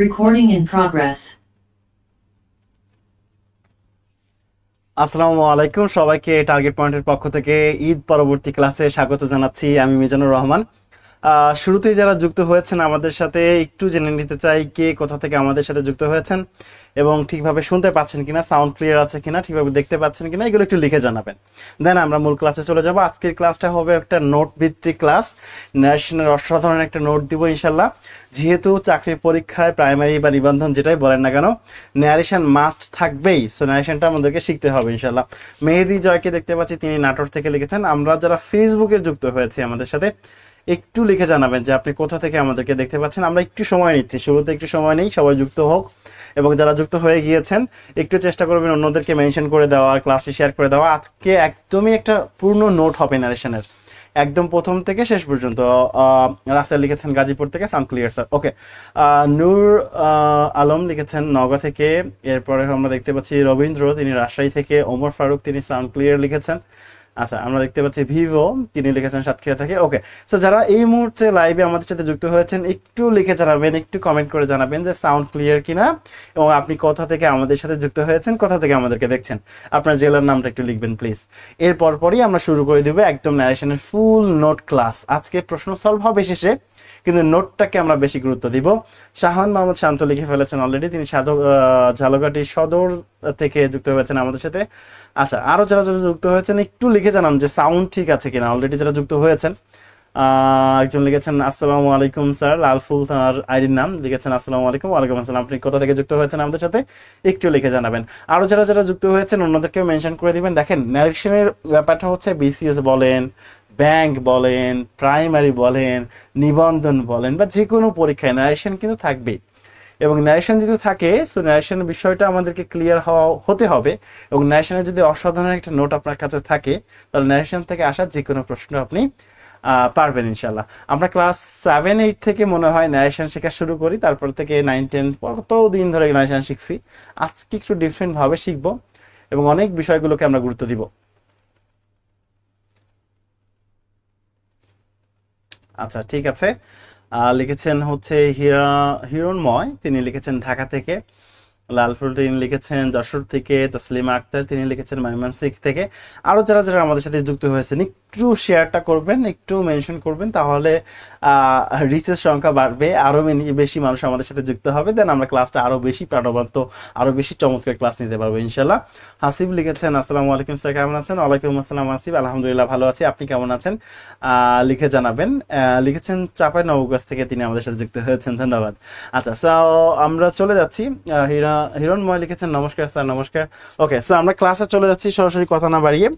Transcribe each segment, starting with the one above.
Recording in progress. আসসালামু আলাইকুম সবাইকে টার্গেট পয়েন্টের পক্ষ থেকে ঈদ পরবর্তী ক্লাসে স্বাগত জানাচ্ছি। আমি মিজানুর রহমান। শুরুতেই যারা যুক্ত হয়েছেন আমাদের সাথে একটু জেনে নিতে চাই কে কোথা থেকে আমাদের সাথে যুক্ত হয়েছেন এবং ঠিকভাবে শুনতে পাচ্ছেন কিনা, সাউন্ড ক্লিয়ার আছে কিনা, ঠিকভাবে দেখতে পাচ্ছেন কিনা, এগুলো একটু লিখে জানাবেন। দেন আমরা মূল ক্লাসে চলে যাব। আজকের ক্লাসটা হবে একটা নোট ভিত্তিক ক্লাস। ন্যারেশনের অসাধারণ একটা নোট দিব ইনশাল্লাহ। যেহেতু চাকরির পরীক্ষায় প্রাইমারি বা নিবন্ধন যেটাই বলেন না কেন, ন্যারেশন মাস্ট থাকবেই। সো ন্যারেশনটা আমাদেরকে শিখতে হবে ইনশাল্লাহ। মেহেদি জয়কে দেখতে পাচ্ছি, তিনি নাটোর থেকে লিখেছেন। আমরা যারা ফেসবুকে যুক্ত হয়েছি আমাদের সাথে একটু লিখে জানাবেন যে আপনি কোথা থেকে আমাদেরকে দেখতে পাচ্ছেন। আমরা একটু সময় নিচ্ছি, শুরুতে একটু সময় নেই, সবাই যুক্ত হোক। এবং যারা যুক্ত হয়ে গিয়েছেন একটু চেষ্টা করবেন অন্যদেরকে মেনশন করে দেওয়া, ক্লাসে শেয়ার করে দেওয়া। আজকে একদমই একটা পূর্ণ নোট হবে নারেশনের, একদম প্রথম থেকে শেষ পর্যন্ত। রাসেল লিখেছেন গাজীপুর থেকে, সাউন্ড ক্লিয়ার স্যার। ওকে। নূর আলম লিখেছেন নওগাঁ থেকে। এরপরে আমরা দেখতে পাচ্ছি রবীন্দ্র, তিনি রাজশাহী থেকে। ওমর ফারুক, তিনি সাউন্ড ক্লিয়ার লিখেছেন। আচ্ছা, আমরা দেখতে পাচ্ছি ভিভো, তিনি লিখেছেন সাতক্ষীরা থেকে। ওকে। সো যারা এই মুহূর্তে লাইভে আমাদের সাথে যুক্ত হয়েছেন একটু লিখে জানাবেন, একটু কমেন্ট করে জানাবেন যে সাউন্ড ক্লিয়ার কিনা এবং আপনি কোথা থেকে আমাদের সাথে যুক্ত হয়েছেন, কোথা থেকে আমাদেরকে দেখছেন। আপনার জেলার নামটা একটু লিখবেন প্লিজ। এর পরপরই আমরা শুরু করে দেবো একদম ন্যারেশনের ফুল নোট ক্লাস। আজকে প্রশ্ন সলভ হবে শেষে, কিন্তু নোটটাকে আমরা বেশি গুরুত্ব দিব। শাহান মোহাম্মদ শান্ত লিখে ফেলেছেন অলরেডি, তিনি ঝালকাঠি সদর থেকে যুক্ত হয়েছেন আমাদের সাথে। আচ্ছা, আরো যারা যারা যুক্ত হয়েছেন একটু লিখে জানান যে সাউন্ড ঠিক আছে কিনা। অলরেডি যারা যুক্ত হয়েছেন, একজন লিখেছেন আসসালামু আলাইকুম স্যার, লালফুল তার আইডির নাম, লিখেছেন আসসালামু আলাইকুম। ওয়ালাইকুম আসসালাম। আপনি কোথা থেকে যুক্ত হয়েছেন আমাদের সাথে একটু লিখে জানাবেন। আরো যারা যারা যুক্ত হয়েছেন অন্যদেরকেও মেনশন করে দিবেন। দেখেন, ন্যারেশনের ব্যাপারটা হচ্ছে বিসিএস বলেন, ব্যাংক বলেন, প্রাইমারি বলেন, নিবন্ধন বলেন বা যে কোনো পরীক্ষায় ন্যারেশন কিন্তু থাকবেই। এবং ন্যারেশন যদি থাকে, সো ন্যারেশনের বিষয়টা আমাদেরকে ক্লিয়ার হতে হবে। এবং ন্যারেশনের যদি অসাধারণ একটা নোট আপনার কাছে থাকে, তাহলে ন্যারেশন থেকে আসা যে কোনো প্রশ্ন আপনি পারবেন ইনশাল্লাহ। আমরা ক্লাস 7-8 থেকে মনে হয় ন্যারেশন শেখা শুরু করি, তারপর থেকে 9-10 কত দিন ধরে ন্যারেশন শিখছি। আজকে একটু ডিফারেন্টভাবে শিখবো এবং অনেক বিষয়গুলোকে আমরা গুরুত্ব দিব। আচ্ছা, ঠিক আছে। লিখেছেন হচ্ছে হিরণময়, তিনি লিখেছেন ঢাকা থেকে। লালফুল, তিনি লিখেছেন যশোর থেকে। তসলিমা আক্তার, তিনি লিখেছেন ময়মনসিংহ থেকে। আরও যারা যারা আমাদের সাথে যুক্ত হয়েছেন একটু শেয়ারটা করবেন, একটু মেনশন করবেন, তাহলে রিচের সংখ্যা বাড়বে, আরও বেশি মানুষ আমাদের সাথে যুক্ত হবে। দেন আমরা ক্লাসটা আরও বেশি প্রাণবন্ত, আরও বেশি চমৎকার ক্লাস নিতে পারবো ইনশাল্লাহ। হাসিব লিখেছেন আসসালামু আলাইকুম স্যার, কেমন আছেন? ওয়ালাইকুম আসসালাম হাসিব, আলহামদুলিল্লাহ ভালো আছি, আপনি কেমন আছেন লিখে জানাবেন। লিখেছেন চাপাই নবগঞ্জ থেকে, তিনি আমাদের সাথে যুক্ত হয়েছেন, ধন্যবাদ। আচ্ছা, সো আমরা চলে যাচ্ছি। হিরণময় লিখেছেন নমস্কার স্যার। নমস্কার। ওকে, সো আমরা ক্লাসে চলে যাচ্ছি সরাসরি, কথা না বাড়িয়ে।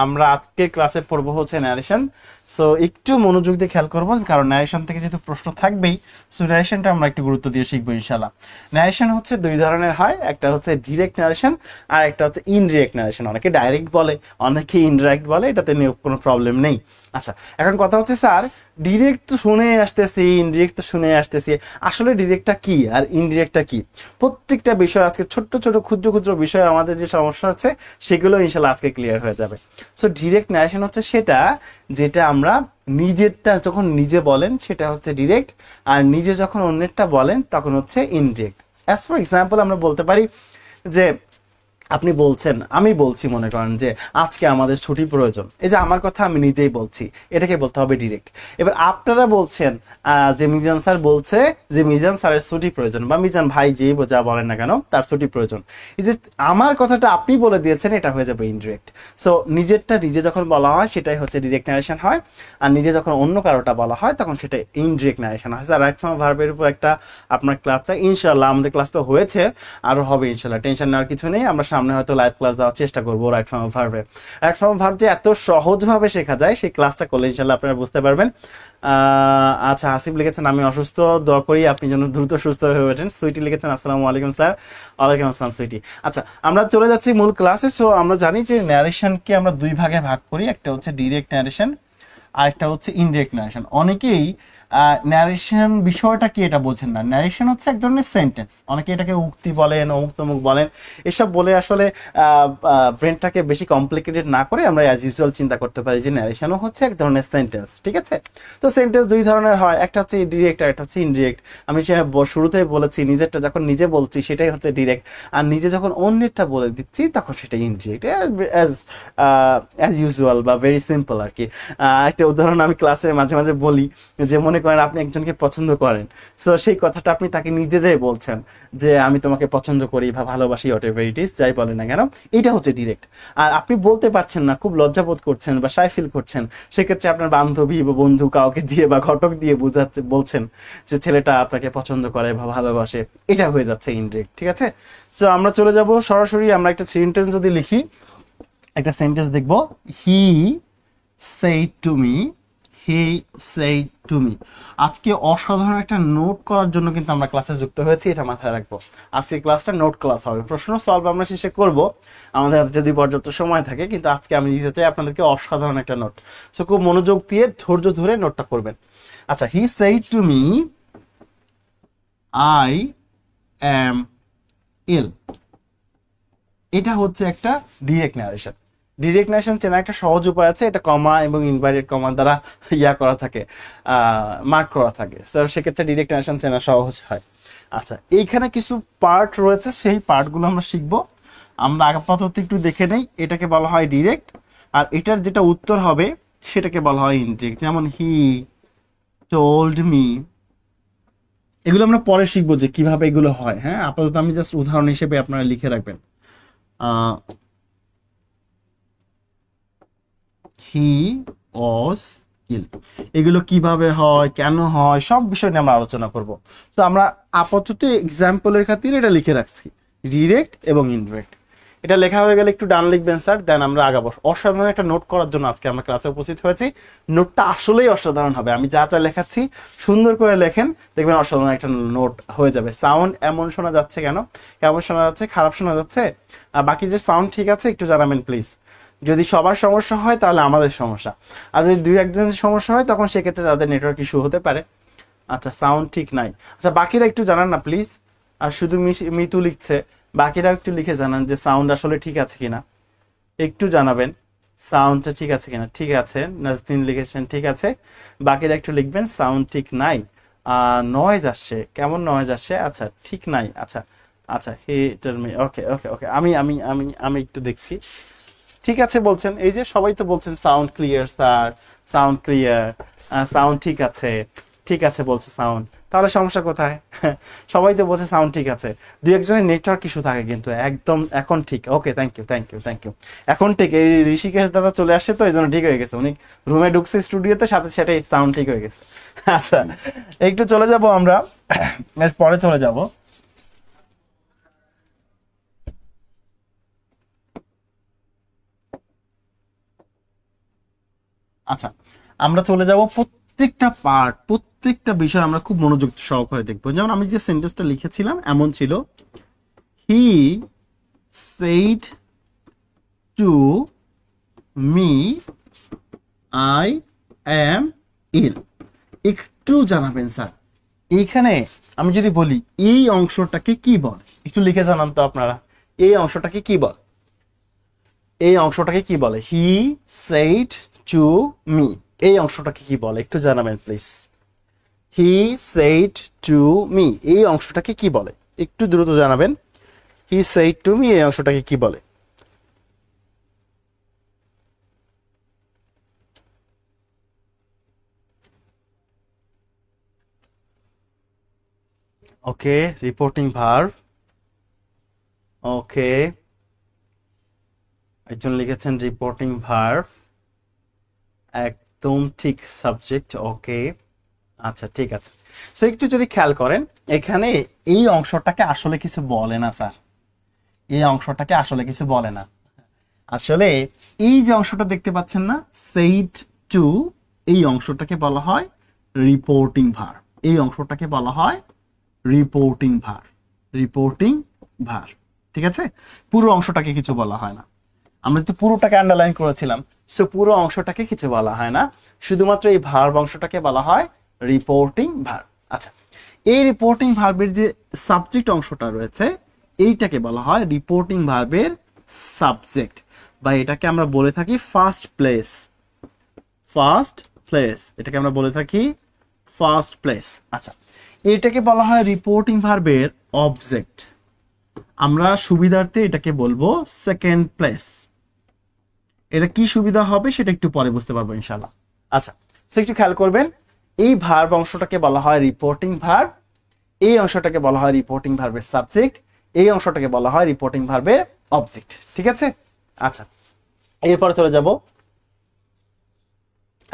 আমরা আজকের ক্লাসে পড়বো হচ্ছে ন্যারেশন। সো একটু মনোযোগ দিয়ে খেয়াল করবো, কারণ ন্যারেশন থেকে যেহেতু প্রশ্ন থাকবেই, সো ন্যারেশনটা আমরা একটু গুরুত্ব দিয়ে শিখবো ইনশাল্লাহ। ন্যারেশন হচ্ছে দুই ধরনের হয়, একটা হচ্ছে ডিরেক্ট ন্যারেশন আর একটা হচ্ছে ইনডিরেক্ট ন্যারেশন। অনেকে ডাইরেক্ট বলে, অনেকে ইনডাইরেক্ট বলে, এটাতে নিয়ে কোনো প্রবলেম নেই। আচ্ছা, এখন কথা হচ্ছে স্যার ডিরেক্ট তো শুনে আসতেছি, ইনডিরেক্ট তো শুনে আসতেছি, আসলে ডিরেক্টটা কি আর ইনডিরেক্টটা কি? প্রত্যেকটা বিষয় আজকে ছোট্ট ছোট ক্ষুদ্র ক্ষুদ্র বিষয় আমাদের যে সমস্যা আছে সেগুলো ইনশাল্লাহ আজকে ক্লিয়ার হয়ে যাবে। সো ডিরেক্ট ন্যারেশন হচ্ছে সেটা যেটা আমরা নিজেরটা যখন নিজে বলেন সেটা হচ্ছে ডিরেক্ট, আর নিজে যখন অন্যেরটা বলেন তখন হচ্ছে ইনডিরেক্ট। অ্যাজ ফর এক্সাম্পল আমরা বলতে পারি যে আপনি বলছেন, আমি বলছি, মনে করেন যে আজকে আমাদের ছুটি প্রয়োজন, এই যে আমার কথা আমি নিজেই বলছি, এটাকে বলতে হবে ডিরেক্ট। এবার আপনারা বলছেন যে মিজান স্যার বলছে যে মিজান স্যারের ছুটি প্রয়োজন, বা মিজান ভাই যেই যা বলেন না কেন তার ছুটি প্রয়োজন, এই যে আমার কথাটা আপনি বলে দিয়েছেন, এটা হয়ে যাবে ইনডিরেক্ট। সো নিজেরটা নিজে যখন বলা হয় সেটাই হচ্ছে ডিরেক্ট ন্যারেশন হয়, আর নিজে যখন অন্য কারোটা বলা হয় তখন সেটা ইনডিরেক্ট ন্যারেশন হয়। স্যার রাইট ফ্রম ভার্বের উপর একটা আপনার ক্লাস চাই ইনশাল্লাহ। আমাদের ক্লাস তো হয়েছে, আরও হবে ইনশাল্লাহ, টেনশন নেওয়ার কিছু নেই। আমরা সামনে হয়তো লাইভ ক্লাস দেওয়ার চেষ্টা করবো রাইট ফর্ম অফ ভার্বে। রাইট ফর্ম অফ ভার্ব যে এত সহজভাবে শেখা যায় সেই ক্লাসটা করলে ইনশাল্লাহ আপনারা বুঝতে পারবেন। আচ্ছা, হাসিব লিখেছেন আমি অসুস্থ, দোয়া করি আপনি যেন দ্রুত সুস্থ হয়ে ওঠেন। সুইটি লিখেছেন আসসালামু আলাইকুম স্যার। ওয়ালাইকুম আসসালাম সুইটি। আচ্ছা, আমরা চলে যাচ্ছি মূল ক্লাসে। সো আমরা জানি যে ন্যারেশনকে আমরা দুই ভাগে ভাগ করি, একটা হচ্ছে ডিরেক্ট ন্যারেশন আর একটা হচ্ছে ইনডিরেক্ট ন্যারেশন। অনেকেই ন্যারেশন বিষয়টা কি এটা বোঝেন না। ন্যারেশন হচ্ছে এক ধরনের সেন্টেন্স, অনেকে এটাকে উক্তি বলেন, অমুক তমুক বলেন, এসব বলে আসলে ব্রেনটাকে বেশি কমপ্লিকেটেড না করে আমরা অ্যাজ ইউজুয়াল চিন্তা করতে পারি যে ন্যারেশনও হচ্ছে এক ধরনের সেন্টেন্স। ঠিক আছে, তো সেন্টেন্স দুই ধরনের হয়, একটা হচ্ছে ডিরেক্ট আর একটা হচ্ছে ইনডিরেক্ট। আমি শুরুতেই বলেছি নিজেরটা যখন নিজে বলছি সেটাই হচ্ছে ডিরেক্ট, আর নিজে যখন অন্যেরটা বলে দিচ্ছি তখন সেটা ইনডিরেক্ট, অ্যাজ ইউজুয়াল বা ভেরি সিম্পল আর কি। একটা উদাহরণ আমি ক্লাসে মাঝে মাঝে বলি যে মনে করেন আপনি একজনকে পছন্দ করেন, সো সেই কথাটা আপনি তাকে নিজে যাই বলছেন যে আমি তোমাকে পছন্দ করি বা ভালোবাসি, হোয়াটএভার ইট ইজ, যাই বলেন না কেন, এটা হচ্ছে ডিরেক্ট। আর আপনি বলতে পারছেন না, খুব লজ্জাবোধ করছেন বা শাই ফিল করছেন, সেক্ষেত্রে আপনার বান্ধবী বা বন্ধু কাউকে দিয়ে বা ঘটক দিয়ে বোঝাচ্ছে, বলছেন যে ছেলেটা আপনাকে পছন্দ করে বা ভালোবাসে, এটা হয়ে যাচ্ছে ইনডিরেক্ট। ঠিক আছে, সো আমরা চলে যাব সরাসরি, আমরা একটা সেন্টেন্স যদি লিখি, একটা সেন্টেন্স দেখব, হি said to me, he said to me। আজকে অসাধারণ একটা নোট করার জন্য কিন্তু আমরা ক্লাসে যুক্ত হয়েছি, এটা মাথায় রাখবো। আজকে ক্লাসটা নোট ক্লাস হবে, প্রশ্ন সলভ আমরা শেষে করব আমাদের হাতে যদি পর্যাপ্ত সময় থাকে, কিন্তু আজকে আমি দিতে চাই আপনাদেরকে অসাধারণ একটা নোট, সো খুব মনোযোগ দিয়ে ধৈর্য ধরে নোটটা করবেন। আচ্ছা, হি said to me I am ill, এটা হচ্ছে একটা ডিরেক্ট ন্যারেশন। ডিরেক্ট ন্যারেশন চেনার একটা সহজ উপায় আছে, এটা কমা এবং ইনভার্টেড কমা দ্বারা করা থাকে, মার্ক করা থাকে, স্যার সেক্ষেত্রে ডিরেক্ট ন্যারেশন চেনা সহজ হয়। আচ্ছা, এইখানে কিছু পার্ট রয়েছে, সেই পার্টগুলো আমরা শিখবো। আমরা আপাতত একটু দেখে নেই, এটাকে বলা হয় ডিরেক্ট, আর এটার যেটা উত্তর হবে সেটাকে বলা হয় ইনডিরেক্ট। যেমন হি টোল্ড মি, এগুলো আমরা পরে শিখবো যে কিভাবে এগুলো হয়। হ্যাঁ, আপাতত আমি জাস্ট উদাহরণ হিসেবে আপনারা লিখে রাখবেন। হি ওয়াজ ইল, এগুলো কিভাবে হয়, কেন হয়, সব বিষয় নিয়ে আমরা আলোচনা করব। তো আমরা আপাতত এক্সাম্পলের খাতিরে এটা লিখে রাখছি, ডিরেক্ট এবং ইনডিরেক্ট। এটা লেখা হয়ে গেলে একটু ডান লিখবেন স্যার, দেন আমরা আগাবো। অসাধারণ একটা নোট করার জন্য আজকে আমরা ক্লাসে উপস্থিত হয়েছি। নোটটা আসলেই অসাধারণ হবে, আমি যা যা লেখাচ্ছি সুন্দর করে লেখেন, দেখবেন অসাধারণ একটা নোট হয়ে যাবে। সাউন্ড এমন শোনা যাচ্ছে কেন, কেমন শোনা যাচ্ছে, খারাপ শোনা যাচ্ছে, আর বাকি যে সাউন্ড ঠিক আছে একটু জানাবেন প্লিজ। যদি সবার সমস্যা হয় তাহলে আমাদের সমস্যা, আর যদি দুই একজনের সমস্যা হয় তখন সেক্ষেত্রে তাদের নেটওয়ার্ক ইস্যু হতে পারে। আচ্ছা, সাউন্ড ঠিক নাই, আচ্ছা বাকিরা একটু জানান না প্লিজ। আর শুধু মিতু লিখছে, বাকিরা একটু লিখে জানান যে সাউন্ড আসলে ঠিক আছে কিনা, একটু জানাবেন সাউন্ডটা ঠিক আছে কিনা। ঠিক আছে, নাজদিন লিখেছেন ঠিক আছে, বাকিরা একটু লিখবেন সাউন্ড ঠিক নাই, নয়েজ আসছে, কেমন নয়েজ আসছে, আচ্ছা ঠিক নাই, আচ্ছা আচ্ছা হে মি, ওকে ওকে ওকে, আমি আমি আমি আমি একটু দেখছি। ঠিক আছে বলছেন, এই যে সবাই তো বলছেন sound clear sir, sound clear, sound ঠিক আছে বলছে সাউন্ড, তাহলে সমস্যা কোথায়? সবাই তো বলছে সাউন্ড ঠিক আছে, দুই একজনের নেটওয়ার্ক ইস্যু থাকে, কিন্তু একদম এখন ঠিক। Okay, thank you thank you thank you, এখন ঠিক। এই ঋষিকেশ দাদা চলে আসছে তো এই জন্য ঠিক হয়ে গেছে, উনি রুমে ঢুকছে স্টুডিওতে, সাথে সেটাই সাউন্ড ঠিক হয়ে গেছে। আচ্ছা, একটু চলে যাব আমরা, এর পরে চলে যাব। আচ্ছা, আমরা চলে যাব প্রত্যেকটা পার্ট, প্রত্যেকটা বিষয় আমরা খুব মনোযোগ সহকারে দেখবো। যেমন আমি যে সেন্টেন্সটা লিখেছিলাম এমন ছিল, হি said to me I am ill। একটু জানাবেন স্যার, এইখানে আমি যদি বলি এই অংশটাকে কি বলে, একটু লিখে জানান তো আপনারা, এই অংশটাকে কি বলে, এই অংশটাকে কি বলে? হি said to me, এই অংশটাকে কি বলে একটু জানাবেন please. He said to me, এই অংশটাকে কি বলে একটু দ্রুত জানাবেন। হি said to me, এই অংশটাকে কি বলে? ওকে, রিপোর্টিং ভার্ব। ওকে, একজন লিখেছেন রিপোর্টিং ভার্ব, একদম ঠিক সাবজেক্ট। ওকে, আচ্ছা ঠিক আছে। সো একটু যদি খেয়াল করেন, এখানে এই অংশটাকে আসলে কিছু বলে না স্যার, এই অংশটাকে আসলে কিছু বলে না। আসলে এই যে অংশটা দেখতে পাচ্ছেন না, said to, এই অংশটাকে বলা হয় রিপোর্টিং ভার্ব, এই অংশটাকে বলা হয় রিপোর্টিং ভার্ব, রিপোর্টিং ভার্ব। ঠিক আছে, পুরো অংশটাকে কিছু বলা হয় না। আমরা তো পুরোটাকে আন্ডারলাইন করেছিলাম, সো পুরো অংশটাকে কিছু বলা হয় না, শুধুমাত্র এই ভার্ব অংশটাকে বলা হয় রিপোর্টিং ভার্ব। আচ্ছা, এই রিপোর্টিং ভার্বের যে সাবজেক্ট অংশটা রয়েছে এইটাকে বলা হয় রিপোর্টিং ভার্বের সাবজেক্ট, বা এটাকে আমরা বলে থাকি ফার্স্ট প্লেস। ফার্স্ট প্লেস, এটাকে আমরা বলে থাকি ফার্স্ট প্লেস। আচ্ছা, এটাকে বলা হয় রিপোর্টিং ভার্বের অবজেক্ট। আমরা সুবিধার্থে এটাকে বলবো সেকেন্ড প্লেস। এটা কি সুবিধা হবে সেটা একটু পরে বুঝতে পারবো ইনশাআল্লাহ। আচ্ছা, সো একটু খেয়াল করবেন, এই ভার্ব অংশটাকে বলা হয় রিপোর্টিং ভার্ব, এই অংশটাকে বলা হয় রিপোর্টিং ভার্বের সাবজেক্ট, এই অংশটাকে বলা হয় রিপোর্টিং ভার্বের অবজেক্ট। ঠিক আছে? আচ্ছা, এরপরে চলে যাব।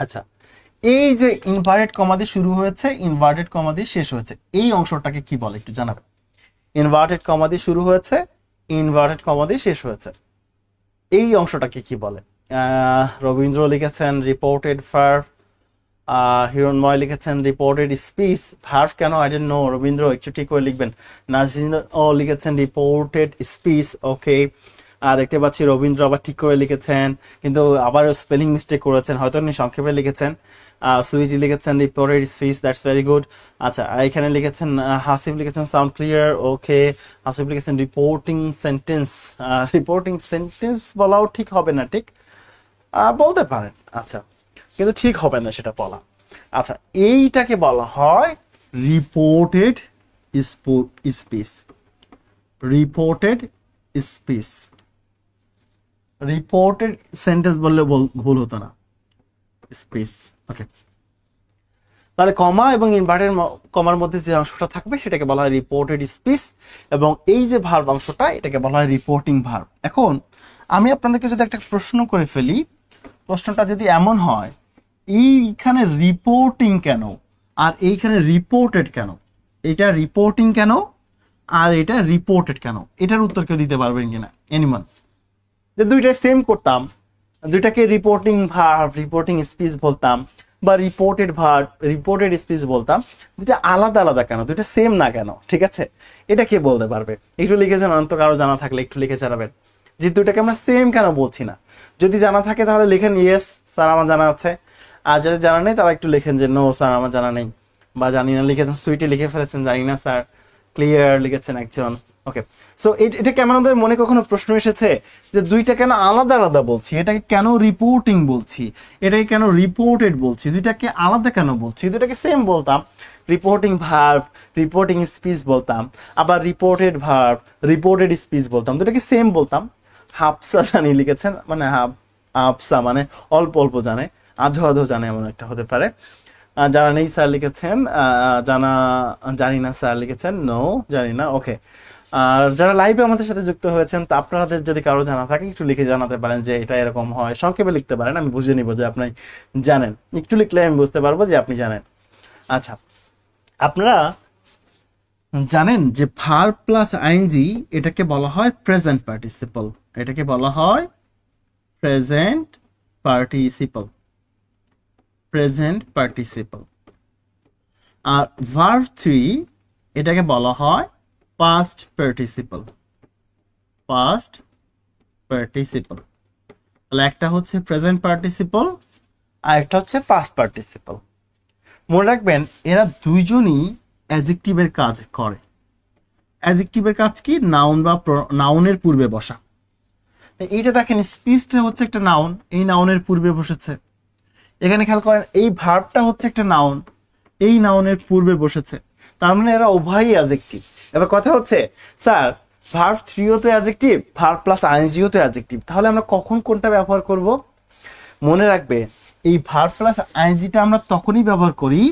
আচ্ছা, এই যে ইনভার্টেড কমা দিয়ে শুরু হয়েছে, ইনভার্টেড কমা দিয়ে শেষ হয়েছে, এই অংশটাকে কি বলে একটু জানাবেন। ইনভার্টেড কমা দিয়ে শুরু হয়েছে, ইনভার্টেড কমা দিয়ে শেষ হয়েছে, এই অংশটাকে কি বলে? রবীন্দ্র লিখেছেন রিপোর্টেড ভার্ব, হিরণময় লিখেছেন রিপোর্টেড স্পিচ। ভার্ব কেন আই ডোন্ট নো, রবীন্দ্র একটু ঠিক করে লিখবেন। নাজির লিখেছেন রিপোর্টেড স্পিচ। ওকে, দেখতে পাচ্ছি রবীন্দ্র আবার ঠিক করে লিখেছেন, কিন্তু আবার স্পেলিং মিস্টেক করেছেন, হয়তো উনি সংক্ষেপে লিখেছেন। সুইটি লিখেছেন reported speech, that's very good. আচ্ছা, এখানে লিখেছেন হাসিব লিখেছেন সাউন্ড ক্লিয়ার। ওকে, হাসিব লিখেছেন রিপোর্টিং সেন্টেন্স। রিপোর্টিং সেন্টেন্স বলাও ঠিক হবে না, ঠিক বলতে পারেন, আচ্ছা, কিন্তু ঠিক হবে না সেটা বলা। আচ্ছা, এইটাকে বলা হয় reported speech. Reported speech, reported sentence বললে ভুল হতো না, স্পিচ। ওকে, তাহলে কমা এবং ইনভার্টেড কমার মধ্যে যে অংশটা থাকবে সেটাকে বলা হয় রিপোর্টেড স্পিচ, এবং এই যে ভার্ব অংশটা এটাকে বলা হয় রিপোর্টিং ভার্ব। এখন আমি আপনাদেরকে যদি একটা প্রশ্ন করে ফেলি, প্রশ্নটা যদি এমন হয় এইখানে রিপোর্টিং কেন আর এইখানে রিপোর্টেড কেন, এটা রিপোর্টিং কেন আর এটা রিপোর্টেড কেন, এটার উত্তর কেউ দিতে পারবেন কিনা? এনিমান? যে দুইটা সেম করতাম, দুইটাকে রিপোর্টিং ভার্ব রিপোর্টিং স্পিচ বলতাম, বা রিপোর্টেড ভার্ব রিপোর্টেড স্পিচ বলতাম, দুইটা আলাদা আলাদা কেন, দুইটা সেম না কেন? ঠিক আছে, এটা কে বলতে পারবে? একটু লিখে জানান তো, কারো জানা থাকলে একটু লিখে জানাবেন যে দুইটাকে আমরা সেম কেন বলছি না। যদি জানা থাকে তাহলে লিখেন ইয়েস স্যার আমার জানা আছে, আর যদি জানা নেই তারা একটু লিখেন যে নো স্যার আমার জানা নেই, বা জানি না লিখেছেন, সুইটে লিখে ফেলেছেন জানি না স্যার, ক্লিয়ার লিখেছেন একজন। ওকে, সো এটা কেন আমাদের মনে কখনো প্রশ্ন এসেছে যে দুইটা কেন আলাদা আলাদা বলছি, এটাকে কেন রিপোর্টিং বলছি, এটাকে কেন রিপোর্টেড বলছি, দুইটাকে আলাদা কেন বলছি? দুইটাকে সেম বলতাম, রিপোর্টিং ভার্ব রিপোর্টিং স্পিচ বলতাম, আবার রিপোর্টেড ভার্ব রিপোর্টেড স্পিচ বলতাম, দুটাকে সেম বলতাম। হাফসা জানি লিখেছেন, মানে হাফসা মানে অল্প অল্প জানে, আধো আধো জানে, এমন একটা হতে পারে। জানা নেই স্যার লিখেছেন, জানি না স্যার লিখেছেন, নো জানি না। ওকে, আর যারা লাইভে আমাদের সাথে যুক্ত হয়েছেন তা আপনাদের যদি কারো জানা থাকে একটু লিখে জানাতে পারেন যে এটা এরকম হয়, সংক্ষেপে লিখতে পারেন, আমি বুঝে নিব যে আপনি জানেন, একটু লিখলে আমি বুঝতে পারবো যে আপনি জানেন। আচ্ছা, আপনারা জানেন যে ভার্ব প্লাস আইএনজি এটাকে বলা হয় প্রেজেন্ট পার্টিসিপল, এটাকে বলা হয় প্রেজেন্ট পার্টিসিপল, প্রেজেন্ট পার্টিসিপল। আর ভার্ব 3 এটাকে বলা হয় পাস্ট পার্টিসিপল, পাস্ট পার্টিসিপল। তাহলে একটা হচ্ছে প্রেজেন্ট পার্টিসিপল আর একটা হচ্ছে পাস্ট পার্টিসিপল। মনে রাখবেন এরা দুইজনই অ্যাডজেক্টিভের কাজ করে। অ্যাডজেক্টিভের কাজ কি? নাউন বা নাউনের পূর্বে বসা। এইটা দেখেন স্পিচটা হচ্ছে একটা নাউন, এই নাউনের পূর্বে বসেছে। এখানে খেয়াল করেন এই ভার্বটা হচ্ছে একটা নাউন, এই নাউনের পূর্বে বসেছে, তার মানে এরা উভয়ই অ্যাডজেক্টিভ। এবার কথা হচ্ছে স্যার ভার্ব 3ও তো অ্যাডজেক্টিভ, ভার্ব প্লাস আইএনজিও তো অ্যাডজেক্টিভ, তাহলে আমরা কখন কোনটা ব্যবহার করব? মনে রাখবে এই ভার্ব প্লাস আইএনজিটা আমরা তখনই ব্যবহার করি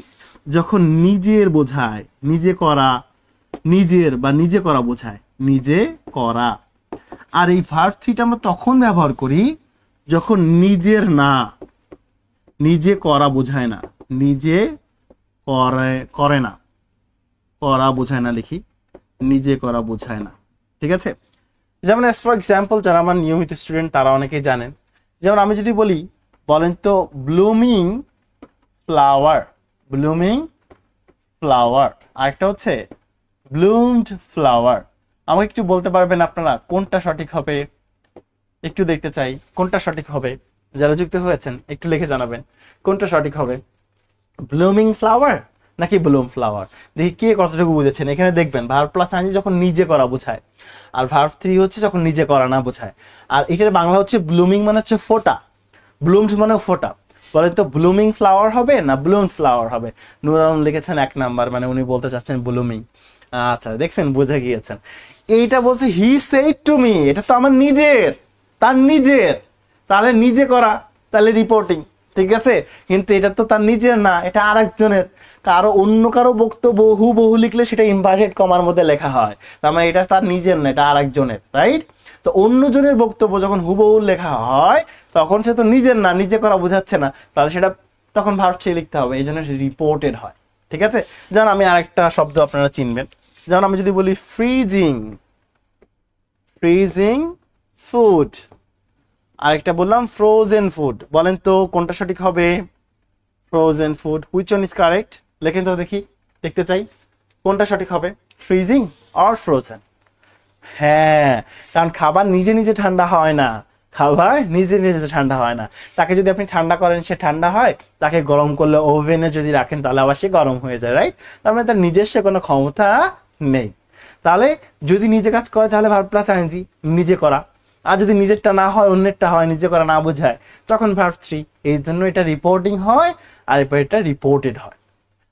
যখন নিজের বোঝায়, নিজে করা, নিজের বা নিজে করা বোঝায়, নিজে করা। আর এই ভার্ব 3টা আমরা তখন ব্যবহার করি যখন নিজের না, নিজে করা বোঝায় না, নিজে করে না, করা বোঝায় না লিখি, নিজে করা বোঝায় না। ঠিক আছে, যেমন অ্যাজ ফর এক্সাম্পল যারা আমার নিয়মিত স্টুডেন্ট তারা অনেকেই জানেন, যেমন আমি যদি বলি বলেন তো ব্লুমিং ফ্লাওয়ার, ব্লুমিং ফ্লাওয়ার, আরেকটা হচ্ছে ব্লুমড ফ্লাওয়ার। আমাকে একটু বলতে পারবেন আপনারা কোনটা সঠিক হবে? একটু দেখতে চাই কোনটা সঠিক হবে, যারা যুক্ত হয়েছেন একটু লিখে জানাবেন কোনটা সঠিক হবে। ব্লুমিং ফ্লাওয়ার নাকি ব্লুম ফ্লাওয়ার? দেখি কে কতটুকু বুঝেছেন। এখানে দেখবেন ভার্ব প্লাস আইএনজি যখন নিজে করা বোঝায়, আর ভার্ব 3 হচ্ছে যখন নিজে করা না বোঝায়। আর এটার বাংলা হচ্ছে ব্লুমিং মানে হচ্ছে ফোটা, ব্লুমড মানে ফোটা। বলেন তো ব্লুমিং ফ্লাওয়ার হবে না ব্লুম ফ্লাওয়ার হবে? নূর আলম লিখেছেন 1 নাম্বার, মানে উনি বলতে চাচ্ছেন ব্লুমিং। আচ্ছা দেখছেন, বুঝে গিয়েছেন। এইটা বলছে হি সেড টু মি, এটা তো আমার নিজের, তার নিজের, তাহলে নিজে করা, তাহলে রিপোর্টিং, ঠিক আছে। কিন্তু এটা তো তার নিজের না, এটা আরেকজনের, কারো অন্য কারো বক্তব্য হুবহু লিখলে সেটা ইনভার্টেড কমার মধ্যে লেখা হয়, তার মানে এটা তার নিজের না, এটা আরেকজনের, রাইট। তো অন্যজনের বক্তব্য যখন হুবহু লেখা হয় তখন সে তো নিজের না, নিজে করা বোঝাচ্ছে না, তাহলে সেটা তখন ভার্ব 3 লিখতে হবে, এই জন্য রিপোর্টেড হয়, ঠিক আছে। যেমন আমি আরেকটা শব্দ আপনারা চিনবেন, যেমন আমি যদি বলি ফ্রিজিং, ফ্রিজিং ফুড, আরেকটা বললাম ফ্রোজেন ফুড। বলেন তো কোনটা সঠিক হবে? Frozen food. Which one is correct? লেখেন তো দেখি, দেখতে চাই কোনটা সঠিক হবে, ফ্রিজিং অর ফ্রোজেন? হ্যাঁ, কারণ খাবার নিজে নিজে ঠান্ডা হয় না, খাবার নিজে নিজে ঠান্ডা হয় না। তাকে যদি আপনি ঠান্ডা করেন সে ঠান্ডা হয়, তাকে গরম করলে ওভেনে যদি রাখেন তাহলে আবার সে গরম হয়ে যায়, রাইট। তার মানে তার নিজস্ব কোনো ক্ষমতা নেই। তাহলে যদি নিজে কাজ করে তাহলে ভার্ব প্লাস আইএনজি, নিজে করা। আর যদি নিজেরটা না হয় অন্যেরটা হয়, নিজে করা না বোঝায়, তখন ভার্ব 3। এই জন্য এটা রিপোর্টিং হয় আর এরপর এটা রিপোর্টেড হয়।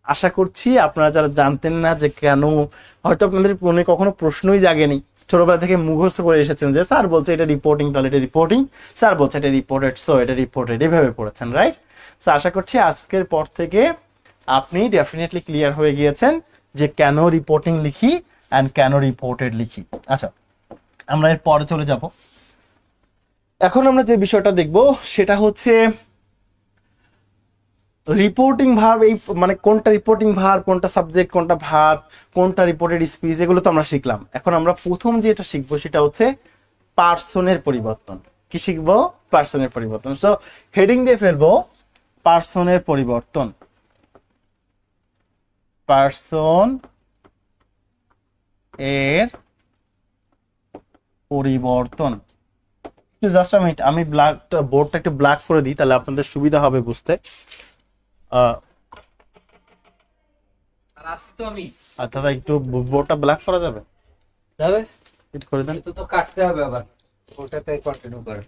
আশা করছি আপনারা যারা জানতেন না যে কেন, হয়তো আপনাদের মনে কখনো প্রশ্নই জাগেনি, ছোটবেলা থেকে মুখস্থ করে এসেছেন যে স্যার বলছে এটা রিপোর্টিং, তাহলে এটা রিপোর্টিং, স্যার বলছে এটা রিপোর্টেড, সো এটা রিপোর্টেড, এভাবে পড়েছেন, রাইট। সো আশা করছি আজকের পর থেকে আপনি ডেফিনেটলি ক্লিয়ার হয়ে গিয়েছেন যে কেন রিপোর্টিং লিখি অ্যান্ড কেন রিপোর্টেড লিখি। আচ্ছা, আমরা এর পরে চলে যাব। এখন আমরা যে বিষয়টা দেখব সেটা হচ্ছে রিপোর্টিং ভার্ব, এই মানে কোনটা রিপোর্টিং ভার্ব, কোনটা সাবজেক্ট, কোনটা ভার্ব, কোনটা রিপোর্টেড স্পিচ, এগুলো তো আমরা শিখলাম। এখন আমরা প্রথম যেটা শিখবো সেটা হচ্ছে পার্সনের পরিবর্তন। কি শিখবো? পার্সনের পরিবর্তন। সো হেডিং দিয়ে ফেলবো পার্সনের পরিবর্তন, পার্সন এর পরিবর্তন। জাস্ট আমি বোর্ডটা একটু ব্ল্যাক করে দিই, তাহলে আপনাদের সুবিধা হবে বুঝতে। দাদা একটু বোর্ডটা ব্ল্যাক করা যাবে? একটু করে দেন। তো কাটতে হবে আবার, ওটাতে কন্টিনিউ করে।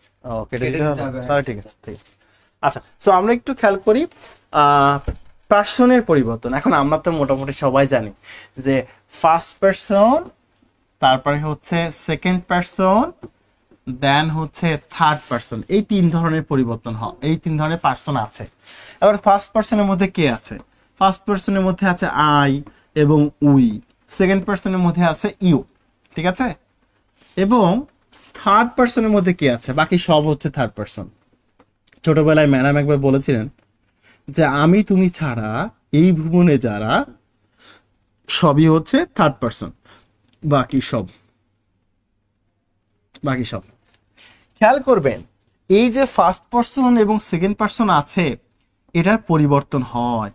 কেটে দিতে হবে, তাহলে ঠিক আছে, ঠিক আছে। আচ্ছা, সো আমরা একটু খেয়াল করি পার্সনের পরিবর্তন। এখন আমরা তো মোটামুটি সবাই জানি যে ফার্স্ট পারসন, তারপরে হচ্ছে সেকেন্ড পারসন, দেন হচ্ছে থার্ড পারসন, এই 3 ধরনের পরিবর্তন হয়, এই 3 ধরনের পারসন আছে। এবার ফার্স্ট পারসনের মধ্যে কে আছে? ফার্স্ট পারসনের মধ্যে আছে আই এবং উই, সেকেন্ড পারসনের মধ্যে আছে ইউ, ঠিক আছে। এবং থার্ড পারসনের মধ্যে কে আছে? বাকি সব হচ্ছে থার্ড পারসন। ছোটবেলায় ম্যাডাম একবার বলেছিলেন যে আমি তুমি ছাড়া এই ভুবনে যারা, সবই হচ্ছে থার্ড পারসন, বাকি সব, বাকি সব। খেয়াল করবেন এই যে ফার্স্ট পারসন এবং সেকেন্ড পারসন আছে, এটার পরিবর্তন হয়,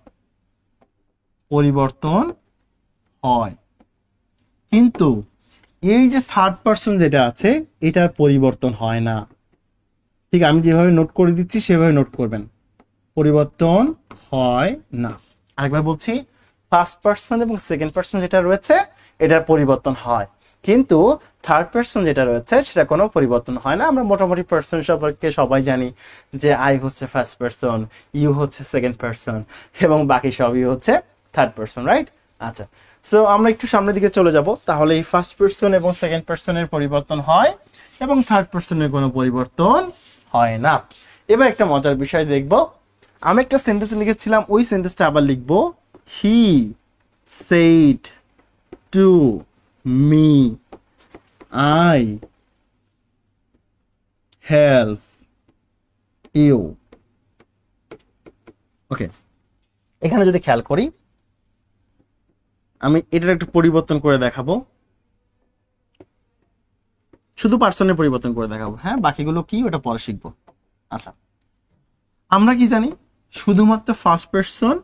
পরিবর্তন হয়। কিন্তু এই যে থার্ড পারসন যেটা আছে এটার পরিবর্তন হয় না। ঠিক আমি যেভাবে নোট করে দিচ্ছি সেভাবে নোট করবেন, পরিবর্তন হয় না। আরেকবার বলছি, ফার্স্ট পারসন এবং সেকেন্ড পারসন যেটা রয়েছে এটার পরিবর্তন হয়, কিন্তু থার্ড পারসন যেটা রয়েছে সেটা কোনো পরিবর্তন হয় না। আমরা মোটামুটি পারসন সম্পর্কে সবাই জানি যে আই হচ্ছে ফার্স্ট পারসন, ইউ হচ্ছে সেকেন্ড পারসন এবং বাকি সবই হচ্ছে থার্ড পারসন, রাইট। আচ্ছা, সো আমরা একটু সামনের দিকে চলে যাব। তাহলে এই ফার্স্ট পারসন এবং সেকেন্ড পারসনের পরিবর্তন হয় এবং থার্ড পারসনের কোনো পরিবর্তন হয় না। এবার একটা মজার বিষয় দেখব, আমি একটা সেন্টেন্স লিখেছিলাম, ওই সেন্টেন্সটা আবার লিখব, he said to me I help you. Okay, এখানে যদি খেয়াল করি আমি এটার একটু পরিবর্তন করে দেখাবো, শুধু পার্সনের পরিবর্তন করে দেখাবো, হ্যাঁ বাকিগুলো কি ওটা পরে শিখবো। আচ্ছা, আমরা কি জানি শুধুমাত্র ফার্স্ট পারসন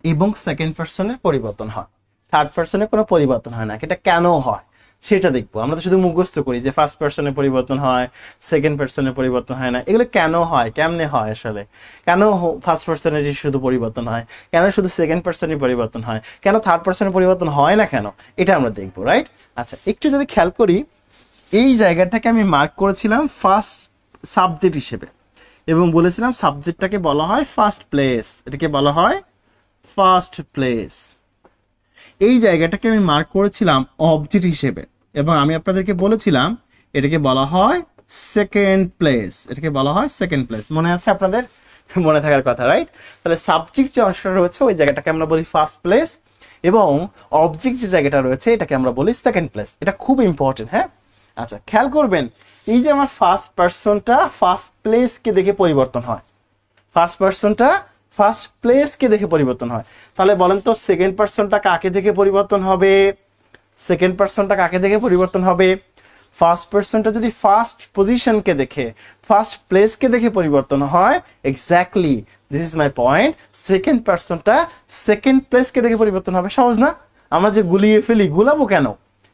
এবং সেকেন্ড পারসনের পরিবর্তন হয়, থার্ড পারসনের কোনো পরিবর্তন হয় না। এটা কেন হয়? সেটা দেখবো। আমরা তো শুধু মুখস্থ করি যে ফার্স্ট পার্সনের পরিবর্তন হয়, সেকেন্ড পার্সনের পরিবর্তন হয় না। এগুলো কেন হয়, কেমনে হয় আসলে? কেন ফার্স্ট পার্সনের শুধু পরিবর্তন হয়, কেন শুধু সেকেন্ড পার্সনের পরিবর্তন হয়, কেন থার্ড পার্সনের পরিবর্তন হয় না কেন, এটা আমরা দেখবো, রাইট? আচ্ছা, একটু যদি খেয়াল করি, এই জায়গাটাকে আমি মার্ক করেছিলাম ফার্স্ট সাবজেক্ট হিসেবে এবং বলেছিলাম সাবজেক্টটাকে বলা হয় ফার্স্ট প্লেস, এটাকে বলা হয় ফার্স্ট প্লেস। এই জায়গাটাকে আমি মার্ক করেছিলাম অবজেক্ট হিসেবে এবং আমি আপনাদেরকে বলেছিলাম এটাকে বলা হয় সেকেন্ড প্লেস, এটাকে বলা হয় সেকেন্ড প্লেস। মনে আছে আপনাদের? মনে থাকার কথা, রাইট? তাহলে সাবজেক্ট যে অংশটা রয়েছে ওই জায়গাটাকে আমরা বলি ফার্স্ট প্লেস এবং অবজেক্ট যে জায়গাটা রয়েছে এটাকে আমরা বলি সেকেন্ড প্লেস। এটা খুব ইম্পর্টেন্ট, হ্যাঁ? আচ্ছা, খেয়াল করবেন এই যে আমার ফার্স্ট পার্সনটা ফার্স্ট প্লেসকে দেখে পরিবর্তন হয়, ফার্স্ট পার্সনটা ফার্স্ট প্লেসকে দেখে পরিবর্তন হয়। তাহলে বলেন তো সেকেন্ড পার্সনটা কাকে দেখে পরিবর্তন হবে? সেকেন্ড পার্সনটা কাকে দেখে পরিবর্তন হবে? ফার্স্ট পার্সনটা যদি ফার্স্ট পজিশনকে দেখে, ফার্স্ট প্লেসকে দেখে পরিবর্তন হয়, exactly this is my point, second পার্সনটা সেকেন্ড প্লেসকে দেখে পরিবর্তন হবে। সহজ না? আমরা যে গুলিয়ে ফেলি, গুলাবো কেন?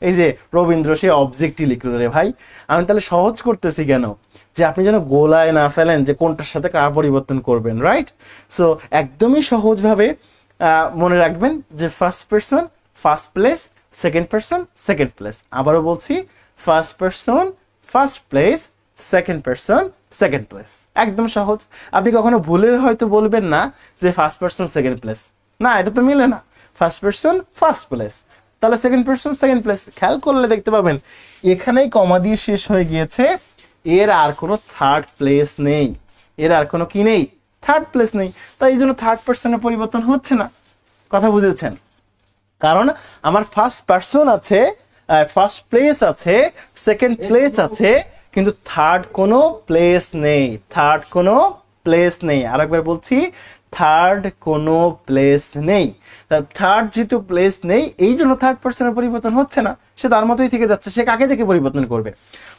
এই যে রবীন্দ্র সে অবজেক্টই লিখলো রে ভাই, আমি তাহলে সহজ করতেছি কেন? যে আপনি যেন গোলায় না ফেলেন যে কোনটার সাথে কার পরিবর্তন করবেন, রাইট? সো একদমই সহজভাবে মনে রাখবেন যে first person first place, second person second place. আবারও বলছি, first person first place, second person second place. একদম সহজ। আপনি কখনো ভুলে হয়তো বলবেন না যে ফার্স্ট পার্সন সেকেন্ড প্লেস, না, এটা তো মিলে না। ফার্স্ট পার্সন ফার্স্ট প্লেস, তাহলে সেকেন্ড পার্সন সেকেন্ড প্লেস। খেয়াল করলে দেখতে পাবেন এখানেই কমা দিয়ে শেষ হয়ে গিয়েছে, এর আর কোনো থার্ড প্লেস নেই, এর আর কোনো কি নেই, থার্ড প্লেস নেই। তাই এই জন্য থার্ড পার্সনের পরিবর্তন হচ্ছে না। কথা বুঝেছেন? কারণ আমার ফার্স্ট পার্সন আছে, ফার্স্ট প্লেস আছে, সেকেন্ড প্লেস আছে, কিন্তু থার্ড কোনো প্লেস নেই, থার্ড কোনো প্লেস নেই। আরেকবার বলছি, থার্ড কোনো প্লেস নেই। থার্ড যেহেতু প্লেস নেই, এই জন্য থার্ড পার্সনের পরিবর্তন হচ্ছে না, সে তার মতোই থেকে যাচ্ছে। সে কাকে দেখে পরিবর্তন করবে?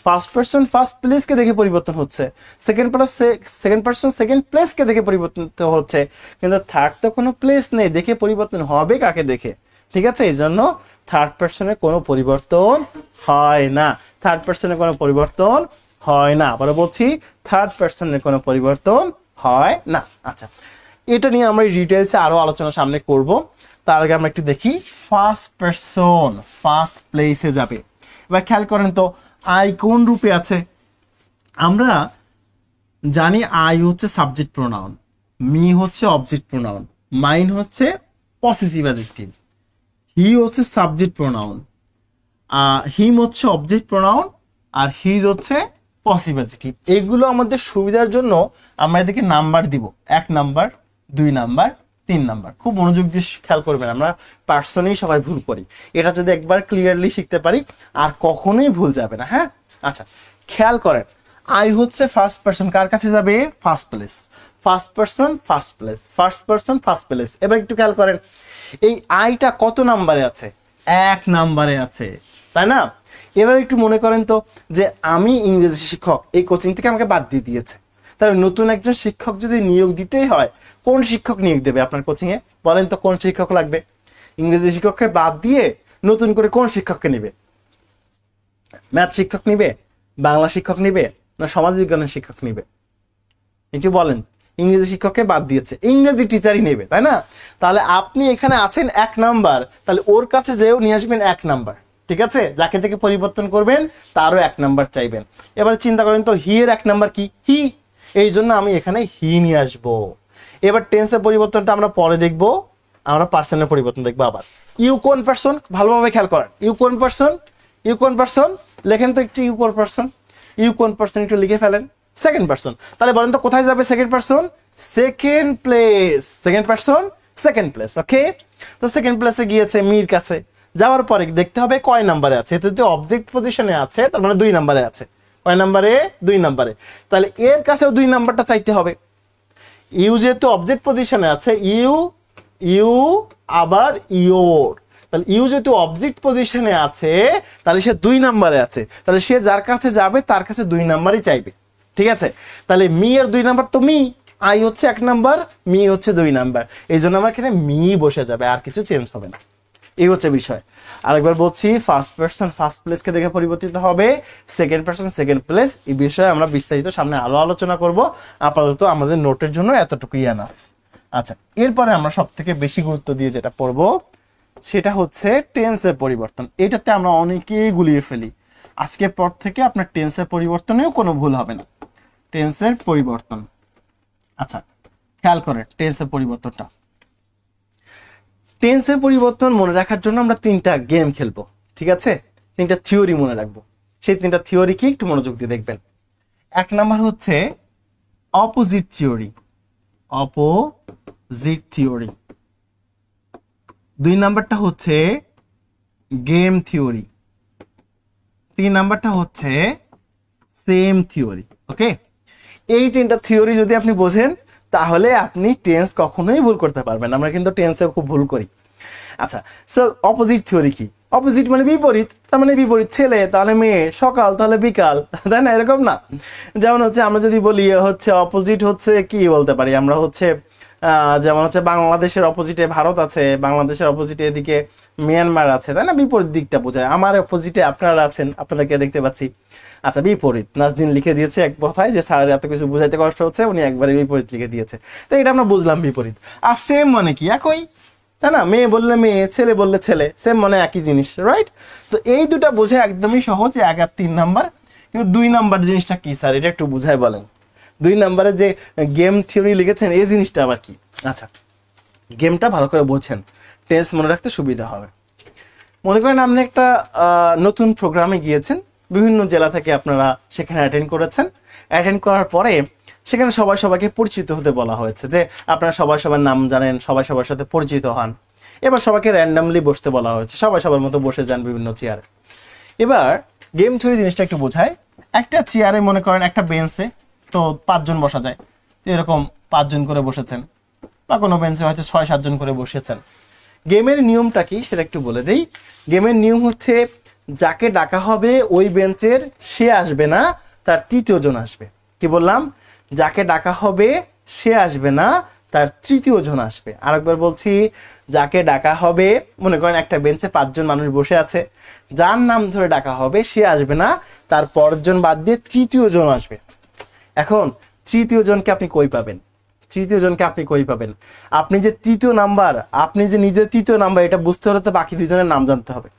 ফার্স্ট পার্সন ফার্স্ট প্লেসকে দেখে পরিবর্তন হচ্ছে, সেকেন্ড পার্সন সেকেন্ড প্লেসকে দেখে পরিবর্তন হচ্ছে, কিন্তু থার্ড তো কোনো প্লেস নেই, দেখে পরিবর্তন হবে কাকে দেখে? ঠিক আছে, এই জন্য থার্ড পার্সনের কোনো পরিবর্তন হয় না, থার্ড পার্সনের কোনো পরিবর্তন হয় না। আবার বলছি, থার্ড পার্সনের কোনো পরিবর্তন হয় না। আচ্ছা, এটা নিয়ে আমরা ডিটেলসে আরো আলোচনা সামনে করব। তার আগে আমরা একটু দেখি ফার্স্ট পার্সন ফার্স্ট প্লেসে যাবে। এবার খেয়াল করেন তো আই কোন রূপে আছে? আমরা জানি আই হচ্ছে সাবজেক্ট প্রোনাউন, মি হচ্ছে অবজেক্ট প্রোনাউন, মাইন হচ্ছে পসেসিভ অ্যাডজেক্টিভ, হি হচ্ছে সাবজেক্ট প্রোনাউন, হিম হচ্ছে অবজেক্ট প্রোনাউন, আর হিজ হচ্ছে পসেসিভ অ্যাডজেক্টিভ। এগুলো আমাদের সুবিধার জন্য আমরা এদেরকে নাম্বার দিব, 1 নাম্বার, 2 নাম্বার, 3 নাম্বার। খুব মনোযোগ দিয়ে খেয়াল করবেন, আমরা পার্সনেই সবাই ভুল করি। এটা যদি একবার ক্লিয়ারলি শিখতে পারি আর কখনোই ভুল যাবে না, হ্যাঁ? আচ্ছা, খেয়াল করেন আই হচ্ছে ফার্স্ট পার্সন, কার কাছে যাবে? First place. First person first place, first person first place. এবার একটু খেয়াল করেন এই আইটা কত নাম্বারে আছে? 1 নাম্বারে আছে, তাই না? এবার একটু মনে করেন তো যে আমি ইংরেজি শিক্ষক, এই কোচিং থেকে আমাকে বাদ দিয়ে দিয়েছে, তাহলে নতুন একজন শিক্ষক যদি নিয়োগ দিতেই হয়, কোন শিক্ষক নিয়োগ দেবে আপনার কোচিং এ? বলেন তো কোন শিক্ষক লাগবে? ইংরেজি শিক্ষককে বাদ দিয়ে নতুন করে কোন শিক্ষককে নিবে? ম্যাথ শিক্ষক নিবে, বাংলা শিক্ষক নিবে, না সমাজ বিজ্ঞানের শিক্ষক নিবে? একটু বলেন। ইংরেজি শিক্ষককে বাদ দিয়েছে, ইংরেজি টিচারই নেবে, তাই না? তাহলে আপনি এখানে আছেন 1 নাম্বার, তাহলে ওর কাছে যেও নিয়ে আসবেন 1 নাম্বার, ঠিক আছে? যাকে থেকে পরিবর্তন করবেন তারও 1 নাম্বার চাইবেন। এবার চিন্তা করেন তো হি এর 1 নাম্বার কি? হি, এই জন্য আমি এখানে হি নিয়ে আসবো। এবার টেন্সের পরিবর্তনটা আমরা পরে দেখব, আমরা পার্সনের পরিবর্তন দেখবো। আবার ইউ কোন পার্সন, ভালোভাবে খেয়াল করেন। ইউ কোন পার্সন, ইউ কোন পার্সন, লেখেন তো একটু। ইউ কোন পার্সন, ইউ কোন পার্সন একটু লিখে ফেলেন। Second person. তাহলে বলেন তো কোথায় যাবে second person? Second place. Second person second place, okay? তো সেকেন্ড প্লেসে গিয়েছে মির কাছে, যাওয়ার পরে দেখতে হবে কয় নাম্বারে আছে। যদি অবজেক্ট পজিশনে আছে তার মানে 2 নাম্বারে আছে। কয় নাম্বারে? 2 নাম্বারে। তাহলে এর কাছেও 2 নাম্বারটা চাইতে হবে। ইউ যেহেতু অবজেক্ট পজিশনে আছে, ইউ ইউ আবার ইওর, তাহলে ইউ যেহেতু অবজেক্ট পজিশনে আছে তাহলে সে 2 নাম্বারে আছে, তাহলে সে যার কাছে যাবে তার কাছে 2 নাম্বারই চাইবে, ঠিক আছে? তাহলে মি এর 2 নাম্বার তো মি, আই হচ্ছে 1 নাম্বার, মি হচ্ছে 2 নাম্বার, এই জন্য আমার এখানে মি বসে যাবে, আর কিছু চেঞ্জ হবে না। এই হচ্ছে বিষয়। আরেকবার বলছি, ফার্স্ট পারসন ফার্স্ট প্লেসকে দেখে পরিবর্তিত হবে, সেকেন্ড পারসন সেকেন্ড প্লেস। এই বিষয়ে আমরা বিস্তারিত সামনে আরো আলোচনা করব। আপাতত আমাদের নোটের জন্য এতটুকুই আনা। আচ্ছা, এরপরে আমরা সব থেকে বেশি গুরুত্ব দিয়ে যেটা পড়ব সেটা হচ্ছে টেন্সের পরিবর্তন। এটাতে আমরা অনেকেই গুলিয়ে ফেলি। আজকের পর থেকে আপনার টেন্সের পরিবর্তনেও কোনো ভুল হবে না। টেন্সের পরিবর্তন, আচ্ছা খেয়াল করেন টেন্সের পরিবর্তনটা। টেন্সের পরিবর্তন মনে রাখার জন্য আমরা 3টা গেম খেলবো, ঠিক আছে? 3টা থিওরি মনে রাখবো। সেই 3টা থিওরি কি একটু মনোযোগ দিয়ে দেখবেন। 1 নাম্বার হচ্ছে অপোজিট থিওরি, অপোজিট থিওরি। 2 নাম্বারটা হচ্ছে গেম থিওরি। 3 নাম্বারটা হচ্ছে সেম থিওরি। ওকে, এই 3টা থিওরি যদি আপনি বোঝেন তাহলে আপনি টেন্স কখনোই ভুল করতে পারবেন। আমরা কিন্তু টেন্সে খুব ভুল করি। আচ্ছা, সো অপোজিট থিওরি কি? অপোজিট মানে বিপরীত, তার মানে বিপরীত, ছেলে তাহলে মেয়ে, সকাল তাহলে বিকাল, তাই না? এরকম না। যেমন হচ্ছে আমরা যদি বলি হচ্ছে অপোজিট হচ্ছে কি বলতে পারি আমরা হচ্ছে যেমন হচ্ছে বাংলাদেশের অপোজিটে ভারত আছে, বাংলাদেশের অপোজিটে এদিকে মিয়ানমার আছে, তাই না? বিপরীত দিকটা বোঝায়। আমার অপোজিটে আপনারা আছেন, আপনাদেরকে দেখতে পাচ্ছি। আচ্ছা, বিপরীত নাজদিন লিখে দিয়েছে এক কথায় যে স্যার এত কিছু বুঝাইতে কষ্ট হচ্ছে, উনি একবারে বিপরীত লিখে দিয়েছে। তো এটা আমরা বুঝলাম বিপরীত। আর সেম মানে কি? একই, তাই না? মেয়ে বললে মেয়ে, ছেলে বললে ছেলে, সেম মানে একই জিনিস, রাইট? তো এই দুটা বোঝা একদমই সহজ, 1 আর 3 নাম্বার। কিন্তু 2 নাম্বার জিনিসটা কি স্যার, এটা একটু বুঝাই বলেন। 2 নাম্বারে যে গেম থিওরি লিখেছেন এই জিনিসটা আবার কি? আচ্ছা, গেমটা ভালো করে বোঝেন, টেন্স মনে রাখতে সুবিধা হবে। মনে করেন আপনি একটা নতুন প্রোগ্রামে গিয়েছেন, বিভিন্ন জেলা থেকে আপনারা সেখানে অ্যাটেন্ড করেছেন। অ্যাটেন্ড করার পরে সেখানে সবাই সবাইকে পরিচিত হতে বলা হয়েছে, যে আপনারা সবাই সবার নাম জানেন, সবাই সবার সাথে পরিচিত হন। এবার সবাইকে র্যান্ডামলি বসতে বলা হয়েছে, সবাই সবার মতো বসে যান বিভিন্ন চেয়ারে। এবার গেম থিওরি জিনিসটা একটু বোঝায়। একটা চেয়ারে মনে করেন একটা বেঞ্চে তো 5 জন বসা যায়, তো এরকম 5 জন করে বসেছেন, বা কোনো বেঞ্চে হয়তো 6-7 জন করে বসেছেন। গেমের নিয়মটা কি সেটা একটু বলে দেই। গেমের নিয়ম হচ্ছে যাকে ডাকা হবে ওই বেঞ্চের সে আসবে না, তার 3য় জন আসবে। কি বললাম? যাকে ডাকা হবে সে আসবে না, তার 3য় জন আসবে। আরেকবার বলছি, যাকে ডাকা হবে, মনে করেন একটা বেঞ্চে 5 জন মানুষ বসে আছে, যার নাম ধরে ডাকা হবে সে আসবে না, তার পরের জন বাদ দিয়ে 3য় জন আসবে। এখন 3য় জনকে আপনি কই পাবেন? 3য় জনকে আপনি কই পাবেন? আপনি যে 3য় নাম্বার, আপনি যে নিজের 3য় নাম্বার, এটা বুঝতে হলে তো বাকি 2 জনের নাম জানতে হবে।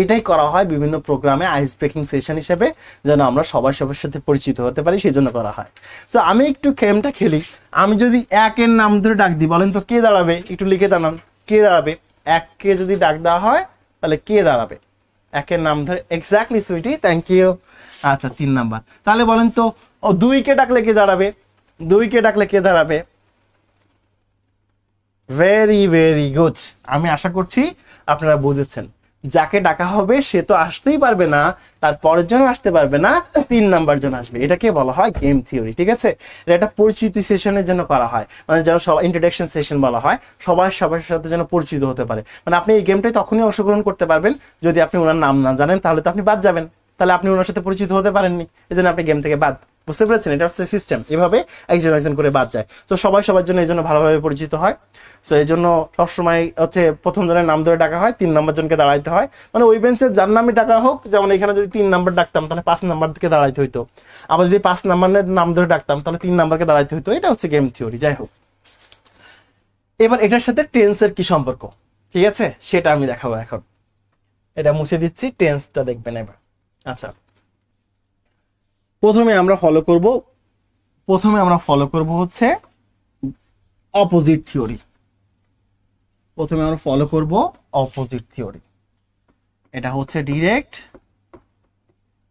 এটাই করা হয় বিভিন্ন প্রোগ্রামে আইস ব্রেকিং সেশন হিসেবে, যেন আমরা সবার সবার সাথে পরিচিত হতে পারি, সেই জন্য করা হয়। তো আমি একটু গেমটা খেলি। আমি যদি 1 এর নাম ধরে ডাক দিই, বলেন তো কে দাঁড়াবে? একটু লিখে দাঁড়ান, কে দাঁড়াবে? 1 কে যদি ডাক দেওয়া হয় তাহলে কে দাঁড়াবে? 1 এর নাম ধরে, এক্স্যাক্টলি সুইটি, থ্যাংক ইউ। আচ্ছা, 3 নাম্বার। তাহলে বলেন তো 2 কে ডাকলে কে দাঁড়াবে? 2 কে ডাকলে কে দাঁড়াবে? Very very good. আমি আশা করছি আপনারা বুঝেছেন। যাকে ডাকা হবে সে তো আসতেই পারবে না, তার পরের জন আসতে পারবে না, 3 নাম্বার জন আসবে। এটাকে বলা হয় গেম থিওরি, ঠিক আছে? এটা পরিচিতি সেশনের জন্য করা হয়, মানে যেন সবাই ইন্ট্রোডাকশন সেশন বলা হয়, সবাই সবার সাথে যেন পরিচিত হতে পারে। মানে আপনি এই গেমটাই তখনই অংশগ্রহণ করতে পারবেন যদি আপনি ওনার নাম না জানেন, তাহলে তো আপনি বাদ যাবেন, তাহলে আপনি ওনার সাথে পরিচিত হতে পারেননি, এই জন্য আপনি গেম থেকে বাদ। বুঝতে পেরেছেন? এটা হচ্ছে সিস্টেম, এভাবে একজন একজন করে বাদ যায়। তো সবাই সবার জন্য এই জন্য ভালোভাবে পরিচিত হয়। সো এই জন্য সবসময় হচ্ছে প্রথম জনের নাম ধরে ডাকা হয়, 3 নাম্বার জনকে দাঁড়াইতে হয়। মানে ওই বেঞ্চে যার নামে ডাকা হোক, যেমন এখানে যদি 3 নাম্বার ডাকতাম তাহলে 5 নাম্বার থেকে দাঁড়াইতে হইতো, আবার যদি 5 নাম্বারের নাম ধরে ডাকতাম তাহলে 3 নাম্বারকে দাঁড়াইতে হইতো। এটা হচ্ছে গেম থিওরি। যাই হোক, এবার এটার সাথে টেন্সের কি সম্পর্ক, ঠিক আছে, সেটা আমি দেখাবো এখন। এটা মুছে দিচ্ছি, টেন্সটা দেখবেন এবার। আচ্ছা, প্রথমে আমরা ফলো করব হচ্ছে অপোজিট থিওরি। প্রথমে আমরা ফলো করব অপোজিট থিওরি। এটা হচ্ছে ডিরেক্ট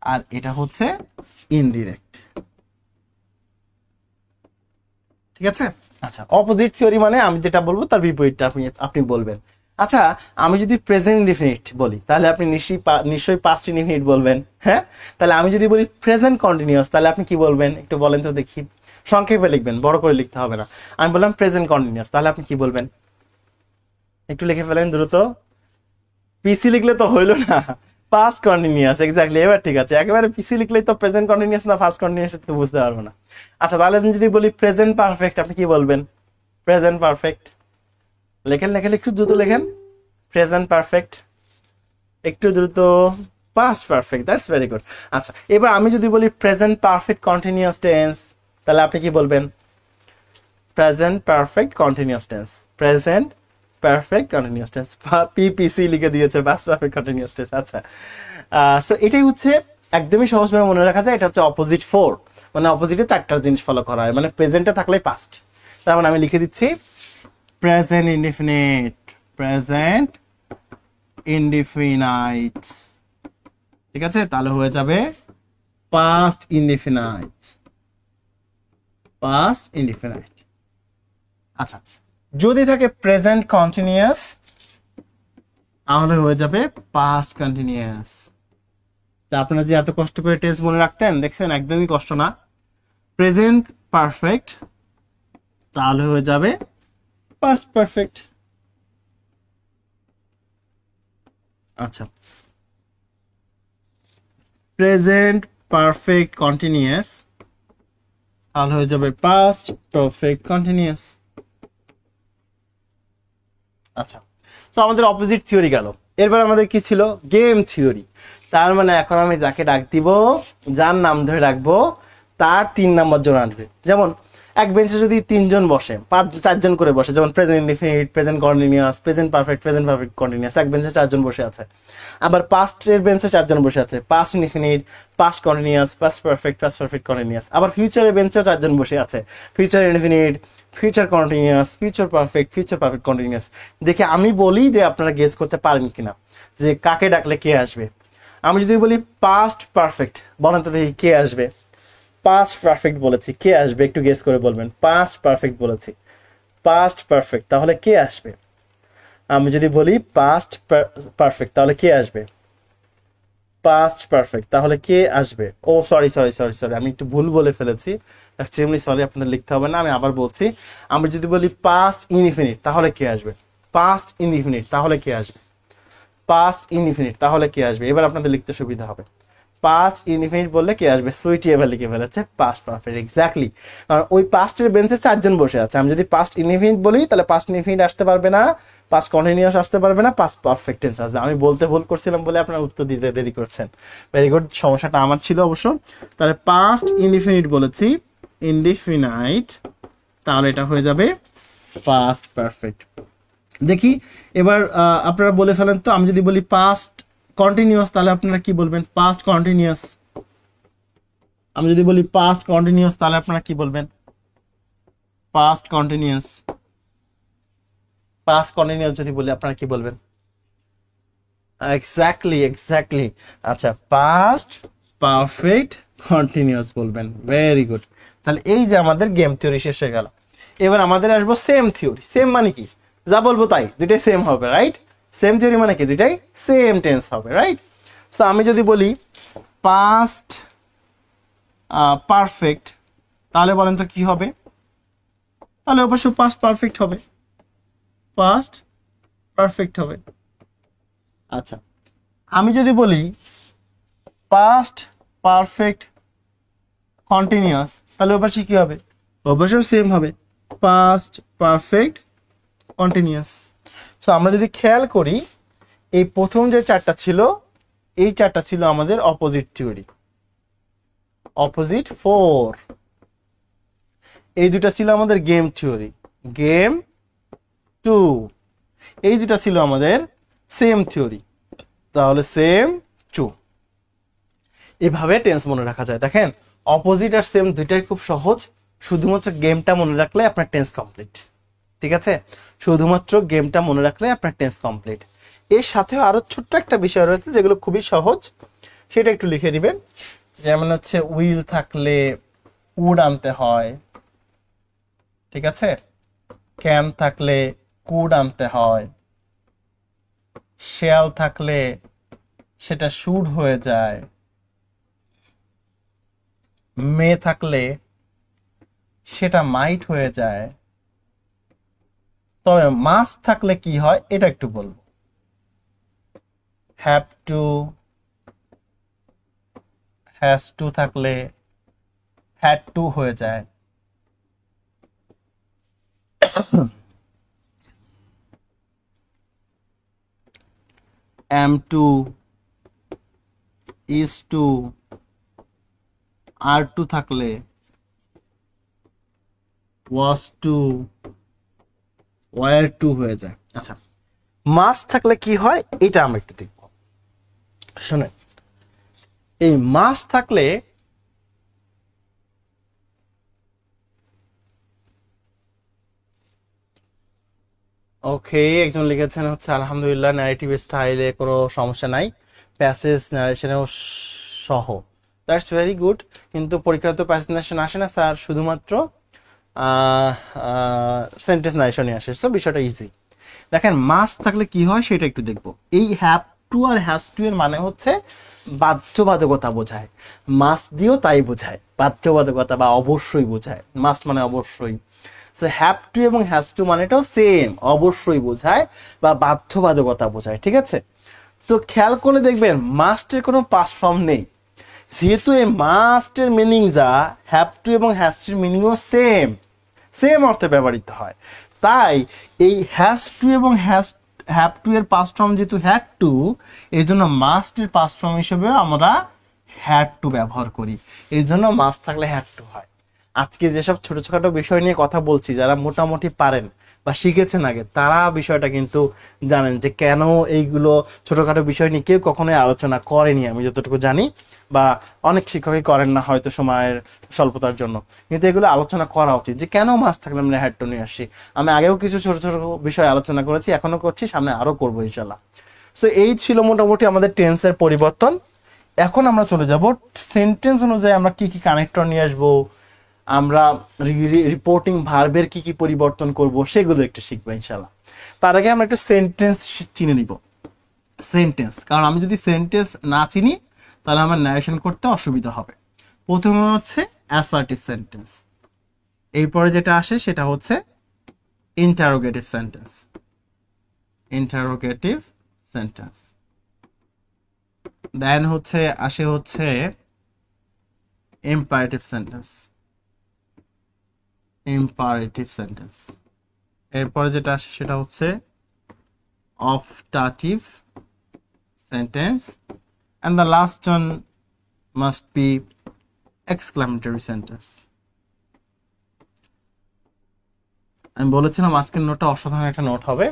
আর এটা হচ্ছে ইনডিরেক্ট, ঠিক আছে? আচ্ছা, অপোজিট থিওরি মানে আমি যেটা বলবো তার বিপরীতটা আপনি বলবেন। আচ্ছা, আমি যদি প্রেজেন্ট ইনডিফিনিট বলি তাহলে আপনি নিশ্চয়ই পাস্ট ইনডিফিনিট বলবেন, হ্যাঁ? তাহলে আমি যদি বলি প্রেজেন্ট কন্টিনিউয়াস তাহলে আপনি কি বলবেন একটু বলেন তো দেখি। সংক্ষেপে লিখবেন, বড় করে লিখতে হবে না। আমি বললাম প্রেজেন্ট কন্টিনিউয়াস, তাহলে আপনি কি বলবেন? একটু লিখে ফেলেন দ্রুত। পিসি লিখলে তো হইলো না, পাস্ট কন্টিনিউয়াস, এক্স্যাক্টলি। এবার ঠিক আছে, একেবারে পিসি লিখলেই তো প্রেজেন্ট কন্টিনিউয়াস না পাস্ট কন্টিনিউয়াস তো বুঝতে পারবো না। আচ্ছা, তাহলে আমি যদি বলি প্রেজেন্ট পারফেক্ট, আপনি কি বলবেন? Present perfect. লেখেন একটু দ্রুত লেখেন। প্রেজেন্ট পারফেক্ট, একটু দ্রুত, past perfect, that's very good. আচ্ছা, এবার আমি যদি বলি প্রেজেন্ট পারফেক্ট কন্টিনিউয়াস টেন্স, তাহলে আপনি কি বলবেন? Present perfect continuous tense, present perfect continuous tense, PPC লিখে দিয়েছে, পাস্ট পারফেক্ট কন্টিনিউয়াস টেন্স। আচ্ছা, সো এটাই হচ্ছে একদমই সহজভাবে মনে রাখা যায়। এটা হচ্ছে অপোজিট ফোর, মানে অপোজিটে চারটা জিনিস ফলো করা হয়, মানে প্রেজেন্টে থাকলে পাস্ট। তার মানে আমি লিখে দিচ্ছি প্রেজেন্ট ইনডিফিনিট, প্রেজেন্ট ইনডিফিনাইট, ঠিক আছে? তাহলে হয়ে যাবে পাস্ট ইনডিফিনাইট, পাস্ট ইনডিফিনাইট। আচ্ছা, যদি থাকে প্রেজেন্ট কন্টিনিউয়াস, তাহলে হয়ে যাবে পাস্ট কন্টিনিউয়াস। আপনারা যে এত কষ্ট করে টেন্স মনে রাখতেন, দেখছেন একদমই কষ্ট না। প্রেজেন্ট পারফেক্ট, তাহলে হয়ে যাবে পাস্ট পারফেক্ট। আচ্ছা, প্রেজেন্ট পারফেক্ট কন্টিনিউয়াস, তাহলে হয়ে যাবে পাস্ট পারফেক্ট কন্টিনিউয়াস। আচ্ছা, তো আমাদের অপোজিট থিওরি গেল। এরপর আমাদের কি ছিল? Game theory. তার মানে এখন আমি যাকে ডাক দিব, যার নাম ধরে রাখবো, তার 3 নম্বর জন আসবে। যেমন এক বেঞ্চে যদি 3 জন বসে, 4 জন করে বসে, যেমন present indefinite, present continuous, present perfect continuous, এক বেঞ্চে 4 জন বসে আছে। আবার পাস্টের বেঞ্চে 4 জন বসে আছে, past indefinite, past continuous, past perfect continuous. আবার ফিউচারের বেঞ্চেও 4 জন বসে আছে, future indefinite, future continuous, future perfect continuous. দেখে আমি বলি যে আপনারা গেস করতে পারেন কিনা যে কাকে ডাকলে কে আসবে। আমি যদি বলি পাস্ট পারফেক্ট, বলেন তো দেখি কে আসবে। পাস্ট পারফেক্ট বলেছি, কে আসবে একটু গেস করে বলবেন। পাস্ট পারফেক্ট বলেছি, পাস্ট পারফেক্ট, তাহলে কে আসবে? আমি যদি বলি পাস্ট পারফেক্ট, তাহলে কে আসবে? পাস্ট পারফেক্ট, তাহলে কে আসবে? ও সরি সরি সরি সরি, আমি একটু ভুল বলে ফেলেছি, এক্সট্রিমলি সরি, আপনাদের লিখতে হবে না, আমি আবার বলছি। আমি যদি বলি পাস্ট ইনডিফিনিট, তাহলে কে আসবে? পাস্ট ইনডিফিনিট, তাহলে কে আসবে? পাস্ট ইনডিফিনিট, তাহলে কে আসবে? এবার আপনাদের লিখতে সুবিধা হবে। পাস্ট ইনডিফিনিট বললে কে আসবে? সুইটি এবার লিখে ফেলেছে পাস্ট পারফেক্ট, এক্স্যাক্টলি। কারণ ওই পাস্টের বেঞ্চে 4 জন বসে আছে। আমি যদি পাস্ট ইনডিফিনিট বলি, তাহলে পাস্ট ইনডিফিনিট আসতে পারবে না, পাস্ট কন্টিনিউয়াস আসতে পারবে না, পাস্ট পারফেক্ট টেন্স আসবে। আমি বলতে ভুল করছিলাম বলে আপনারা উত্তর দিতে দেরি করছেন। ভেরি গুড, সমস্যাটা আমার ছিল অবশ্য। তাহলে পাস্ট ইনডিফিনিট বলেছি, ইনডিফিনাইট, তাহলে এটা হয়ে যাবে পাস্ট পারফেক্ট। দেখি এবার আপনারা বলে ফেলেন তো। আমি যদি বলি পাস্ট কন্টিনিউয়াস, তাহলে আপনারা কি বলবেন? Past continuous. আমি যদি বলি পাস্ট কন্টিনিউয়াস, তাহলে আপনারা কি বলবেন? Past continuous. পাস্ট কন্টিনিউয়াস যদি বলি, আপনারা কি বলবেন? Exactly exactly. আচ্ছা, পাস্ট পারফেক্ট কন্টিনিউয়াস বলবেন। Very good. তাহলে এই যে আমাদের গেম থিওরি শেষ হয়ে গেল। এবার আমাদের আসবো সেম থিওরি। সেম মানে কি? যা বলবো তাই, দুটাই সেম হবে, রাইট? সেম থিওরি মানে কি? দুটাই সেম টেন্স হবে, রাইট? সো আমি যদি বলি পাস্ট পারফেক্ট, তাহলে বলেন তো কি হবে? তাহলে অবশ্যই পাস্ট পারফেক্ট হবে, পাস্ট পারফেক্ট হবে। আচ্ছা, আমি যদি বলি পাস্ট পারফেক্ট কন্টিনিউয়াস, তাহলে অবশ্যই কি হবে? অবশ্যই সেম হবে, পাস্ট পারফেক্ট কন্টিনিউয়াস। সো আমরা যদি খেয়াল করি, এই প্রথম যে 4টা ছিল, এই 4টা ছিল আমাদের অপোজিট থিওরি, অপোজিট 4। এই দুটা ছিল আমাদের গেম থিওরি, গেম 2। এই দুটা ছিল আমাদের সেম থিওরি, তাহলে সেম 2। এভাবে টেন্স মনে রাখা যায়। দেখেন, অপোজিট আর সেম দুইটাই খুব সহজ, শুধুমাত্র গেমটা মনে রাখলে আপনার টেন্স কমপ্লিট। ঠিক আছে, শুধুমাত্র গেমটা মনে রাখলে আপনার টেন্স কমপ্লিট। এর সাথেও আরো ছোট্ট একটা বিষয় রয়েছে যেগুলো খুবই সহজ, সেটা একটু লিখে দিবেন। যেমন হচ্ছে উইল থাকলে উড আনতে হয়, ঠিক আছে? ক্যান থাকলে কুড আনতে হয়, শেয়াল থাকলে সেটা শুড হয়ে যায়, মে থাকলে সেটা মাইট হয়ে যায়। তবে মাস্ট থাকলে কি হয় এটা একটু বলবো। হ্যাভ টু, হ্যাজ টু থাকলে হ্যাড টু হয়ে যায়। M2 is2 R2 থাকলে was2 were2 হয়ে যায়। আচ্ছা, মাস থাকলে কি হয় এটা আমরা একটু দেখব। শুনেন, এই মাস থাকলে ওকে, একজন লিখেছেন হচ্ছে আলহামদুলিল্লাহ ন্যারেটিভ স্টাইলে কোনো সমস্যা নাই, প্যাসেজ ন্যারেশনেও সহ, দ্যাটস ভেরি গুড। কিন্তু পরীক্ষায় তো প্যাসেজ ন্যারেশন আসে না স্যার, শুধুমাত্র সেন্টেন্স ন্যারেশনে আসে, সো বিষয়টা ইজি। দেখেন মাস থাকলে কি হয় সেটা একটু দেখবো। এই হ্যাভ টু আর হ্যাজ টু এর মানে হচ্ছে বাধ্যবাধকতা বোঝায়, মাস্ট দিয়েও তাই বোঝায়, বাধ্যবাধকতা বা অবশ্যই বোঝায়, মাস্ট মানে অবশ্যই। সো হ্যাভ টু এবং হ্যাজ টু মানেটাও সেম, অবশ্যই বোঝায় বা বাধ্যবাধকতা বোঝায়, ঠিক আছে? তো খেয়াল করে দেখবেন মাস্টের কোনো পাস্ট ফর্ম নেই, যেহেতু এই মাস্টের মিনিং যা, হ্যাভ টু এবং হ্যাজ টুর মিনিংও সেম, সেম অর্থে ব্যবহৃত হয়। তাই এই হ্যাজ টু এবং হ্যাভ টু এর পাস্ট ফর্ম যেহেতু হ্যাড টু, এই জন্য মাস্টের পাস্ট ফর্ম হিসেবে আমরা হ্যাড টু ব্যবহার করি, এই জন্য মাস্ট থাকলে হ্যাড টু হয়। আজকে যেসব ছোট ছোট বিষয় নিয়ে কথা বলছি, যারা মোটামুটি পারেন বা শিখেছেন আগে, তারা বিষয়টা কিন্তু জানেন যে কেন এইগুলো ছোটখাটো বিষয় নিয়ে কেউ কখনোই আলোচনা করেনি, আমি যতটুকু জানি, বা অনেক শিক্ষকই করেন না হয়তো সময়ের স্বল্পতার জন্য, কিন্তু এগুলো আলোচনা করা উচিত যে কেন মাস থাকলে আমরা হ্যাড টু নিয়ে আসছি। আমি আগেও কিছু ছোট ছোট বিষয় আলোচনা করেছি, এখনো করছি, সামনে আরো করবো ইনশাল্লাহ। সো এই ছিল মোটামুটি আমাদের টেন্সের পরিবর্তন। এখন আমরা চলে যাব সেন্টেন্স অনুযায়ী আমরা কি কি কানেক্টর নিয়ে আসবো, আমরা রিপোর্টিং ভার্বের কি কি পরিবর্তন করব, সেগুলো একটু শিখবো ইনশাল্লাহ। তার আগে আমরা একটু সেন্টেন্স চিনে নিব। সেন্টেন্স, কারণ আমি যদি সেন্টেন্স না চিনি তাহলে আমার ন্যারেশন করতে অসুবিধা হবে। প্রথমে হচ্ছে অ্যাসার্টিভ সেন্টেন্স, এরপরে যেটা আসে সেটা হচ্ছে ইন্টারোগেটিভ সেন্টেন্স, ইন্টারোগেটিভ সেন্টেন্স, দেন হচ্ছে আসে হচ্ছে ইম্পারেটিভ সেন্টেন্স, ইম্পারেটিভ সেন্টেন্স, এরপরে যেটা আসে সেটা হচ্ছে optative sentence, and the last one must be exclamatory sentence. আমি বলেছিলাম আজকের নোটটা অসাধারণ একটা নোট হবে,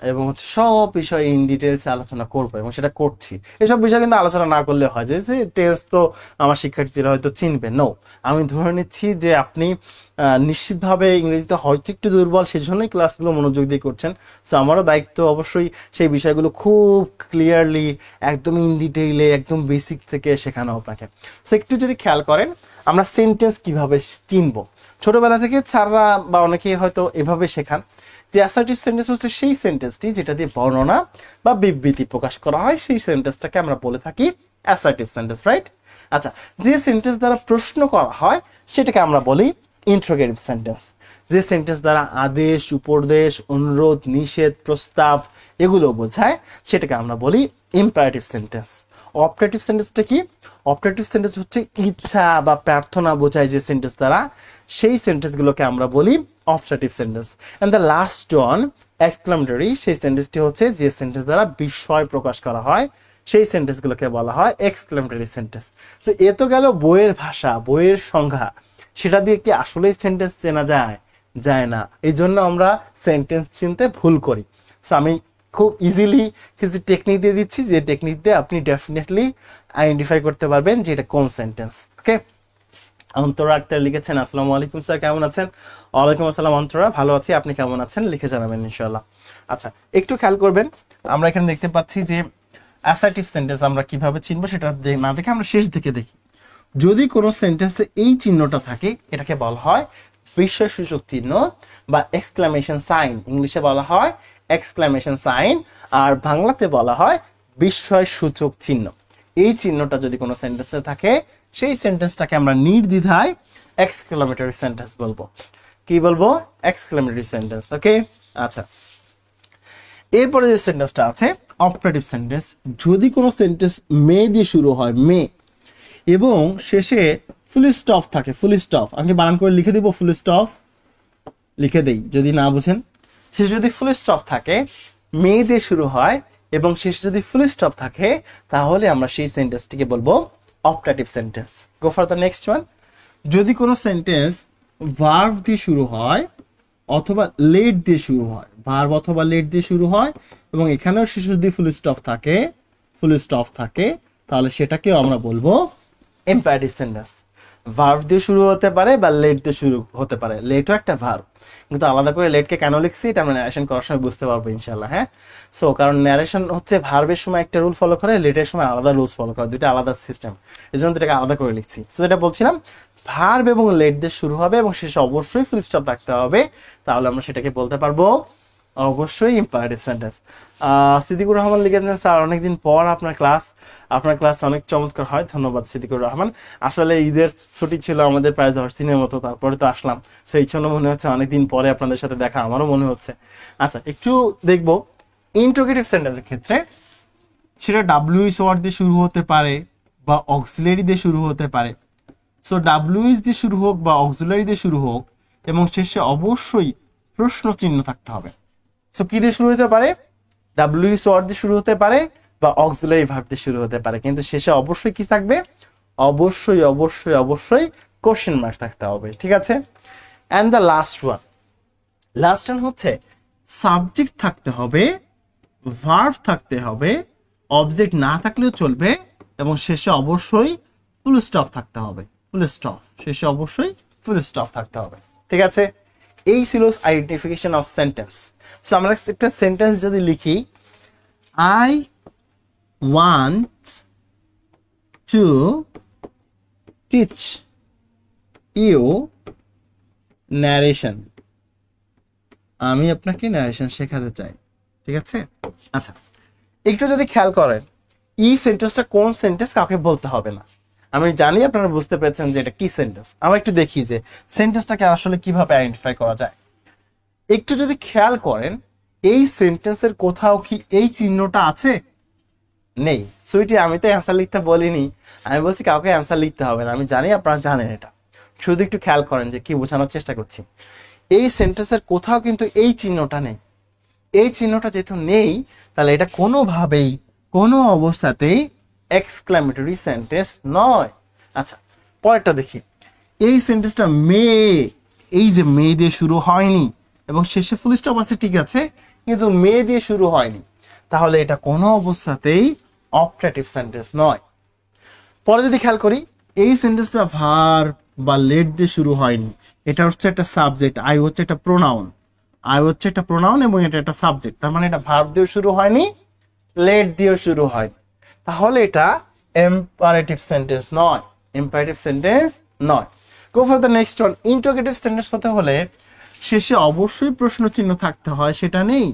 এবং হচ্ছে সব বিষয় ইন ডিটেলস আলোচনা করবো এবং সেটা করছি। এসব বিষয় কিন্তু আলোচনা না করলে হয় যে টেন্স তো আমার শিক্ষার্থীরা হয়তো চিনবে, নো, আমি ধরে নিচ্ছি যে আপনি নিশ্চিতভাবে ইংরেজিতে হয়তো একটু দুর্বল, সেই জন্যই ক্লাসগুলো মনোযোগ দিয়ে করছেন। সো আমারও দায়িত্ব অবশ্যই সেই বিষয়গুলো খুব ক্লিয়ারলি একদম ইন ডিটেইলে একদম বেসিক থেকে শেখানো আপনাকে। সো একটু যদি খেয়াল করেন আমরা সেন্টেন্স কিভাবে চিনবো, ছোটবেলা থেকে স্যাররা বা অনেকেই হয়তো এভাবে শেখান যে অ্যাসার্টিভ সেন্টেন্স হচ্ছে সেই সেন্টেন্সটি যেটা দিয়ে বর্ণনা বা বিবৃতি প্রকাশ করা হয়, সেই সেন্টেন্সটাকে আমরা বলে থাকি অ্যাসার্টিভ সেন্টেন্স, রাইট? আচ্ছা, যে সেন্টেন্স দ্বারা প্রশ্ন করা হয় সেটাকে আমরা বলি ইন্টারোগেটিভ সেন্টেন্স। যে সেন্টেন্স দ্বারা আদেশ, উপদেশ, অনুরোধ, নিষেধ, প্রস্তাব এগুলো বোঝায় সেটাকে আমরা বলি ইম্পারেটিভ সেন্টেন্স। অপারেটিভ সেন্টেন্সটা কি? অপারেটিভ সেন্টেন্স হচ্ছে ইচ্ছা বা প্রার্থনা বোঝায় যে সেন্টেন্স দ্বারা, সেই সেন্টেন্সগুলোকে আমরা বলি operative sentence. And the last one exclamatory, সেই সেন্টেন্সটি হচ্ছে যে সেন্টেন্স দ্বারা বিস্ময় প্রকাশ করা হয়, সেই সেন্টেন্সগুলোকে বলা হয় এক্সক্লামেটরি সেন্টেন্স। তো এ তো গেল বইয়ের ভাষা, বইয়ের সংজ্ঞা, সেটা দিয়ে কি আসলেই সেন্টেন্স চেনা যায়? যায় না। এই জন্য আমরা সেন্টেন্স চিনতে ভুল করি। সো আমি খুব ইজিলি কিছু টেকনিক দিয়ে দিচ্ছি, যে টেকনিক দিয়ে আপনি ডেফিনেটলি আইডেন্টিফাই করতে পারবেন যে এটা কোন সেন্টেন্স। ওকে, অন্তরা আক্তার লিখেছেন আসসালামু আলাইকুম স্যার, কেমন আছেন? ওয়ালাইকুম আসসালাম অন্তরা, ভালো আছি, আপনি কেমন আছেন লিখে জানাবেন ইনশাআল্লাহ। আচ্ছা, একটু খেয়াল করবেন, আমরা এখানে দেখতে পাচ্ছি যে অ্যাসার্টিভ সেন্টেন্স আমরা কিভাবে চিনবো সেটা না দেখে আমরা শেষ দিকে দেখি। যদি কোনো সেন্টেন্সে এই চিহ্নটা থাকে এটাকে বলা হয় বিস্ময়সূচক চিহ্ন বা এক্সক্লামেশন সাইন, ইংলিশে বলা হয় এক্সক্লামেশন সাইন, আর বাংলাতে বলা হয় বিস্ময়সূচক চিহ্ন। এই চিহ্নটা যদি কোনো সেন্টেন্সে থাকে সেই সেন্টেন্সটাকে আমরা নির্দ্বিধায় এক্সক্লামেটরি সেন্টেন্স বলবো। কি বলবো? Exclamatory sentence. ওকে, আচ্ছা, এরপরে যে সেন্টেন্সটা আছে অপারেটিভ সেন্টেন্স, যদি কোনো সেন্টেন্স মে দিয়ে শুরু হয়, মে, এবং শেষে ফুল স্টপ থাকে, ফুল স্টপ, আমি বানান করে লিখে দিব, ফুল স্টপ লিখে দেই যদি না বুঝেন। শেষে যদি ফুল স্টপ থাকে, মে দিয়ে শুরু হয় এবং শেষে যদি ফুল স্টপ থাকে তাহলে আমরা সেই সেন্টেন্সটিকে বলবো optative sentence. Go for the next one. যদি কোনো সেন্টেন্স ভার্ব দিয়ে শুরু হয় অথবা লেট দিয়ে শুরু হয়, ভার্ব অথবা লেট দিয়ে শুরু হয় এবং এখানেও শেষে যদি ফুল স্টপ থাকে তাহলে সেটাকেও আমরা বলবো ইম্পারেটিভ সেন্টেন্স। ভার্ব দিয়ে শুরু হতে পারে বা লেট দিয়ে শুরু হতে পারে, লেটও একটা ভার্ব, কিন্তু আলাদা করে লেটকে কেন লিখছি এটা আমরা ন্যারেশন করার সময় বুঝতে পারবো ইনশাল্লাহ। হ্যাঁ, সো কারণ ন্যারেশন হচ্ছে ভার্বের সময় একটা রুল ফলো করে, লেটের সময় আলাদা রুলস ফলো করে, দুইটা আলাদা সিস্টেম, এই জন্য এটাকে আলাদা করে লিখছি। সো যেটা বলছিলাম, ভার্ব এবং লেট দিয়ে শুরু হবে এবং শেষে অবশ্যই ফুল স্টপ রাখতে হবে, তাহলে আমরা সেটাকে বলতে পারবো অবশ্যই ইম্পারেটিভ সেন্টেন্স। সিদ্দিকুর রহমান লিখেছেন, স্যার অনেকদিন পর আপনার ক্লাস অনেক চমৎকার হয়, ধন্যবাদ সিদ্দিকুর রহমান। আসলে ঈদের ছুটি ছিল আমাদের প্রায় 10 দিনের মতো, তারপরে তো আসলাম, সেই জন্য মনে হচ্ছে অনেকদিন পরে আপনাদের সাথে দেখা, আমারও মনে হচ্ছে। আচ্ছা, একটু দেখবো ইন্টারোগেটিভ সেন্টেন্সের ক্ষেত্রে সেটা ডাব্লিউএস ওয়ার্ড দিয়ে শুরু হতে পারে বা অক্সিলারি দিয়ে শুরু হতে পারে। সো ডাব্লিউএস দিয়ে শুরু হোক বা অক্সিলারি দিয়ে শুরু হোক এবং শেষে অবশ্যই প্রশ্ন চিহ্ন থাকতে হবে। সো কি দিয়ে শুরু হতে পারে? ডাব্লিউএস ওয়ার্ড দিয়ে শুরু হতে পারে বা অক্সিলারি ভার্ব দিয়ে শুরু হতে পারে, কিন্তু শেষে অবশ্যই কি থাকবে? অবশ্যই কোশ্চেন মার্ক থাকতে হবে। ঠিক আছে, অ্যান্ড দ্য লাস্ট ওয়ান হচ্ছে সাবজেক্ট থাকতে হবে, ভার্ব থাকতে হবে, অবজেক্ট না থাকলেও চলবে এবং শেষে অবশ্যই ফুল স্টপ থাকতে হবে। শেষে অবশ্যই ফুল স্টপ থাকতে হবে। ঠিক আছে, এই ছিল আইডেন্টিফিকেশন অফ সেন্টেন্স। সো আমরা একটা সেন্টেন্স যদি লিখি, I want to teach you narration, আমি আপনাকে ন্যারেশন শেখাতে চাই। ঠিক আছে, আচ্ছা একটু যদি খেয়াল করেন, এই সেন্টেন্সটা কোন সেন্টেন্স কাউকে বলতে হবে না। আমি জানি আপনারা বুঝতে পেরেছেন যে এটা কি সেন্টেন্স। আমরা একটু দেখি যে সেন্টেন্সটাকে আসলে কিভাবে আইডেন্টিফাই করা যায়। একটু যদি খেয়াল করেন, এই সেন্টেন্সের কোথাও কি এই চিহ্নটা আছে? নেই। সুইটি, আমি তো অ্যান্সার লিখতে বলিনি, আমি বলছি কাউকে অ্যান্সার লিখতে হবে না, আমি জানি আপনারা জানেন এটা। শুধু একটু খেয়াল করেন যে কি বোঝানোর চেষ্টা করছি। এই সেন্টেন্সের কোথাও কিন্তু এই চিহ্নটা নেই। এই চিহ্নটা যেহেতু নেই, তাহলে এটা কোনোভাবেই কোনো অবস্থাতেই এক্সক্লামেটরি সেন্টেন্স নয়। আচ্ছা, পরেরটা দেখি। এই সেন্টেন্সটা এই যে মে দিয়ে শুরু হয়নি এবং শেষে ফুল স্টপ আছে, ঠিক আছে, কিন্তু মে দিয়ে শুরু হয়নি, তাহলে এটা কোনো অবস্থাতেই অপটেটিভ সেন্টেন্স নয়। পরে যদি খেয়াল করি, এই সেন্টেন্সটা ভার্ব বা লেট দিয়ে শুরু হয়নি, এটা হচ্ছে একটা সাবজেক্ট, আই হচ্ছে একটা প্রোনাউন এবং এটা একটা সাবজেক্ট, তার মানে এটা ভার্ব দিয়ে শুরু হয়নি, লেট দিয়েও শুরু হয়নি, তাহলে এটা ইম্পারেটিভ সেন্টেন্স নয়। Go for the next one. Interrogative sentence হতে হলে শেষে অবশ্যই প্রশ্ন চিহ্ন থাকতে হয়, সেটা নেই,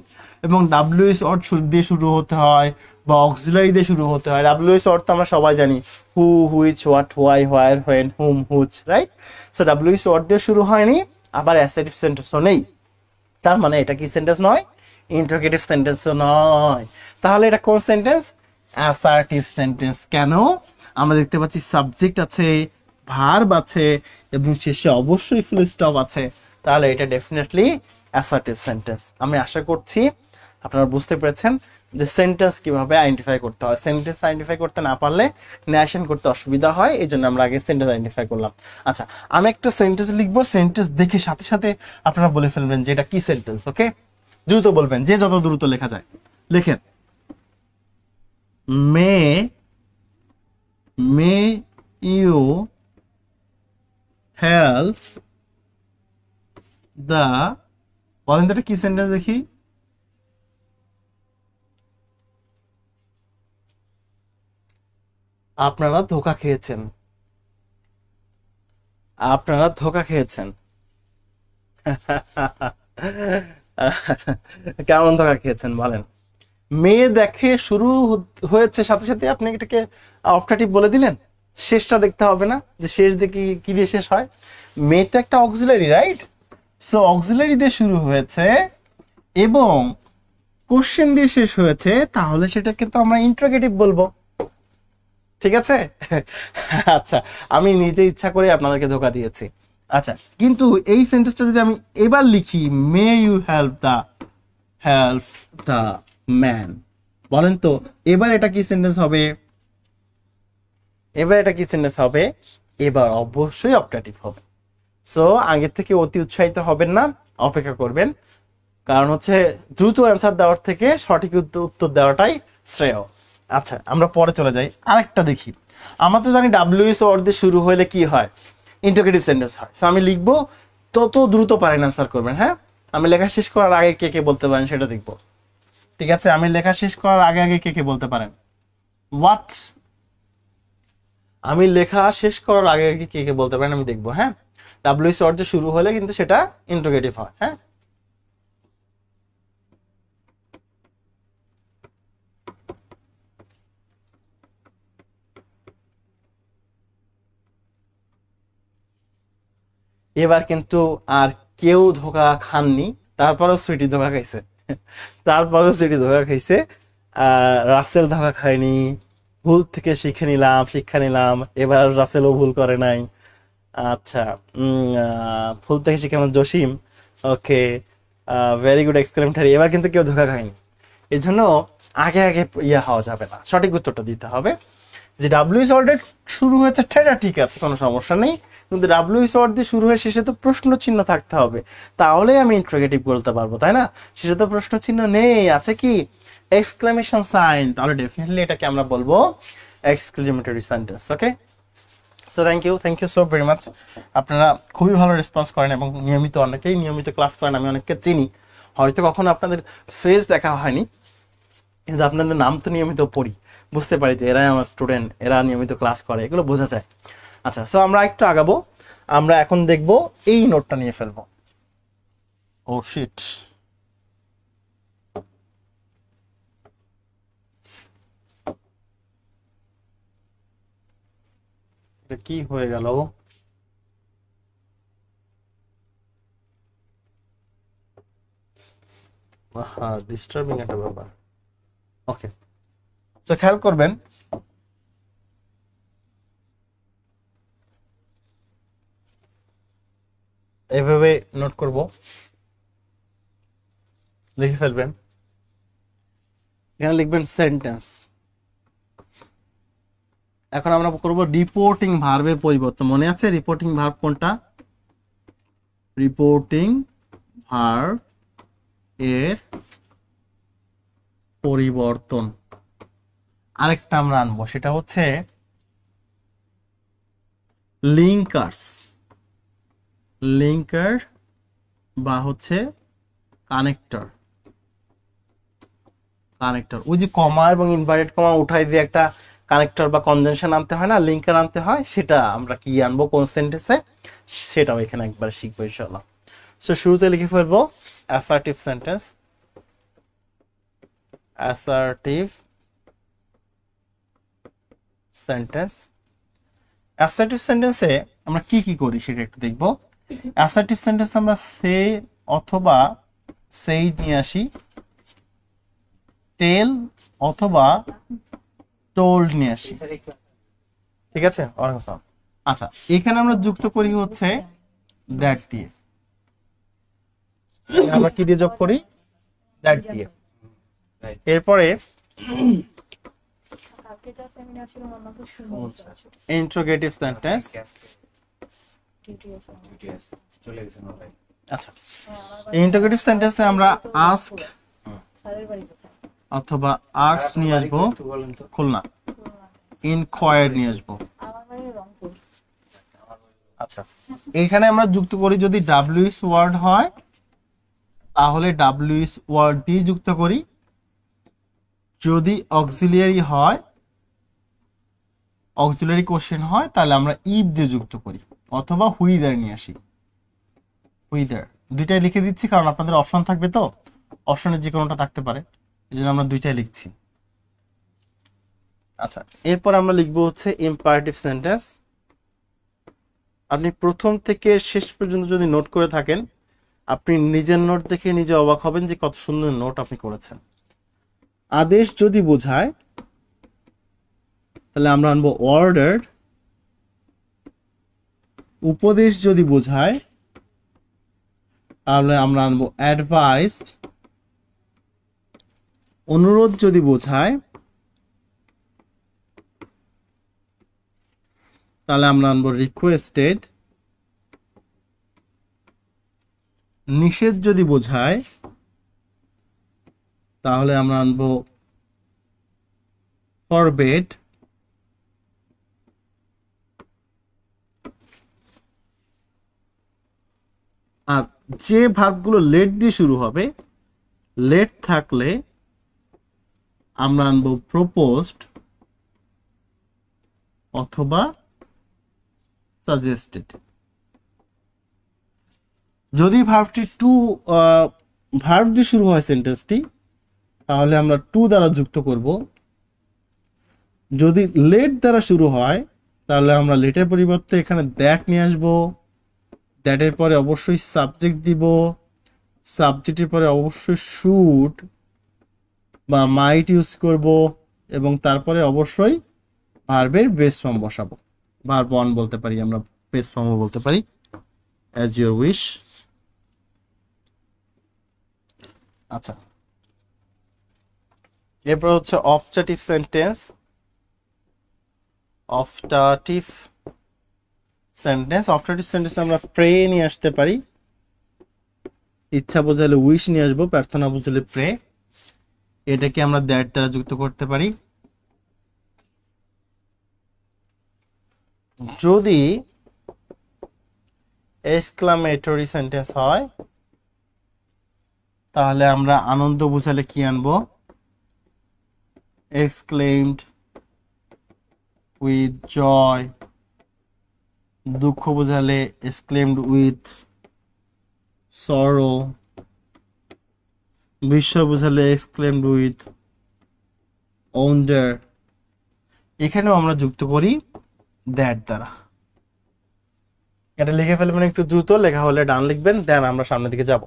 এবং ডাব্লিউএস ওয়ার্ড দিয়ে শুরু হতে হয় বা অক্সিলারি দিয়ে শুরু হতে হয়। ডাব্লিউএস ওয়ার্ড তো আমরা সবাই জানি, who, which, what, why, where, when, whom, হুচ, রাইট? সো ডাব্লিউএস ওয়ার্ড দিয়ে শুরু হয়নি, আবার অ্যাসার্টিভ সেন্টেন্সও নেই, তার মানে এটা কি সেন্টেন্স নয়? ইন্টারোগেটিভ সেন্টেন্সও নয়। তাহলে এটা কোন সেন্টেন্স? Assertive sentence. কেন? আমরা দেখতে পাচ্ছি সাবজেক্ট আছে, ভার্ব আছে এবং শেষে অবশ্যই ফুল স্টপ আছে, তাহলে এটা ডেফিনেটলি অ্যাসার্টিভ সেন্টেন্স। আমি আশা করছি আপনারা বুঝতে পেরেছেন যে সেন্টেন্স কিভাবে আইডেন্টিফাই করতে হয়। সেন্টেন্স আইডেন্টিফাই করতে না পারলে ন্যারেশন করতে অসুবিধা হয়, এই জন্য আমরা আগে সেন্টেন্স আইডেন্টিফাই করলাম। আচ্ছা, আমি একটা সেন্টেন্স লিখবো, সেন্টেন্স দেখে সাথে সাথে আপনারা বলে ফেলবেন যে এটা কি সেন্টেন্স। ওকে, দ্রুত বলবেন, যে যত দ্রুত লেখা যায় লেখেন। মে ইউ হেল্প দা, বলেন তো এটা কি সেন্টেন্স দেখি? আপনারা ধোঁকা খেয়েছেন। কেমন ধোঁকা খেয়েছেন বলেন? মেয়ে দেখে শুরু হয়েছে সাথে সাথে আপনি এটাকে অপটেটিভ বলে দিলেন, শেষটা দেখতে হবে না যে শেষ দেখি কি দিয়ে শেষ হয়। মেয়ে তো একটা অক্সিলারি, রাইট? সো অক্সিলারি দিয়ে শুরু হয়েছে এবং কোশ্চেন দিয়ে শেষ হয়েছে, তাহলে সেটাকে তো আমরা ইন্টারোগেটিভ বলবো। ঠিক আছে? আচ্ছা, আমি নিজে ইচ্ছা করে আপনাদেরকে ধোঁকা দিয়েছি। আচ্ছা, কিন্তু এই সেন্টেন্সটা যদি আমি এবার লিখি, may you help the man, বলেন তো এবার এটা কি সেন্টেন্স হবে? এবার এটা কি সেন্টেন্স হবে? এবার অবশ্যই অপটেটিভ হবে। সো আগে থেকে অতি উৎসাহিত হবেন না, অপেক্ষা করবেন, কারণ হচ্ছে দ্রুত অ্যান্সার দেওয়ার থেকে সঠিক উত্তর দেওয়াটাই শ্রেয়। আচ্ছা আমরা পরে চলে যাই, আরেকটা দেখি। আমরা তো জানি ডাব্লিউএস ওয়ার্ড দিয়ে শুরু হলে কি হয়, ইন্টারোগেটিভ সেন্টেন্স হয়। সো আমি লিখবো, তত দ্রুত পারেন অ্যান্সার করবেন। হ্যাঁ, আমি লেখা শেষ করার আগে কে কে বলতে পারেন সেটা দেখবো। ঠিক আছে, আমি লেখা শেষ করার আগে আগে কে কে বলতে পারেন হোয়াট? আমি লেখা শেষ করার আগে আগে কে কে বলতে পারেন আমি দেখবো। হ্যাঁ, ডাব্লিউএস ওয়ার্ড দিয়ে শুরু হলে কিন্তু সেটা ইন্টারোগেটিভ হয়। হ্যাঁ, এবার কিন্তু আর কেউ ধোকা খাননি, তারপরেও সুইটি ধোকা খাইছে। তারপরেও সুইটি ধোকা খাইছে, রাসেল ধোকা খায়নি। ভুল থেকে শিক্ষা নিলাম, এবার রাসেলও ভুল করে নাই। আচ্ছা, ভুল থেকে শিখে নিলাম জসিম। ওকে, ভেরি গুড এক্সক্লেমেটরি। এবার কিন্তু কেউ ধোকা খায়নি। এই জন্য আগে আগে ইয়ে হওয়া যাবে না, সঠিক উত্তরটা দিতে হবে। যে ডাব্লিউএস ওয়ার্ডে শুরু হয়েছে সেটা ঠিক আছে, কোনো সমস্যা নেই, কিন্তু ডাব্লিউএস ওয়ার্ড দিয়ে শুরু হয়ে শেষে তো প্রশ্ন চিহ্ন থাকতে হবে, তাহলে আমি ইন্টারোগেটিভ বলতে পারবো, তাই না? শেষে তো প্রশ্ন চিহ্ন নেই, আছে কি এক্সক্লেমেশন সাইন, তাহলে ডেফিনেটলি এটাকে আমরা বলবো exclamatory sentence. Okay, so thank you so very much. আপনারা খুবই ভালো রেসপন্স করেন এবং নিয়মিত, অনেকেই নিয়মিত ক্লাস করেন, আমি অনেককে চিনি, হয়তো কখনো আপনাদের ফেস দেখা হয়নি, কিন্তু আপনাদের নাম তো নিয়মিত পড়ি, বুঝতে পারি যে এরাই আমার স্টুডেন্ট, এরা নিয়মিত ক্লাস করে, এগুলো বোঝা যায়। আচ্ছা, সো আমরা একটু আগাবো, আমরা এখন দেখব এই নোটটা নিয়ে ফেলবো। ও শিট, এটা কি হয়ে গেল? হ্যাঁ, ডিস্টার্বিং একটা ব্যাপার। ওকে, তো খেয়াল করবেন, এইভাবে নোট করব, লিখে ফেলবেন, এখানে লিখবেন সেন্টেন্স। এখন আমরা করব রিপোর্টিং ভার্বের পরিবর্তন। মনে আছে রিপোর্টিং ভার্ব কোনটা? রিপোর্টিং ভার্ব এর পরিবর্তন আরেকটা আমরা আনবো, সেটা হচ্ছে লিঙ্কার্স, লিঙ্কার বা হচ্ছে কানেক্টর। কানেক্টর, ওই যে কমা এবং ইনভার্টেড কমা উঠাই দিয়ে একটা কানেক্টর বা কনজাংশন আনতে হয় না, লিঙ্কার আনতে হয়, সেটা আমরা কি আনবো কোন সেন্টেন্সে, সেটাও এখানে একবার শিখবো ইনশাআল্লাহ। সো শুরুতে লিখে ফেলবো assertive sentence, assertive sentence. Assertive সেন্টেন্সে আমরা কি কি করি সেটা একটু দেখবো। অ্যাসার্টিভ সেন্টেন্স আমরা সে অথবা সেইড নিয়ে আসি, টেল অথবা টোল্ড নিয়ে আসি। ঠিক আছে, আচ্ছা এখানে আমরা যুক্ত করি হচ্ছে দ্যাট দিয়ে, আমরা কি দিয়ে যোগ করি? দ্যাট দিয়ে। এরপরে ইন্টারোগেটিভ সেন্টেন্স। আচ্ছা, ইন্টারোগেটিভ সেন্টেন্সে আমরা আস্ক অথবা আস্ক নিয়ে আসবো খুলনা, ইনকোয়ার নিয়ে আসবো। আচ্ছা, এখানে আমরা যুক্ত করি যদি ডাব্লিউএস ওয়ার্ড হয় তাহলে ডাব্লিউএস ওয়ার্ড দিয়ে যুক্ত করি, যদি অক্সিলিয়ারি হয়, অক্সিলিয়ারি কোশ্চেন হয়, তাহলে আমরা ইফ দিয়ে যুক্ত করি, অথবা হুইদার নিয়ে আসি। হুইদার দুইটাই লিখে দিচ্ছি কারণ আপনাদের অপশন থাকবে, তো অপশনের যে কোনোটা থাকতে পারে, এই জন্য আমরা দুইটাই লিখছি। আচ্ছা, এরপর আমরা লিখবো হচ্ছে ইম্পারেটিভ সেন্টেন্স। আপনি প্রথম থেকে শেষ পর্যন্ত যদি নোট করে থাকেন, আপনি নিজের নোট দেখে নিজে অবাক হবেন যে কত সুন্দর নোট আপনি করেছেন। আদেশ যদি বোঝায় তাহলে আমরা আনবো অর্ডার, উপদেশ যদি বোঝায় তাহলে আমরা আনবো অ্যাডভাইসড, অনুরোধ যদি বোঝায় তাহলে আমরা আনবো রিকোয়েস্টেড। নিষেধ যদি বোঝায় তাহলে আমরা আনবো ফরবেড। আর যে ভার্বগুলো লেট দিয়ে শুরু হবে, লেট থাকলে আমরা আনবো প্রপোজড অথবা সাজেস্টেড। যদি ভার্বটি টু ভার্ব দিয়ে শুরু হয় সেন্টেন্সটি, তাহলে আমরা টু দ্বারা যুক্ত করব। যদি লেট দ্বারা শুরু হয় তাহলে আমরা লেটের পরিবর্তে এখানে দ্যাট নিয়ে আসবো। দ্যাটের পরে অবশ্যই সাবজেক্ট দিব, সাবজেক্টের পরে অবশ্যই শুড বা মাইট ইউজ করব, এবং তারপরে অবশ্যই ভার্বের বেস ফর্ম বসাবো। ভার্ব ওয়ান বলতে পারি, আমরা বেস ফর্মও বলতে পারি, অ্যাজ ইউর উইশ। আচ্ছা, এরপর হচ্ছে অফটাটিভ সেন্টেন্স। অফটাটিভ সেন্টেন্স আমরা প্রে নিয়ে আসতে পারি, ইচ্ছা বোঝালে উইশ নিয়ে আসবো, প্রার্থনা বুঝলে প্রে। এটাকে আমরা দ্যাট দ্বারা যুক্ত করতে পারি। যদি এক্সক্লামেটরি সেন্টেন্স হয় তাহলে আমরা আনন্দ বোঝালে কি আনবো? Exclaimed with joy. দুঃখ বোঝালে এক্সক্লেইমড উইথ সরো। বিস্ময় বোঝালে এক্সক্লেইমড উইথ ওন্ডার। এখানেও আমরা যুক্ত করি দ্যাট দ্বারা। এটা লিখে ফেলবেন একটু দ্রুত, লেখা হলে ডান লিখবেন, দেন আমরা সামনের দিকে যাব।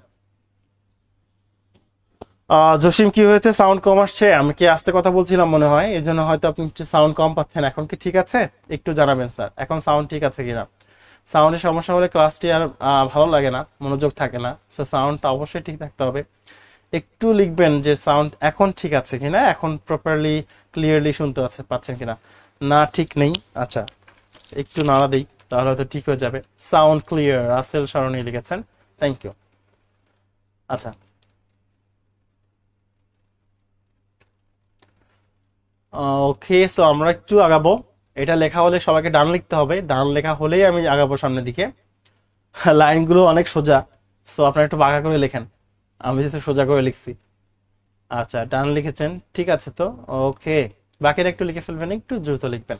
জসিম, কি হয়েছে? সাউন্ড কম আসছে। আমি কি আস্তে কথা বলছিলাম মনে হয়, এই জন্য হয়তো আপনি একটু সাউন্ড কম পাচ্ছেন। এখন কি ঠিক আছে? একটু জানাবেন স্যার, এখন সাউন্ড ঠিক আছে কিনা। সাউন্ডের সমস্যা হলে ক্লাসটি আর ভালো লাগে না, মনোযোগ থাকে না। সো সাউন্ডটা অবশ্যই ঠিক থাকতে হবে। একটু লিখবেন যে সাউন্ড এখন ঠিক আছে কিনা, এখন প্রপারলি ক্লিয়ারলি শুনতে পাচ্ছেন কিনা। না ঠিক নেই, আচ্ছা একটু নাড়া দিই, তাহলে হয়তো ঠিক হয়ে যাবে। সাউন্ড ক্লিয়ার, রাসেল সারণী লিখেছেন, থ্যাংক ইউ। আচ্ছা, ওকে, সো আমরা একটু আগাবো। এটা লেখা হলে সবাইকে ডান লিখতে হবে, ডান লেখা হলেই আমি আগাবো সামনের দিকে। লাইনগুলো অনেক সোজা, সো আপনারা একটু বাঁকা করে লেখেন, আমি যেহেতু সোজা করে লিখছি। আচ্ছা, ডান লিখেছেন, ঠিক আছে। তো ওকে, বাকিরা একটু লিখে ফেলবেন, একটু দ্রুত লিখবেন,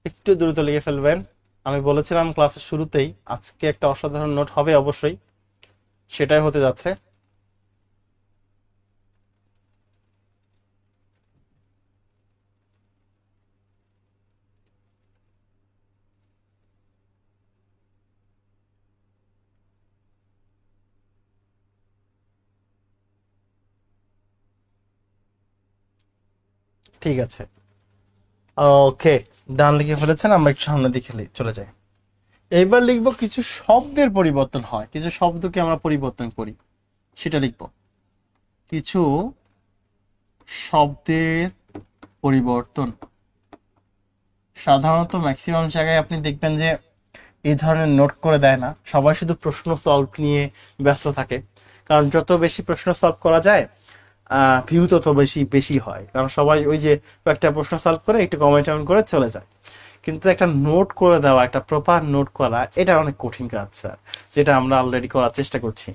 একটু দ্রুত লিখে ফেলবেন। আমি বলেছিলাম ক্লাসের শুরুতেই আজকে একটা অসাধারণ নোট হবে অবশ্যই, সেটাই হতে যাচ্ছে। ঠিক আছে, ওকে, ডান লিখে ফেলেছেন। আমরা একটু সামনের দিকে চলে যাই। এইবার লিখবো কিছু শব্দের পরিবর্তন হয়, কিছু শব্দকে আমরা পরিবর্তন করি, সেটা লিখবো। কিছু শব্দের পরিবর্তন। সাধারণত ম্যাক্সিমাম জায়গায় আপনি দেখবেন যে এই ধরনের নোট করে দেয় না, সবাই শুধু প্রশ্ন সলভ নিয়ে ব্যস্ত থাকে। কারণ যত বেশি প্রশ্ন সলভ করা যায় ভিউ তত বেশি বেশি হয়, কারণ সবাই ওই যে একটা প্রশ্ন সলভ করে একটু কমেন্ট করে চলে যায়। কিন্তু একটা নোট করে দেওয়া, একটা প্রপার নোট করা, এটা অনেক কঠিন কাজ স্যার, যেটা আমরা অলরেডি করার চেষ্টা করছি।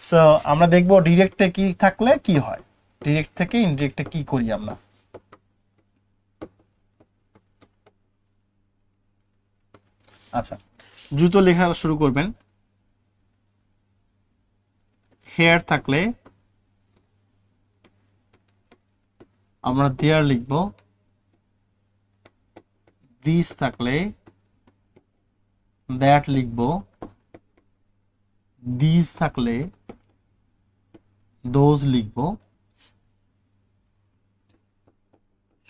সো আমরা দেখবো ডিরেক্টে কি থাকলে কি হয়, ডিরেক্ট থেকে ইনডিরেক্টে কি করি আমরা। আচ্ছা, দ্রুত লেখা শুরু করবেন। হেয়ার থাকলে আমরা দেয়ার লিখব। দিস থাকলে দ্যাট লিখব। দিস থাকলে দোজ লিখব।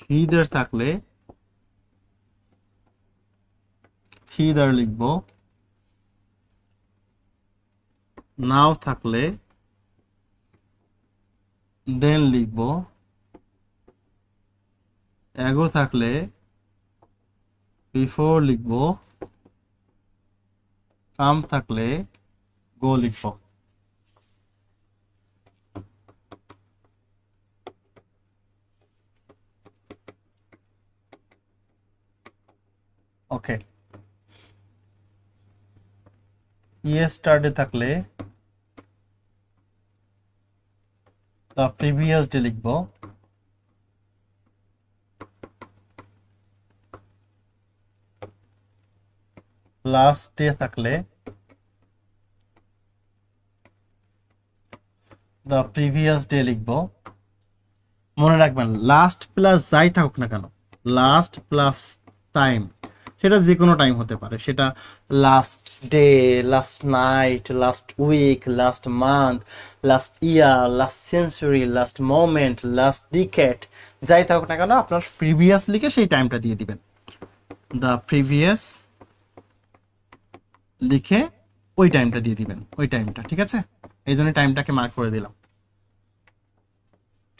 হিদার থাকলে হিদার লিখব। নাও থাকলে দেন লিখব, অ্যাগো থাকলে বিফোর লিখব, কাম থাকলে গো লিখব। ওকে, ইয়েস্টারডে থাকলে দ্য প্রিভিয়াস ডে লিখব, লাস্ট ডে থাকলে দ্য প্রিভিয়াস ডে লিখব। মনে রাখবেন লাস্ট প্লাস যাই থাকুক না কেন, লাস্ট প্লাস টাইম, সেটা যে কোনো টাইম হতে পারে, সেটা last day, last night, last week, last month, last year, last century, last moment, last decade, যাই থাকুক না কেন আপনার প্রিভিয়াস লিখে সেই টাইমটা দিয়ে দিবেন। দ্য প্রিভিয়াস লিখে ওই টাইমটা দিয়ে দিবেন, ওই টাইমটা, ঠিক আছে? এই জন্য টাইমটাকে মার্ক করে দিলাম।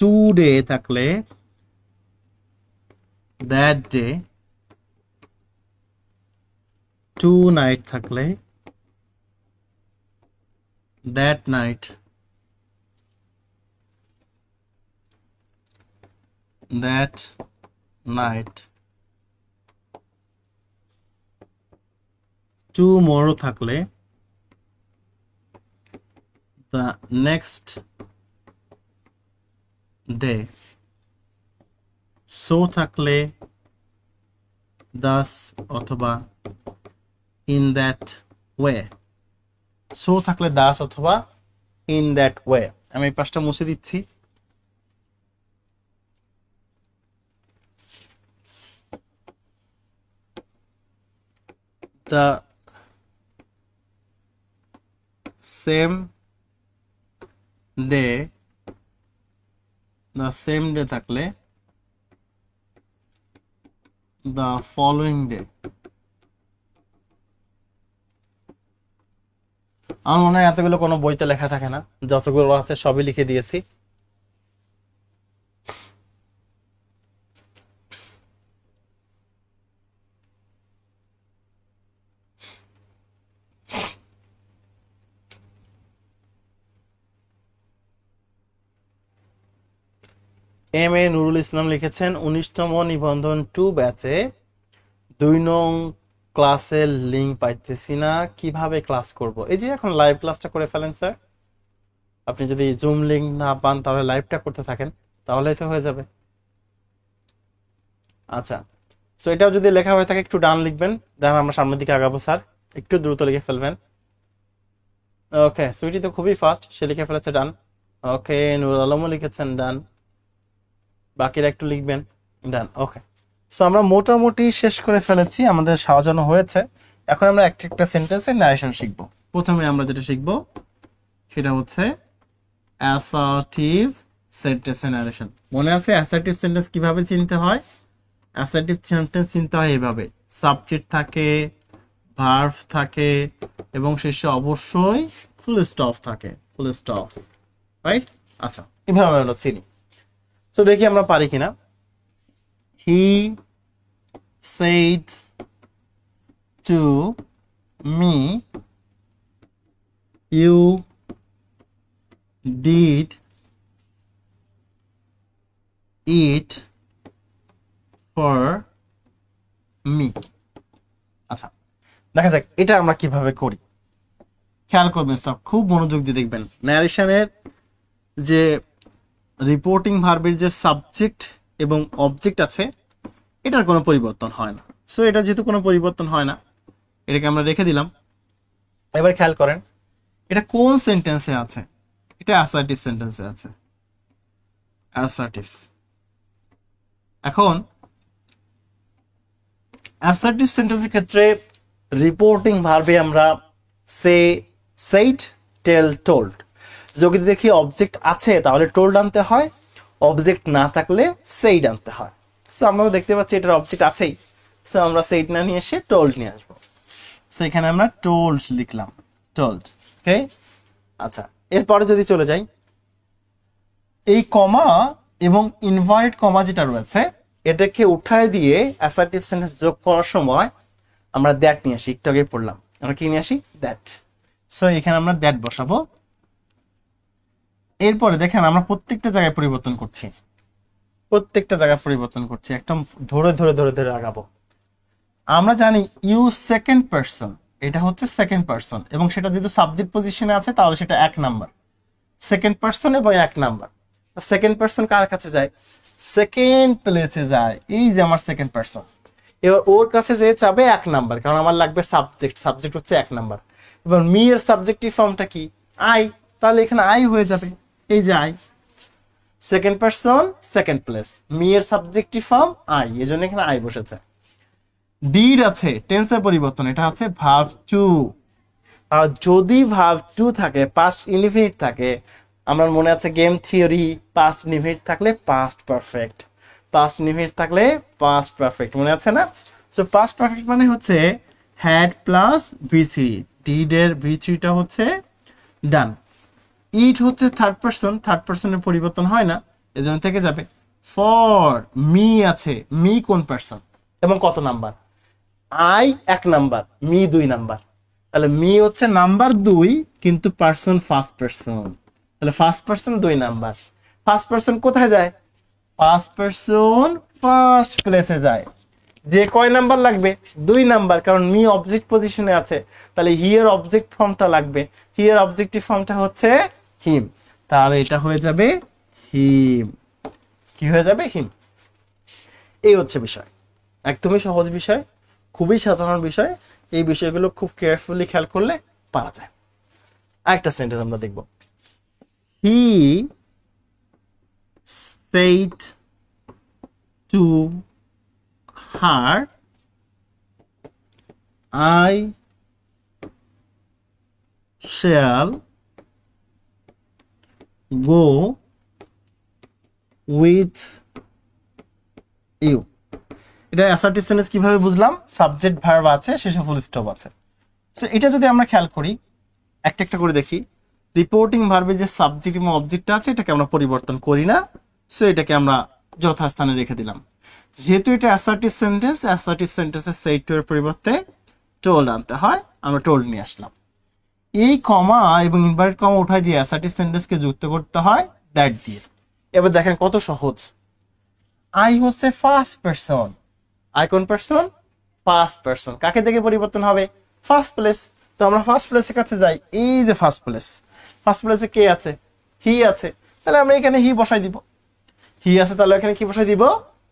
টুডে থাকলে দ্যাট ডে, টু নাইট থাকলে that night, that night. Tomorrow থাকলে দ্য নেক্সট ডে। সো থাকলে দাস অথবা ইন দ্যাট ওয়ে। সো থাকলে দাস অথবা ইন দ্যাট ওয়ে। আমি এই পাশটা মুছে দিচ্ছি। the same day, the same day থাকলে the following day। আমার মনে হয় এতগুলো কোনো বইতে লেখা থাকে না, যতগুলো আছে সবই লিখে দিয়েছি। এম এ নুরুল ইসলাম লিখেছেন 19তম নিবন্ধন 2 ব্যাচে 2 নং ক্লাসের লিংক পাইতেছি না, কিভাবে ক্লাস করব? এই যে এখন লাইভ ক্লাসটা করে ফেলেন স্যার। আপনি যদি জুম লিংক না পান তাহলে লাইভটা করতে থাকেন, তাহলেই তো হয়ে যাবে। আচ্ছা, সো এটাও যদি লেখা হয়ে থাকে একটু ডান লিখবেন, দেন আমরা সামনের দিকে আগাবো স্যার। একটু দ্রুত লিখে ফেলবেন। ওকে, সুইটি তো খুবই ফাস্ট, সে লিখে ফেলেছে ডান। ওকে, নুরুল আলমও লিখেছেন ডান, বাকিরা একটু লিখবেন ডান। ওকে, সো আমরা মোটামুটি শেষ করে ফেলেছি, আমাদের সাজানো হয়েছে। এখন আমরা একটা একটা সেন্টেন্সের নারেশন শিখব। প্রথমে আমরা যেটা শিখব সেটা হচ্ছে অ্যাসার্টিভ সেন্টেন্সের নারেশন। মনে আছে অ্যাসার্টিভ সেন্টেন্স কিভাবে চিনতে হয়? অ্যাসার্টিভ সেন্টেন্স চিনতে হয় এভাবে, সাবজেক্ট থাকে, ভার্ব থাকে এবং শেষে অবশ্যই ফুল স্টপ থাকে, ফুল স্টপ, রাইট? আচ্ছা, এভাবে আমরা চিনি। তো দেখি আমরা পারি কিনা। হি said to me, you did it for me। আচ্ছা, দেখা যাক এটা আমরা কিভাবে করি। খেয়াল করবেন সব, খুব মনোযোগ দিয়ে দেখবেন। ন্যারেশনের যে রিপোর্টিং ভার্বের যে সাবজেক্ট এবং অবজেক্ট আছে এটার কোনো পরিবর্তন হয় না। সো এটা যেহেতু কোনো পরিবর্তন হয় না, এটাকে আমরা রেখে দিলাম। এবার খেয়াল করেন এটা কোন সেন্টেন্সে আছে? এটা অ্যাসার্টিভ সেন্টেন্সে আছে, অ্যাসার্টিভ। এখন অ্যাসার্টিভ সেন্টেন্সের ক্ষেত্রে রিপোর্টিং ভার্বে আমরা সে, সেইড, টেল, টোল্ড। যদি দেখি অবজেক্ট আছে তাহলে টোল্ড আনতে হয়, অবজেক্ট না থাকলে সেইড আনতে হয়। সো আমরা দেখতে পাচ্ছি এটার অবজেক্ট আছেই, সো আমরা সেইড না নিয়ে এসে টোল্ড নিয়ে আসবো। সো এখানে আমরা টোল্ড লিখলাম, টোল্ড। ওকে, আচ্ছা, এরপরে যদি চলে যাই, এই কমা এবং ইনভার্টেড কমা যেটা রয়েছে এটাকে উঠায় দিয়ে অ্যাসার্টিভ সেন্টেন্স যোগ করার সময় আমরা দ্যাট নিয়ে আসি, একটু আগে পড়লাম আমরা কি নিয়ে আসি, দ্যাট। সো এখানে আমরা দ্যাট বসাবো। এরপরে দেখেন আমরা প্রত্যেকটা জায়গায় পরিবর্তন করছি, প্রত্যেকটা জায়গায় পরিবর্তন করছি, একদম ধরে ধরে ধরে ধরে আগাবো। আমরা জানি ইউ সেকেন্ড পারসন, এটা হচ্ছে সেকেন্ড পারসন এবং সেটা যেহেতু সাবজেক্ট পজিশনে আছে তাহলে সেটা 1 নাম্বার, সেকেন্ড পারসন এবং 1 নাম্বার। সেকেন্ড পারসন কার কাছে যায়, সেকেন্ড প্লেসে যায়, এই যে আমার সেকেন্ড পারসন। এবার ওর কাছে যে চাবে 1 নাম্বার, কারণ আমার লাগবে সাবজেক্ট, সাবজেক্ট হচ্ছে 1 নাম্বার। এবার মি এর সাবজেক্টিভ ফর্মটা কি, আই, তাহলে এখানে আই হয়ে যাবে, এই যে I, second person second place, me এর সাবজেক্টিভ ফর্ম আই, এজন্য এখানে আই বসেছে। ডিড আছে টেন্সের পরিবর্তন, এটা হচ্ছে ভার্ব টু। আর যদি ভার্ব টু থাকে, পাস্ট ইনডিফিনিট থাকে, আমার মনে আছে গেম থিওরি, পাস্ট ইনডিফিনিট থাকলে পাস্ট পারফেক্ট, পাস্ট ইনডিফিনিট থাকলে পাস্ট পারফেক্ট, মনে আছে না? সো পাস্ট পারফেক্ট মানে হচ্ছে হ্যাড প্লাস ভি3, ডিড এর ভি3টা হচ্ছে ডান। ইট হচ্ছে থার্ড পারসন, থার্ড পারসনের পরিবর্তন হয় না, এজন্য থেকে যাবে। ফর মি আছে, মি কোন পারসন এবং কত number, I 1 number, me 2 number, তাহলে মি হচ্ছে নাম্বার 2 কিন্তু পারসন ফার্স্ট পারসন, তাহলে first person 2 number. First person কোথায় যায়, ফার্স্ট পারসন ফার্স্ট প্লেসে যায়, যে কয় নাম্বার লাগবে, 2 নাম্বার, কারণ মি অবজেক্ট পজিশনে আছে, তাহলে হিয়ার অবজেক্ট ফর্মটা লাগবে, হিয়ার অবজেক্টিভ ফর্মটা হচ্ছে হিম, তাহলে এটা হয়ে যাবে হিম, কি হয়ে যাবে, হিম। এই হচ্ছে বিষয়, একদমই সহজ বিষয়, খুবই সাধারণ বিষয়, এই বিষয়গুলো খুব কেয়ারফুলি খেয়াল করলে পারা যায়। আরেকটা সেন্টেন্স আমরা দেখব, হি said to her I shall go with you। এটা অ্যাসার্টিভ সেন্টেন্স কিভাবে বুঝলাম, সাবজেক্ট ভার্ব আছে, শেষে ফুল স্টপ আছে। সো এটা যদি আমরা খেয়াল করি, একটা একটা করে দেখি, রিপোর্টিং ভার্বে যে সাবজেক্ট এবং অবজেক্টটা আছে এটাকে আমরা পরিবর্তন করি না, সো এটাকে আমরা যথাস্থানে রেখে দিলাম। যেহেতু এটা অ্যাসার্টিভ সেন্টেন্স, অ্যাসার্টিভ সেন্টেন্সের সেড টু এর পরিবর্তে টোল্ড আনতে হয়, আমরা টোল্ড নিয়ে আসলাম। এই কমা এবং ইনভার্টেড কমা উঠাই দিয়ে অ্যাসার্টিভ সেন্টেন্সকে যুক্ত করতে হয় দ্যাট দিয়ে। এবার দেখেন কত সহজ, আই হচ্ছে ফার্স্ট পারসন, আই কোন পারসন, ফার্স্ট পারসন, কাকে দেখে পরিবর্তন হবে, ফার্স্ট প্লেস, তো আমরা ফার্স্ট প্লেসের কাছে যাই, এই যে ফার্স্ট প্লেস, ফার্স্ট প্লেসে কে আছে, হি আছে, তাহলে আমরা এখানে হি বসাই দিব, হি আছে তাহলে এখানে কি বসাই দিব,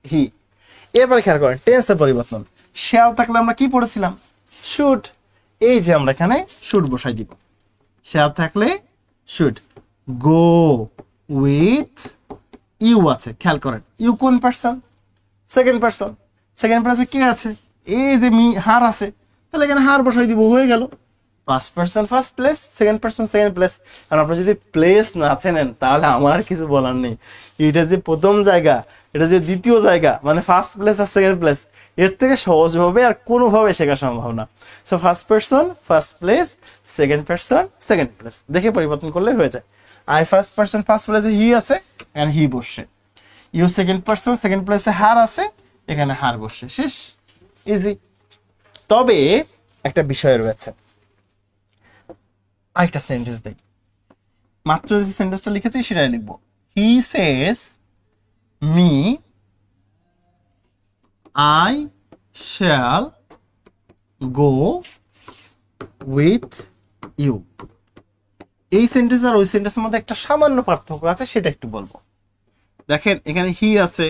হি। এরপরে খেয়াল করেন টেন্সের পরিবর্তন, শ্যাল থাকলে আমরা কি পড়েছিলাম, শুড, এই যে আমরা এখানে শুড বসাই দিব, শ্যাল থাকলে শুড। গো উইথ ইউ আছে, খেয়াল করেন ইউ কোন person, second person, second person কে আছে, এই যে মি হার আছে, তাহলে এখানে হার বসাই দিব, হয়ে গেল। First person first place, second person second place. কারণ আপনি যদি প্লেস না চেনেন তাহলে আমার আর কিছু বলার নেই, এটা যে প্রথম জায়গা, এটা যে দ্বিতীয় জায়গা, মানে ফার্স্ট প্লেস আর সেকেন্ড প্লেস, এর থেকে সহজভাবে আর কোনোভাবে শেখা সম্ভব না। So first person first place, second person second place, দেখে পরিবর্তন করলে হয়ে যায়। আই ফার্স্ট পারসন ফার্স্ট প্লেসে হি আছে, এখানে হি বসছে। ইউ সেকেন্ড পারসন সেকেন্ড প্লেসে হার আছে, এখানে হার বসছে, শেষ, ইজি। তবে একটা বিষয় রয়েছে, আরেকটা সেন্টেন্স দেই, মাত্র যে সেন্টেন্সটা লিখেছি সেটাই লিখবো। He says me I shall go with you. এই সেন্টেন্স আর ওই সেন্টেন্সের মধ্যে একটা সামান্য পার্থক্য আছে, সেটা একটু বলবো। দেখেন এখানে হি আছে,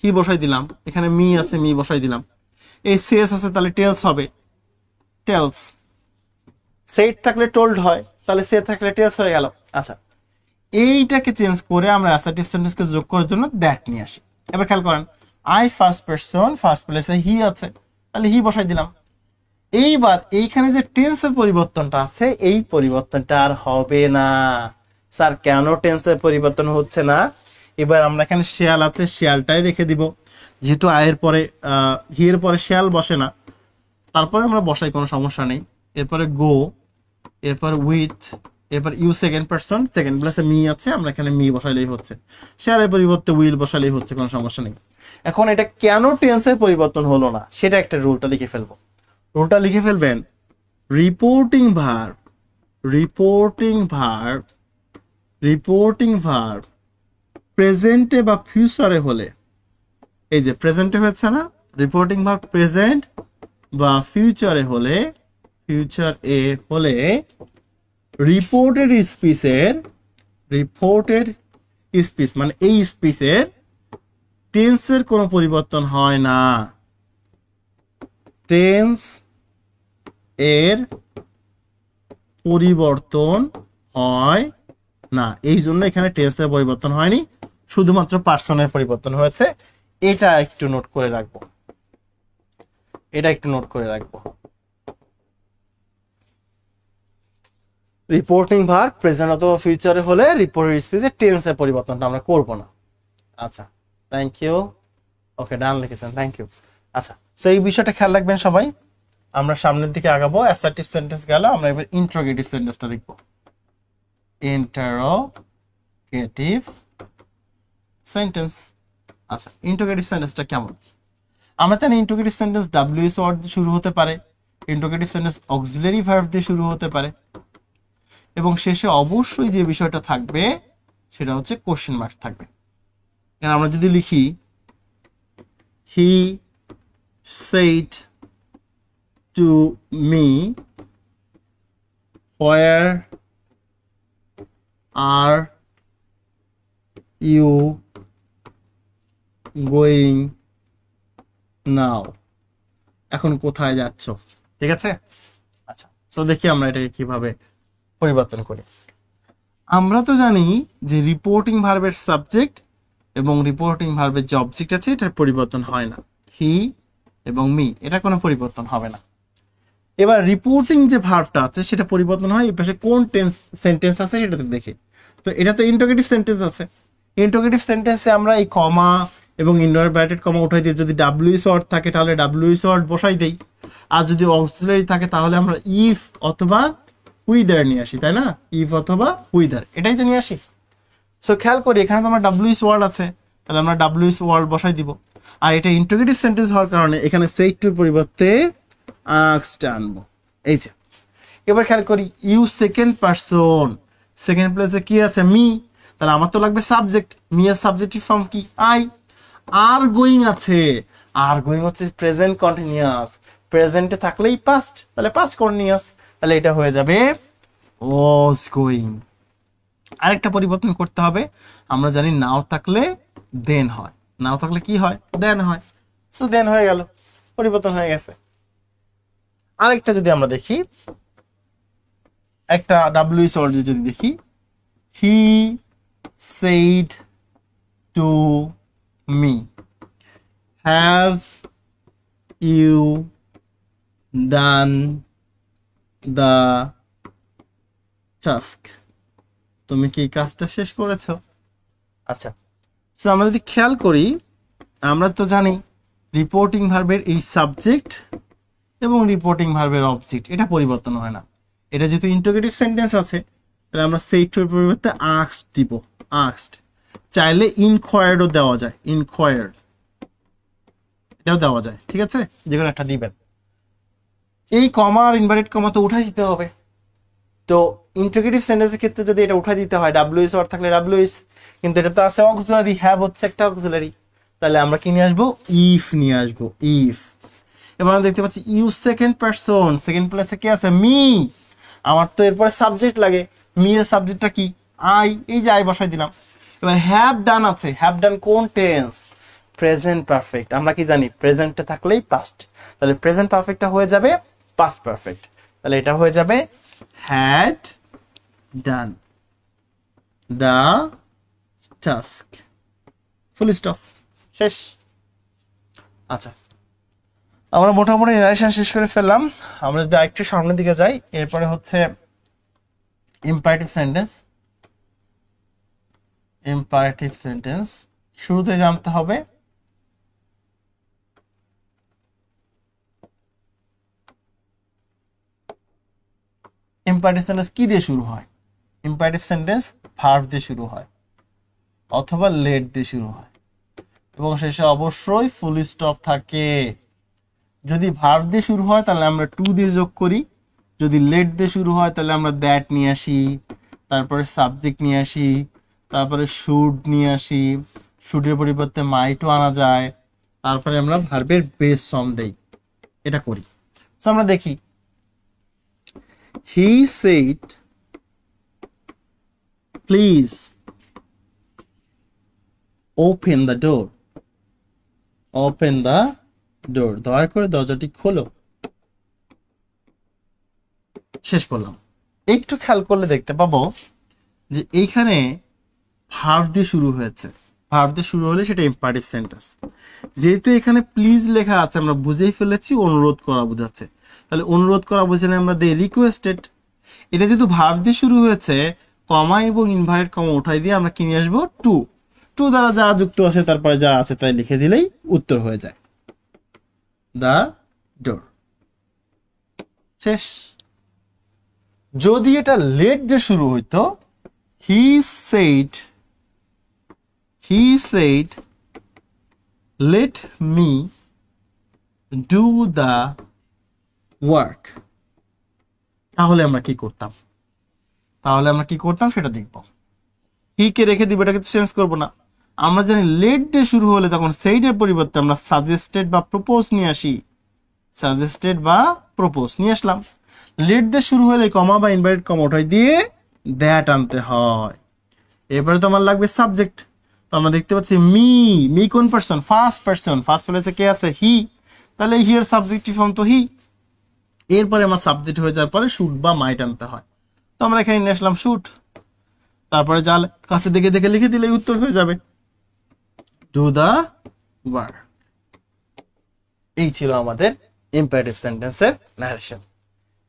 হি বসাই দিলাম, এখানে মি আছে, মি বসাই দিলাম, এই সেস আছে তাহলে টেলস হবে, টেলস। সেট থাকলে টোল্ড হয়, তাহলে সে থাকলে টেলস হয়ে গেল। আচ্ছা, এইটাকে চেঞ্জ করে আমরা অ্যাসার্টিভ সেন্টেন্সকে যোগ করার জন্য দ্যাট নিয়ে আসি। এবার খেয়াল করেন, আই ফার্স্ট পারসন ফার্স্ট প্লেসে হি আছে, তাহলে হি বসাই দিলাম। এইবার এইখানে যে টেন্সের পরিবর্তনটা আছে, এই পরিবর্তনটা আর হবে না। স্যার কেন টেন্সের পরিবর্তন হচ্ছে না? এবার আমরা এখানে শেয়াল আছে, শেয়ালটাই রেখে দিব, যেহেতু আয়ের পরে হি এর পরে শেয়াল বসে না, তারপরে আমরা বসাই, কোনো সমস্যা নেই। এরপরে গো, এরপর উইথ, এবার ইউ সেকেন্ড পারসন, সেকেন্ড প্লেসে মি আছে, আমরা এখানে মি বসাইলেই হচ্ছে, শেয়ারের পরিবর্তে উইল বসাইলেই হচ্ছে, কোনো সমস্যা নেই। এখন এটা কেন টেন্সের পরিবর্তন হলো না সেটা একটা রুলটা লিখে ফেলবো। রুলটা লিখে ফেলবেন, reporting verb, reporting verb, reporting verb প্রেজেন্টে বা ফিউচারে হলে, এই যে প্রেজেন্টে হচ্ছে না, রিপোর্টিং ভার্ব প্রেজেন্ট বা ফিউচারে হলে, ফিউচার এ হলে রিপোর্টেড স্পিচের, রিপোর্টেড স্পিচ মানে এই স্পিচের টেন্সের কোনো পরিবর্তন হয় না, টেন্স এর পরিবর্তন হয় না। এই জন্য এখানে টেন্সের পরিবর্তন হয়নি, শুধুমাত্র পার্সনের পরিবর্তন হয়েছে। এটা একটু নোট করে রাখবো, এটা একটু নোট করে রাখবো। রিপোর্টিং ভার্ব প্রেজেন্ট অথবা ফিউচারে হলে রিপোর্টেড স্পিচে টেন্সের পরিবর্তনটা আমরা করব না। আচ্ছা, থ্যাংক ইউ। ওকে, ডান লিখেছেন, থ্যাংক ইউ। আচ্ছা, সো এই বিষয়টা খেয়াল রাখবেন সবাই। আমরা সামনের দিকে আগাবো। অ্যাসার্টিভ সেন্টেন্স গেল, আমরা এবার ইন্টারোগেটিভ সেন্টেন্সটা দেখব। Interrogative sentence. আচ্ছা, ইন্টারোগেটিভ সেন্টেন্সটা কেমন? আমরা জানি ইন্টারোগেটিভ সেন্টেন্স ডাব্লিউএস ওয়ার্ড দিয়ে শুরু হতে পারে, ইন্টারোগেটিভ সেন্টেন্স অক্সিলারি ভার্ব দিয়ে শুরু হতে পারে, এবং শেষে অবশ্যই যে বিষয়টা থাকবে সেটা হচ্ছে কোশ্চেন মার্ক থাকবে। আমরা যদি লিখি হি said to me, where are you going now? এখন কোথায় যাচ্ছ? ঠিক আছে। আচ্ছা, সো দেখি আমরা এটাকে কিভাবে পরিবর্তন করি। আমরা তো জানি যে রিপোর্টিং ভার্বের সাবজেক্ট এবং রিপোর্টিং ভার্বের যে অবজেক্ট আছে এটার পরিবর্তন হয় না, হি এবং মি, এটা কোনো পরিবর্তন হবে না। এবার রিপোর্টিং যে ভার্বটা আছে সেটা পরিবর্তন হয় এই পাশে কোন টেন্স সেন্টেন্স আছে সেটাতে দেখে। তো এটা তো ইন্টারোগেটিভ সেন্টেন্স আছে, ইন্টারোগেটিভ সেন্টেন্সে আমরা এই কমা এবং ইনভার্টেড কমা উঠাই দিই। যদি ডাব্লিউএস ওয়ার্ড থাকে তাহলে ডাব্লিউএস ওয়ার্ড বসাই দেই, আর যদি অক্সিলারি থাকে তাহলে আমরা ইফ অথবা হুইদার নিয়ে আসি, তাই না? ইফ অথবা হুইদার, এটাই তো নিয়ে আসি। সো খেয়াল করি এখানে তো আমার ডাব্লিউএস ওয়ার্ড আছে, তাহলে আমরা ডাব্লিউএস ওয়ার্ড বসাই দিব। আর এটা ইন্টারোগেটিভ সেন্টেন্স হওয়ার কারণে এখানে সেইড টুর পরিবর্তে আস্কড আনবো। এই যে এবার খেয়াল করি ইউ সেকেন্ড পারসন, সেকেন্ড প্লেসে কি আছে? মি। তাহলে আমার তো লাগবে সাবজেক্ট, মি এর সাবজেক্টিভ ফর্ম কি? আই। আর গোয়িং আছে, আর গোয়িং হচ্ছে প্রেজেন্ট কন্টিনিউয়াস, প্রেজেন্টে থাকলেই পাস্ট, তাহলে পাস্ট কন্টিনিউয়াস, তাহলে এটা হয়ে যাবে ওয়াজ গোয়িং। আরেকটা পরিবর্তন করতে হবে, আমরা জানি নাও থাকলে দেন হয়, নাও থাকলে কি হয়? দেন হয়। সো দেন হয়ে গেল, পরিবর্তন হয়ে গেছে। আরেকটা যদি আমরা দেখি, একটা ডাব্লিউএস ওয়ার্ড যদি দেখি, হি said to me, have you done the task? তুমি কি কাজটা শেষ করেছো? আচ্ছা, সো আমরা যদি খেয়াল করি, আমরা তো জানি রিপোর্টিং ভার্বের এই সাবজেক্ট এবং রিপোর্টিং ভার্বের অবজেক্ট এটা পরিবর্তন হয় না। এটা যেহেতু ইন্টারোগেটিভ সেন্টেন্স আছে তাহলে আমরা সেইটার পরিবর্তে আস্কড দিব, আস্কড। চাইলে ইনকোয়ার্ডও দেওয়া যায়, ইনকোয়ার্ড এটাও দেওয়া যায়, ঠিক আছে, যে কোনো একটা দিবেন। এই কমা আর ইনভার্টেড কমা তো উঠাই দিতে হবে। তো ইন্টারোগেটিভ সেন্টেন্সের ক্ষেত্রে যদি এটা উঠাই দিতে হয় ডাব্লিউএস ওয়ার্ড থাকলে ডাব্লিউএস, কিন্তু এটা তো আছে অক্সিলারি, হ্যাভ হচ্ছে একটা অক্সিলারি, তাহলে আমরা কি নিয়ে আসবো? ইফ নিয়ে আসবো, ইফ। এবার আমরা দেখতে পাচ্ছি ইউ সেকেন্ড পারসন, সেকেন্ড প্লেসে কে আছে? মি। আমার তো এরপরে সাবজেক্ট লাগে, মি এর সাবজেক্টটা কি? আই, এই যে আই বসাই দিলাম। এবার হ্যাভ ডান আছে, হ্যাভ ডান কোন টেন্স? Present perfect. আমরা কি জানি প্রেজেন্টে থাকলেই পাস্ট, তাহলে প্রেজেন্ট পারফেক্টটা হয়ে যাবে পাস্ট পারফেক্ট, তাহলে এটা হয়ে যাবে had done the task, full stop, শেষ। আচ্ছা, আমরা মোটামুটি ন্যারেশন শেষ করে ফেললাম। আমরা যদি আরেকটু সামনের দিকে যাই, এরপরে হচ্ছে ইম্পারেটিভ সেন্টেন্স। ইম্পারেটিভ সেন্টেন্স শুরুতে জানতে হবে ইম্পারেটিভ সেন্টেন্স কি দিয়ে শুরু হয়। ইম্পারেটিভ সেন্টেন্স ভার্ব দিয়ে শুরু হয় অথবা লেট দিয়ে শুরু হয় এবং শেষে অবশ্যই ফুল স্টপ থাকে। যদি ভার্ব দিয়ে শুরু হয় তাহলে আমরা টু দিয়ে যোগ করি, যদি লেট দিয়ে শুরু হয় তাহলে আমরা দ্যাট নিয়ে আসি, তারপরে সাবজেক্ট নিয়ে আসি, তারপরে শুড নিয়ে আসি, শুডের পরিবর্তে মাইটও আনা যায়, তারপরে আমরা ভার্বের বেস ফর্ম দেই, এটা করি। তো আমরা দেখি he said please open the door, open the door, দয়া করে দরজাটি খোলো। শেষ করলাম। একটু খেয়াল করলে দেখতে পাবো যে এইখানে ভার্ব দিয়ে শুরু হয়েছে, ভার্ব দিয়ে শুরু হলে সেটা ইম্পারেটিভ সেন্টেন্স। যেহেতু এখানে প্লিজ লেখা আছে আমরা বুঝেই ফেলেছি অনুরোধ করা বোঝাচ্ছে, তাহলে অনুরোধ করা বুঝলে আমরা দে রিকোয়েস্টেড। এটা যেহেতু ভার্ব দিয়ে শুরু হয়েছে কমা এবং ইনভার্টেড কমা উঠাই দিয়ে আমরা কি নিয়ে আসবো টু, টু দ্বারা যা যুক্ত আছে তারপরে যা আছে তাই লিখে দিলেই উত্তর হয়ে যায় দ্য ডোর। শেষ। যদি এটা লেট দিয়ে শুরু হইতো হি said let me do the work, তাহলে আমরা কি করতাম, সেটা দেখব। হি কে রেখে দিব, এটাকে চেঞ্জ করবো না। আমরা জানি লেট দিয়ে শুরু হলে তখন সেইডের পরিবর্তে আমরা সাজেস্টেড বা প্রপোজ নিয়ে আসি, সাজেস্টেড বা প্রপোজ নিয়ে আসলাম। লেট দিয়ে শুরু হলে কমা বা ইনভার্টেড কমা উঠাই দিয়ে দ্যাট আনতে হয়। এরপরে তো আমার লাগবে সাবজেক্ট, তো আমরা দেখতে পাচ্ছি মি কোন পারসন, ফার্স্ট পারসন, ফার্স্ট প্লেসে কে আছে হি, তাহলে হিয়ার সাবজেক্টিভ ফর্ম তো হি। এরপরে আমার সাবজেক্ট হয়ে যাওয়ার পরে শুড বা মাইট আনতে হয়, তো আমরা এখানে নিয়ে আসলাম শুড, তারপরে যা কাছে দেখে দেখে লিখে দিলে উত্তর হয়ে যাবে ডু দ্য ওয়ার্ক। এই ছিল আমাদের ইম্পারেটিভ সেন্টেন্সের ন্যারেশন।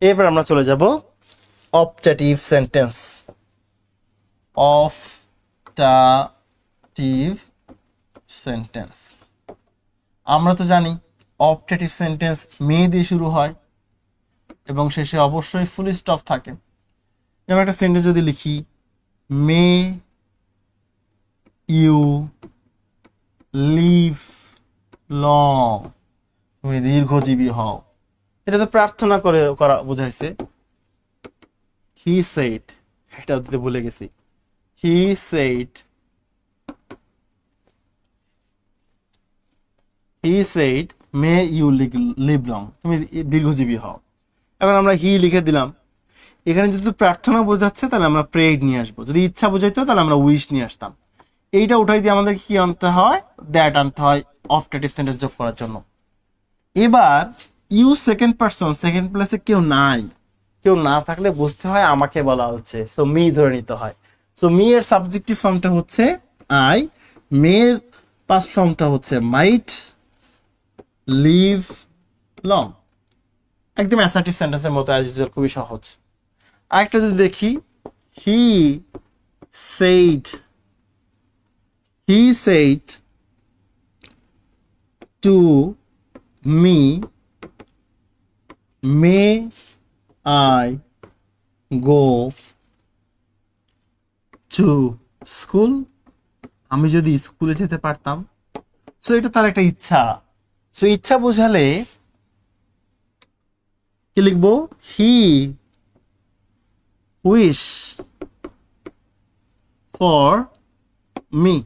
এরপর আমরা চলে যাব অপটেটিভ সেন্টেন্স। অপটেটিভ সেন্টেন্স আমরা তো জানি অপটেটিভ সেন্টেন্স মে দিয়ে শুরু হয় এবং শেষে অবশ্যই ফুল স্টপ থাকে। যেমন একটা সেন্টেন্স যদি লিখি মে ইউ লিভ লং, তুমি দীর্ঘজীবী হও, এটা তো প্রার্থনা করে করা বোঝাইছে। হি সেড, এটা দিতে ভুলে গেছি, he said may you live long, তুমি দীর্ঘজীবী হও। এখন আমরা হি লিখে দিলাম, এখানে যদি প্রার্থনা বোঝাচ্ছে তাহলে আমরা প্রেড নিয়ে আসবো, যদি ইচ্ছা বোঝাইতো তাহলে আমরা উইশ নিয়ে আসতাম। এইটা উঠাই দিয়ে আমাদের কি আনতে হয়, দ্যাট আনতে হয় অপটেটিভ সেন্টেন্স যোগ করার জন্য। এবার ইউ সেকেন্ড পারসন, সেকেন্ড প্লেসে কেউ নাই, কেউ না থাকলে বুঝতে হয় আমাকে বলা হচ্ছে, সো মি ধরে নিতে হয়। সো মি এর সাবজেক্টিভ ফর্মটা হচ্ছে আই, মেয়ের পাস্ট ফর্মটা হচ্ছে মাইট লিভ লং। একদম অ্যাসার্টিভ সেন্টেন্সের মতো অ্যাজ ইউজুয়াল, খুবই সহজ। আরেকটা যদি দেখি হি said to me may I go to school, আমি যদি স্কুলে যেতে পারতাম। সো এটা তার একটা ইচ্ছা, সো ইচ্ছা বোঝালে কি লিখবো, হি wish for me।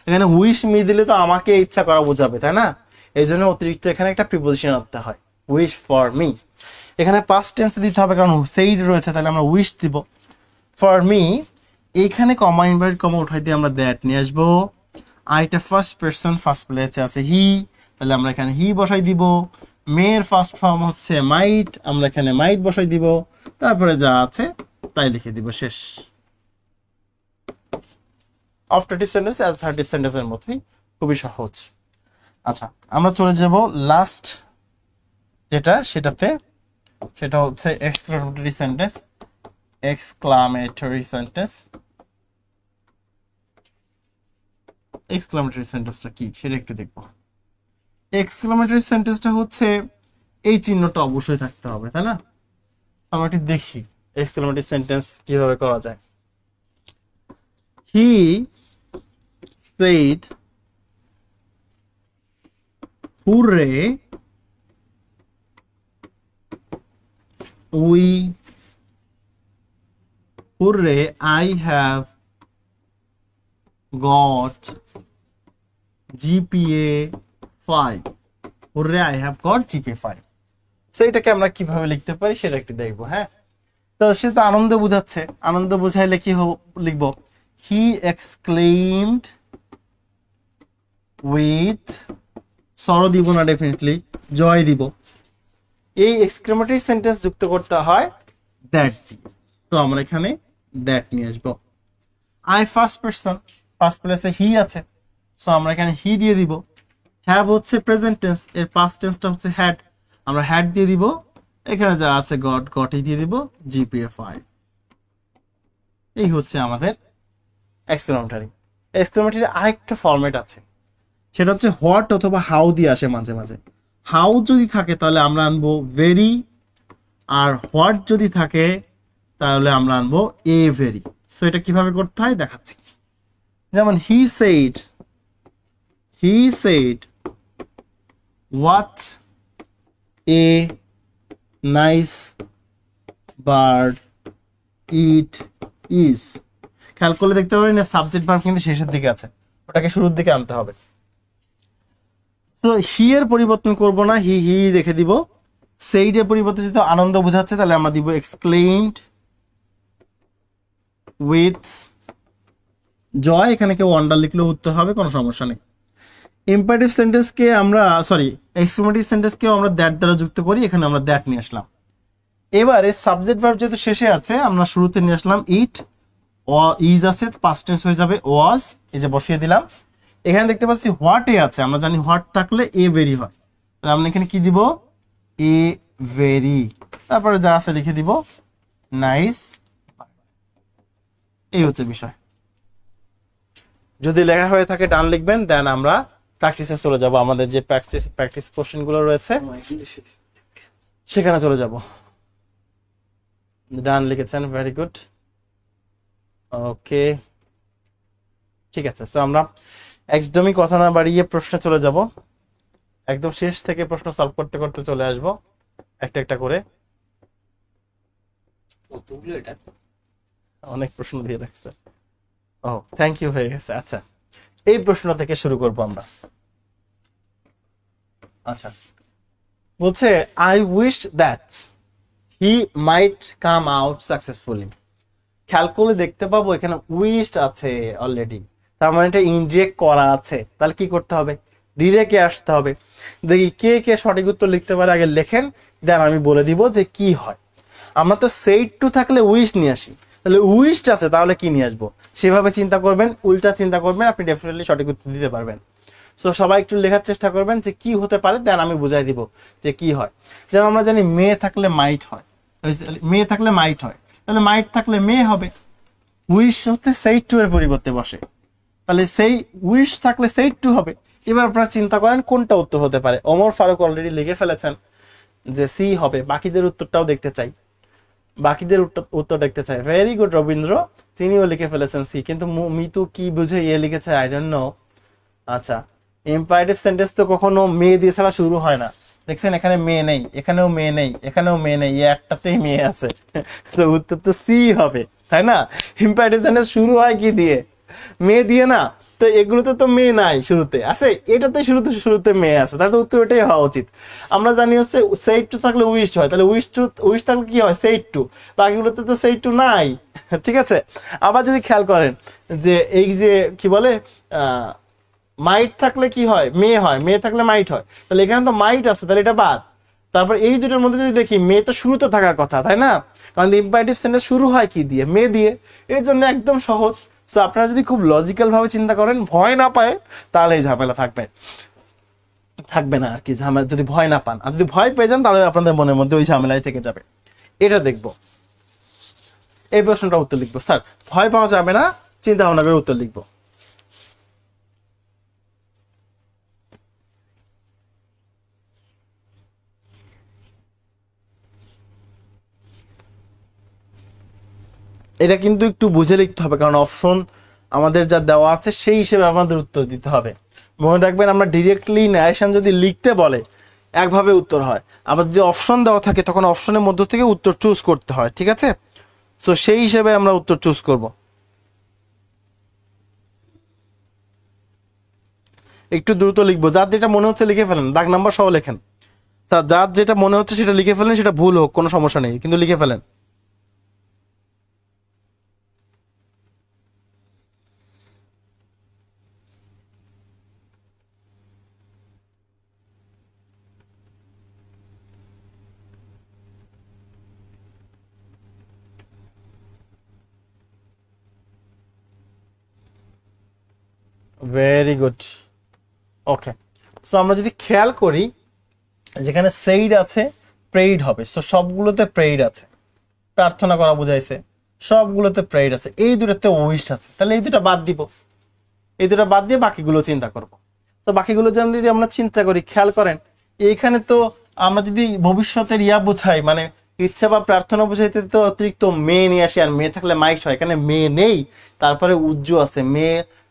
এখানে উইশ মি দিলে তো আমাকে ইচ্ছা করা বোঝাবে, তাই না? এই জন্য অতিরিক্ত এখানে একটা প্রিপোজিশন আনতে হয়, উইশ ফর মি। এখানে পাস্ট টেন্সে দিতে হবে কারণ সেইড রয়েছে, তাহলে আমরা উইশ দিব। ফর মি এখানে কমা ইনভার্টেড কমা উঠাই দিয়ে আমরা দ্যাট নিয়ে আসবো। আইটা ফার্স্ট পারসন, ফার্স্ট প্লেসে আছে হি, তাহলে আমরা এখানে হি বসাই দিব। মেয়ের ফার্স্ট ফর্ম হচ্ছে মাইট, আমরা এখানে মাইট বসাই দিব, তারপরে যা আছে তাই লিখে দিব, শেষ। অপটেটিভ সেন্টেন্স অ্যাসার্টিভ সেন্টেন্সের মতোই, খুবই সহজ। আচ্ছা, আমরা চলে যাব লাস্ট সেটাতে, সেটা হচ্ছে এক্সক্লামেটরি সেন্টেন্স। এক্সক্লামেটরি সেন্টেন্সটা কি সেটা একটু দেখব। এক্সক্লামেটরি সেন্টেন্সটা হচ্ছে এই চিহ্নটা অবশ্যই থাকতে হবে, তাই না? আমরা একটু দেখি এক্সক্লেমেটরি সেন্টেন্স কিভাবে করা যায়। হি said hooray we hooray I have got GPA 5 hooray I have got GPA 5 so এটাকে আমরা কিভাবে লিখতে পারি সেটা একটু দেখবো। হ্যাঁ, তো সে তো আনন্দ বোঝাচ্ছে, আনন্দ বোঝাইলে কি লিখবো, হি এক্সক্লেইমড উইথ, সরো দিব না, ডেফিনেটলি জয় দিব। এই এক্সক্লেমেটরি সেন্টেন্স যুক্ত করতে হয় দ্যাট দিয়ে, তো আমরা এখানে দ্যাট নিয়ে আসবো। আই ফার্স্ট পারসন, ফার্স্ট প্লেসে হি আছে, সো আমরা এখানে হি দিয়ে দিব। হ্যাভ হচ্ছে প্রেজেন্ট টেন্স, এর পাস্ট টেন্সটা হচ্ছে হ্যাড, আমরা হ্যাড দিয়ে দিব। এখানে যা আছে গট, গটই দিয়ে দিব, জিপিএ 5। এই হচ্ছে আমাদের এক্সক্লেমেটরি। এক্সক্লেমেটরির আরেকটা ফরম্যাট আছে, সেটা হচ্ছে হোয়াট অথবা হাউ দিয়ে আসে মাঝে মাঝে। হাউ যদি থাকে তাহলে আমরা আনবো ভেরি, আর হোয়াট যদি থাকে তাহলে আমরা আনবো এ ভেরি। সো এটা কিভাবে করতে হয় দেখাচ্ছি। যেমন হি said what a nice bird it is। খেয়াল করলে দেখতে পাবেন না সাবজেক্ট ভার্ব কিন্তু শেষের দিকে আছে, ওটাকে শুরুর দিকে আনতে হবে। তো হি এর পরিবর্তন করব না, হি রেখে দিব। সেইড এর পরিবর্তে যদি আনন্দ বোঝাচ্ছে তাহলে আমরা দিব এক্সক্লেইমড উইথ জয়। এখানে কেউ ওয়ান্ডার লিখলেও উত্তর হবে, কোনো সমস্যা নেই। ইম্পারেটিভ সেন্টেন্সকে আমরা এক্সক্লেমেটরি সেন্টেন্সকেও আমরা দ্যাট দ্বারা যুক্ত করি, এখানে আমরা দ্যাট নিয়ে আসলাম। এবারে সাবজেক্ট ভার্ব যেহেতু শেষে আছে, আমরা শুরুতে নিয়ে আসলাম ইট, ইজ আছে, পাস্ট টেন্স হয়ে যাবে ওয়াজ, এই যে বসিয়ে দিলাম। এখানে দেখতে পাচ্ছি হোয়াট এ আছে, আমরা জানি হোয়াট থাকলে এ ভেরি হয়, তাহলে আমরা এখানে কি দিব, এ ভেরি, তারপরে যা আছে লিখে দিব নাইস। এই হচ্ছে বিষয়। যদি লেখা হয়ে থাকে ডান লিখবেন, দেন আমরা প্র্যাকটিসে চলে যাব। আমাদের যে প্র্যাকটিস কোশ্চেন গুলো রয়েছে সেখানে চলে যাব। ডান লিখেছেন, ভেরি গুড, ওকে, ঠিক আছে। সো আমরা একদমই কথা না বাড়িয়ে প্রশ্নে চলে যাব, একদম শেষ থেকে প্রশ্ন সলভ করতে করতে চলে আসব একটা একটা করে। অনেক প্রশ্ন দিয়ে রাখছে, ও থ্যাংক ইউ, হয়ে গেছে। আচ্ছা, এই প্রশ্ন থেকে শুরু করব আমরা। আচ্ছা, বলছে I wish that he might come out successfully. খেয়াল করলে দেখতে পাবো এখানে উইশড আছে অলরেডি, তার মানে এটা ইনজেক্ট করা আছে। তাহলে কি করতে হবে, ডিরেক্টে আসতে হবে। দেখি কে কে সঠিক উত্তর লিখতে পারে আগে লেখেন, দেন আমি বলে দিব যে কি হয়। আমরা তো সেইড টু থাকলে উইশ নিয়ে আসি, তাহলে উইশড আছে তাহলে কি নিয়ে আসবো, সেভাবে চিন্তা করবেন, উল্টা চিন্তা করবেন, আপনি ডেফিনেটলি সঠিক উত্তর দিতে পারবেন। সো সবাই একটু লেখার চেষ্টা করবেন যে কি হতে পারে, দেন আমি বুঝাই দিব যে কি হয়। যেমন আমরা জানি মেয়ে থাকলে মাইট হয়, মেয়ে থাকলে মাইট হয়, তাহলে মাইট থাকলে মেয়ে হবে। উইশ হচ্ছে সেইড টু এর পরিবর্তে বসে, তাহলে সেই উইশ থাকলে সেইড টু হবে। এবার আপনারা চিন্তা করেন কোনটা উত্তর হতে পারে। ওমর ফারুক অলরেডি লিখে ফেলেছেন যে সি হবে, বাকিদের উত্তরটাও দেখতে চাই, বাকিদের উত্তর দেখতে চাই। ভেরি গুড রবীন্দ্র, তিনিও লিখে ফেলেছেন সি, কিন্তু মিতু কি বুঝে ইয়ে লিখেছে আই ডোন্ট নো। আচ্ছা, ইম্পারেটিভ সেন্টেন্স তো কখনো মেয়ে দিয়ে ছাড়া শুরু হয় না। দেখছেন এখানে মেয়ে নেই, এখানেও মেয়ে নেই, এখানেও মেয়ে নেই, একটাতেই মেয়ে আছে, তো উত্তর তো সি হবে, তাই না? ইম্পারেটিভ সেন্টেন্স শুরু হয় কি দিয়ে, মেয়ে দিয়ে না, তো এগুলোতে তো মেয়ে নাই শুরুতে আছে, এটাতে শুরুতে মেয়ে আছে, তাহলে উত্তর এটাই হওয়া উচিত। আমরা জানি হচ্ছে সেইড টু থাকলে উইশ হয়, তাহলে উইশ থাকলে কি হয়, সেইড টু, বাকিগুলোতে তো সেইড টু নাই। ঠিক আছে, আবার যদি খেয়াল করেন যে এই যে কি বলে মাইট থাকলে কি হয়, মেয়ে হয়, মেয়ে থাকলে মাইট হয়, তাহলে এখানে তো মাইট আছে, তাহলে এটা বাদ। তারপর এই দুটোর মধ্যে যদি দেখি মেয়ে তো শুরুতে থাকার কথা, তাই না? কারণ ইম্পারেটিভ সেন্টেন্স শুরু হয় কি দিয়ে, মেয়ে দিয়ে, এই জন্য একদম সহজ। সো আপনারা যদি খুব লজিক্যাল ভাবে চিন্তা করেন, ভয় না পায়, তাহলে এই ঝামেলা থাকবে না আর কি। ঝামেলা যদি ভয় না পান, আর যদি ভয় পেয়ে যান তাহলে আপনাদের মনের মধ্যে ওই ঝামেলাই থেকে যাবে। এটা দেখবো, এই প্রশ্নটা উত্তর লিখবো। স্যার ভয় পাওয়া যাবে না, চিন্তা ভাবনা করে উত্তর লিখবো। এটা কিন্তু একটু বুঝে লিখতে হবে, কারণ অপশন আমাদের যা দেওয়া আছে সেই হিসেবে আমাদের উত্তর দিতে হবে। মনে রাখবেন, আমরা ডিরেক্টলি ন্যারেশন যদি লিখতে বলে একভাবে উত্তর হয়, আবার যদি অপশন দেওয়া থাকে তখন অপশনের মধ্য থেকে উত্তর চুজ করতে হয়, ঠিক আছে? সো সেই হিসেবে আমরা উত্তর চুজ করব। একটু দ্রুত লিখবো, যার যেটা মনে হচ্ছে লিখে ফেলেন, দাগ নাম্বার সহ লেখেন। তা যার যেটা মনে হচ্ছে সেটা লিখে ফেলেন, সেটা ভুল হোক কোনো সমস্যা নেই, কিন্তু লিখে ফেলেন। Very good. ওকে, সো আমরা যদি খেয়াল করি, যেখানে সেইড আছে প্রেইড হবে, সো সবগুলোতে প্রেইড আছে, প্রার্থনা করা বুঝাইছে, সবগুলোতে প্রেইড আছে, এই দুটোতে উইশ আছে, তাহলে এই দুটো বাদ দিব, এই দুটো বাদ দিয়ে বাকিগুলো চিন্তা করব। তো বাকিগুলো যেমন যদি আমরা চিন্তা করি, খেয়াল করেন এইখানে তো আমরা যদি ভবিষ্যতের ইয়া বোঝাই, মানে ইচ্ছা বা প্রার্থনা বোঝাইতে তো অতিরিক্ত মে নিয়ে আসি, আর মে থাকলে মাইট হয়, এখানে মে নেই, তারপরে উজ্জু আছে, মে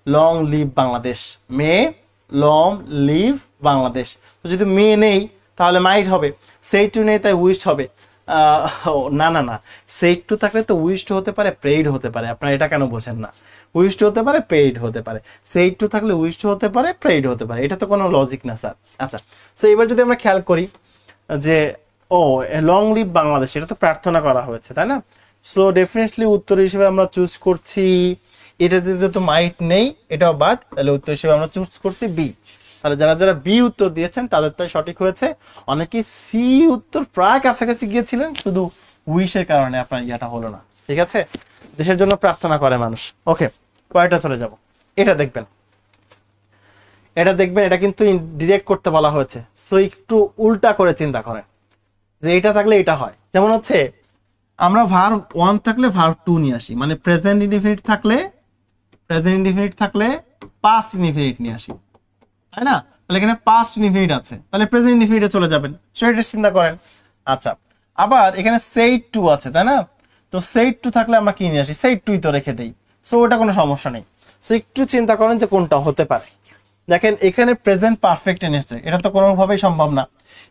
লং লিভ বাংলাদেশ, মে লং লিভ বাংলাদেশ। তো যদি মে নেই তাহলে মাইট হবে, সেই টু নেই তাই উইস্ট হবে। না না না, সেই টু থাকলে তো উইস্ট হতে পারে, প্রেইড হতে পারে, আপনারা এটা কেন বোঝেন না? উইস্ট হতে পারে, পেইড হতে পারে, সেই টু থাকলে উইস্ট হতে পারে, প্রেইড হতে পারে, এটা তো কোনো লজিক না স্যার। আচ্ছা, সো এবার যদি আমরা খেয়াল করি যে ও লং লিভ বাংলাদেশ, এটা তো প্রার্থনা করা হয়েছে, তাই না? সো ডেফিনেটলি উত্তর হিসেবে আমরা চুজ করছি, এটাতে যেহেতু মাইট নেই এটাও বাদ, তাহলে উত্তর হিসেবে আমরা চুজ করছি বি। তাহলে যারা যারা বি উত্তর দিয়েছেন তাদেরটাই সঠিক হয়েছে। অনেকেই সি উত্তর প্রায় কাছাকাছি গিয়েছিলেন, শুধু উইশের কারণে আপনার ইয়াটা হলো না, ঠিক আছে? দেশের জন্য প্রার্থনা করে মানুষ। ওকে, পরেরটা চলে যাব। এটা দেখবেন, এটা দেখবেন, এটা কিন্তু ডিরেক্ট করতে বলা হয়েছে, সো একটু উল্টা করে চিন্তা করেন যে এটা থাকলে এটা হয়। যেমন হচ্ছে আমরা ভার্ব ওয়ান থাকলে ভার্ব টু নিয়ে আসি, মানে প্রেজেন্ট ইনডিফিনিট থাকলে পাস্ট ইনডিফিনিট নিয়ে আসি, তাই না? তাহলে এখানে পাস্ট ইনডিফিনিট আছে, তাহলে প্রেজেন্ট ইনডিফিনিটে চলে যাবেন, সেটা চিন্তা করেন। আচ্ছা, আবার এখানে সেইড টু আছে, তাই না? তো সেইড টু থাকলে আমরা কি নিয়ে আসি, সেইড টুই তো রেখে দেই, সো ওটা কোনো সমস্যা নেই। সো একটু চিন্তা করেন যে কোনটা হতে পারে। দেখেন এখানে প্রেজেন্ট পারফেক্ট এনেছে, এটা তো কোনোভাবেই সম্ভব না।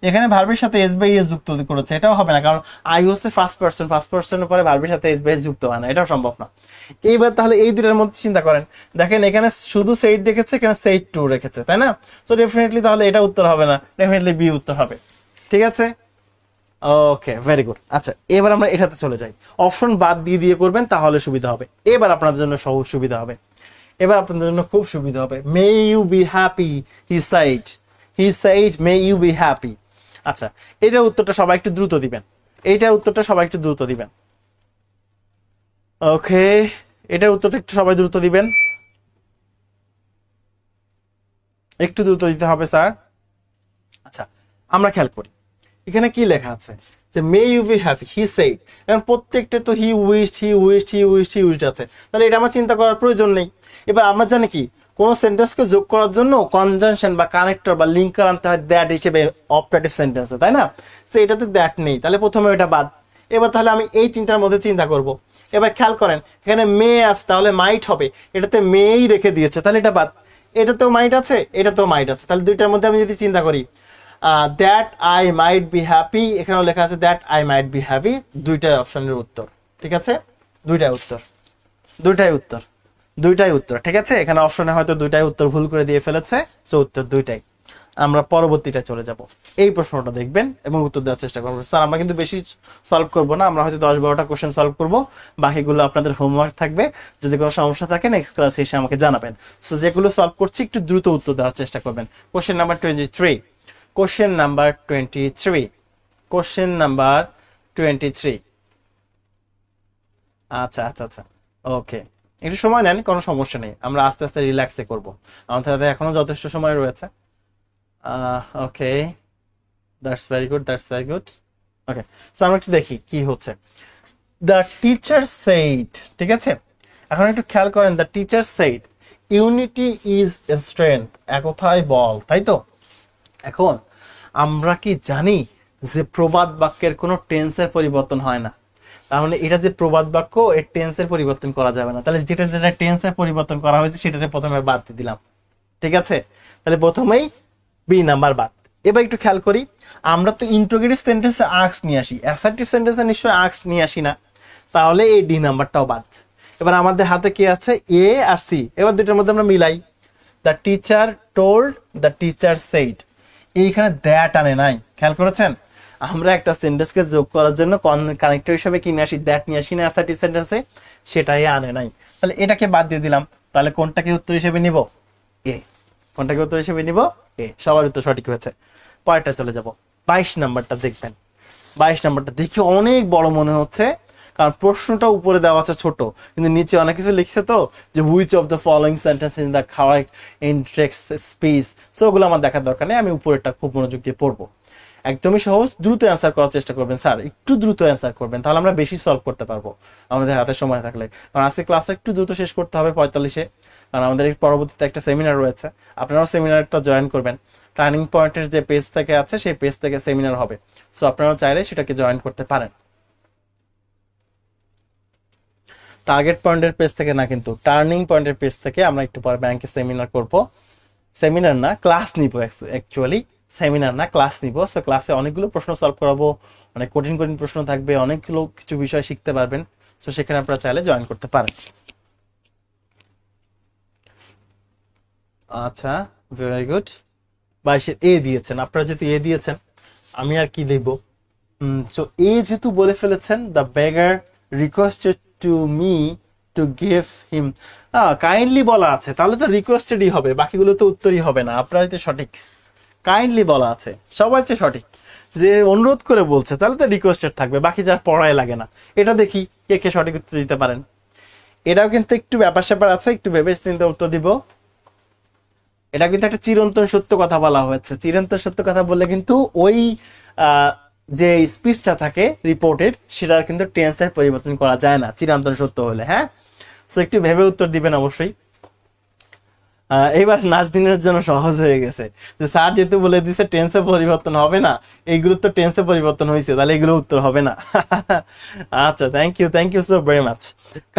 এখানে ভার্বের সাথে এস বাই এস যুক্ত করেছে, এটাও হবে না, কারণ আই হচ্ছে ফার্স্ট পার্সনের পরে ভার্বের সাথে এস বাই এস যুক্ত হয় না, এটাও সম্ভব না। এইবার তাহলে এই দুটার মধ্যে চিন্তা করেন, দেখেন এখানে শুধু সেইড রেখেছে, এখানে সেইড টু রেখেছে, তাই না? সো ডেফিনেটলি তাহলে এটা উত্তর হবে না, ডেফিনেটলি বি উত্তর হবে, ঠিক আছে? ওকে, ভেরি গুড। আচ্ছা, এবার আমরা এটাতে চলে যাই, অপশন বাদ দিয়ে দিয়ে করবেন তাহলে সুবিধা হবে, এবার আপনাদের জন্য সহজ সুবিধা হবে, এবার আপনাদের জন্য খুব সুবিধা হবে। May you be happy, he said may you be happy. আচ্ছা, এটার উত্তরটা সবাই একটু দ্রুত দিবেন, এইটার উত্তরটা সবাই একটু দ্রুত দিবেন। ওকে, এটার উত্তরটা একটু সবাই দ্রুত দিবেন, একটু দ্রুত দিতে হবে স্যার। আচ্ছা, আমরা খেয়াল করি এখানে কি লেখা আছে, যে may you be happy, he said, কারণ প্রত্যেকটা তো হি উইশড আছে, তাহলে এটা আমার চিন্তা করার প্রয়োজন নেই। এবার আমরা জানি কি, কোন সেন্টেন্সকে যোগ করার জন্য কনজাংশন বা কানেক্টর বা লিঙ্কার আনতে হয় দ্যাট হিসেবে অপারেটিভ সেন্টেন্সে, তাই না? সো এটাতে দ্যাট নেই, তাহলে প্রথমে এটা বাদ। এবার তাহলে আমি এই তিনটার মধ্যে চিন্তা করব। এবার খেয়াল করেন এখানে মে আছে, তাহলে মাইট হবে, এটাতে মেই রেখে দিয়েছে, তাহলে এটা বাদ। এটাতেও মাইট আছে, এটাতেও মাইট আছে, তাহলে দুইটার মধ্যে আমি যদি চিন্তা করি, that I might be happy, এখানেও লেখা আছে that I might be happy, দুইটাই অপশনের উত্তর, ঠিক আছে? দুইটাই উত্তর, ঠিক আছে? এখানে অপশনে হয়তো দুইটাই উত্তর ভুল করে দিয়ে ফেলেছে, সো উত্তর দুইটাই। আমরা পরবর্তীটা চলে যাব, এই প্রশ্নটা দেখবেন এবং উত্তর দেওয়ার চেষ্টা করবো। স্যার আমরা কিন্তু বেশি সলভ করবো না, আমরা হয়তো 10-12টা কোশ্চেন সলভ করব, বাকিগুলো আপনাদের হোমওয়ার্ক থাকবে। যদি কোনো সমস্যা থাকে নেক্সট ক্লাসে এসে আমাকে জানাবেন। সো যেগুলো সলভ করছি একটু দ্রুত উত্তর দেওয়ার চেষ্টা করবেন। কোশ্চেন নাম্বার 23, আচ্ছা, ওকে, একটু সময় নেন, কোনো সমস্যা নেই, আমরা আস্তে আস্তে রিল্যাক্সে করবো, আমাদের হাতে এখনো যথেষ্ট সময় রয়েছে। Okay, that's very good. Okay, so আমরা একটু দেখি কি হচ্ছে। দ্য টিচার সেইড, ঠিক আছে? এখন একটু খেয়াল করেন, the teacher said unity is strength, একতাই বল, তাই তো? এখন আমরা কি জানি যে প্রবাদ বাক্যের কোনো টেন্সের পরিবর্তন হয় না, তার মানে এটা যে প্রবাদ বাক্য, এর টেন্সের পরিবর্তন করা যাবে না। তাহলে যেটা যেটা টেন্সের পরিবর্তন করা হয়েছে সেটাতে প্রথমে বাদ দিয়ে দিলাম, ঠিক আছে? তাহলে প্রথমেই বি নাম্বার বাদ। এবার একটু খেয়াল করি, আমরা তো ইন্টারোগেটিভ সেন্টেন্সে আস্ক নিয়ে আসি, অ্যাসার্টিভ সেন্টেন্সে নিশ্চয়ই আস্ক নিয়ে আসি না, তাহলে এই ডি নাম্বারটাও বাদ। এবার আমাদের হাতে কি আছে, এ আর সি। এবার দুইটার মধ্যে আমরা মিলাই, the teacher told, the teacher said. এইখানে দ্যাট আনে নাই, খেয়াল করেছেন? আমরা একটা সেন্টেন্সকে যোগ করার জন্য কানেক্টর হিসেবে কি নিয়ে আসি, দ্যাট নিয়ে আসি না অ্যাসার্টিভ সেন্টেন্সে, সেটাই আনে নাই। তাহলে এটাকে বাদ দিয়ে দিলাম। তাহলে কোনটাকে উত্তর হিসেবে নিব, এ। কোনটাকে উত্তর হিসেবে নিব, এ। সবার উত্তর সঠিক হয়েছে। পরেরটা চলে যাব, 22 নাম্বারটা দেখবেন। 22 নাম্বারটা দেখে অনেক বড় মনে হচ্ছে, কারণ প্রশ্নটা উপরে দেওয়া আছে ছোট, কিন্তু নিচে অনেক কিছু লিখছে, তো যে which of the following sentence in the correct in text space, so ওগুলো আমার দেখার দরকার নেই, আমি উপরেরটা খুব মনোযোগ দিয়ে পড়বো। একদমই সহজ, দ্রুত অ্যান্সার করার চেষ্টা করবেন স্যার, একটু দ্রুত অ্যান্সার করবেন, তাহলে আমরা বেশি সলভ করতে পারবো আমাদের হাতে সময় থাকলে। কারণ আজকে ক্লাসটা একটু দ্রুত শেষ করতে হবে 45-এ, কারণ আমাদের এই পরবর্তীতে একটা সেমিনার রয়েছে। আপনারাও সেমিনারটা জয়েন করবেন, টার্নিং পয়েন্টের যে পেজ থেকে আছে সেই পেজ থেকে সেমিনার হবে, সো আপনারাও চাইলে সেটাকে জয়েন করতে পারেন। টার্গেট পয়েন্টের পেজ থেকে না, কিন্তু টার্নিং পয়েন্টের পেজ থেকে আমরা একটু পরে ব্যাংকে সেমিনার করব। সেমিনার না, ক্লাস নিব, অ্যাকচুয়ালি সেমিনার না, ক্লাস নিব। সো ক্লাসে অনেকগুলো প্রশ্ন সলভ করাবো, অনেক কঠিন কঠিন প্রশ্ন থাকবে, অনেকগুলো কিছু বিষয় শিখতে পারবেন। সো সেখানে আপনারা চাইলে জয়েন করতে পারেন। আচ্ছা, ভেরি গুড। 22-এর এ দিয়েছেন, আপনারা যেহেতু এ দিয়েছেন আমি আর কি লিখব। সো এ যেহেতু বলে ফেলেছেন, the বেগার requested to me to give him, kindly বলা আছে, তাহলে তো রিকোয়েস্টেডই হবে, বাকিগুলো তো উত্তরই হবে না। আপনারা হয়তো সঠিক, কাইন্ডলি বলা আছে, সবাই তো সঠিক, যে অনুরোধ করে বলছে তাহলে তো রিকোয়েস্টেড থাকবে, বাকি যা পড়ায় লাগে না। এটা দেখি কে কে সঠিক উত্তর দিতে পারেন। এটাও কিন্তু একটু ব্যাপার স্যাপার আছে, একটু ভেবে চিন্তে উত্তর দিব। এটা কিন্তু একটা চিরন্তন সত্য কথা বলা হয়েছে। চিরন্তন সত্য কথা বললে কিন্তু ওই যে স্পিচটা থাকে রিপোর্টের, সেটা কিন্তু টেন্সের পরিবর্তন করা যায় না চিরন্তন সত্য হলে। হ্যাঁ, সো একটু ভেবে উত্তর দিবেন অবশ্যই। এইবার নাজদিনের জন্য সহজ হয়ে গেছে, যে স্যার যেহেতু বলে দিছে টেন্সে পরিবর্তন হবে না, এইগুলো তো টেন্সে পরিবর্তন হয়েছে, তাহলে এগুলো উত্তর হবে না। আচ্ছা, thank you so very much.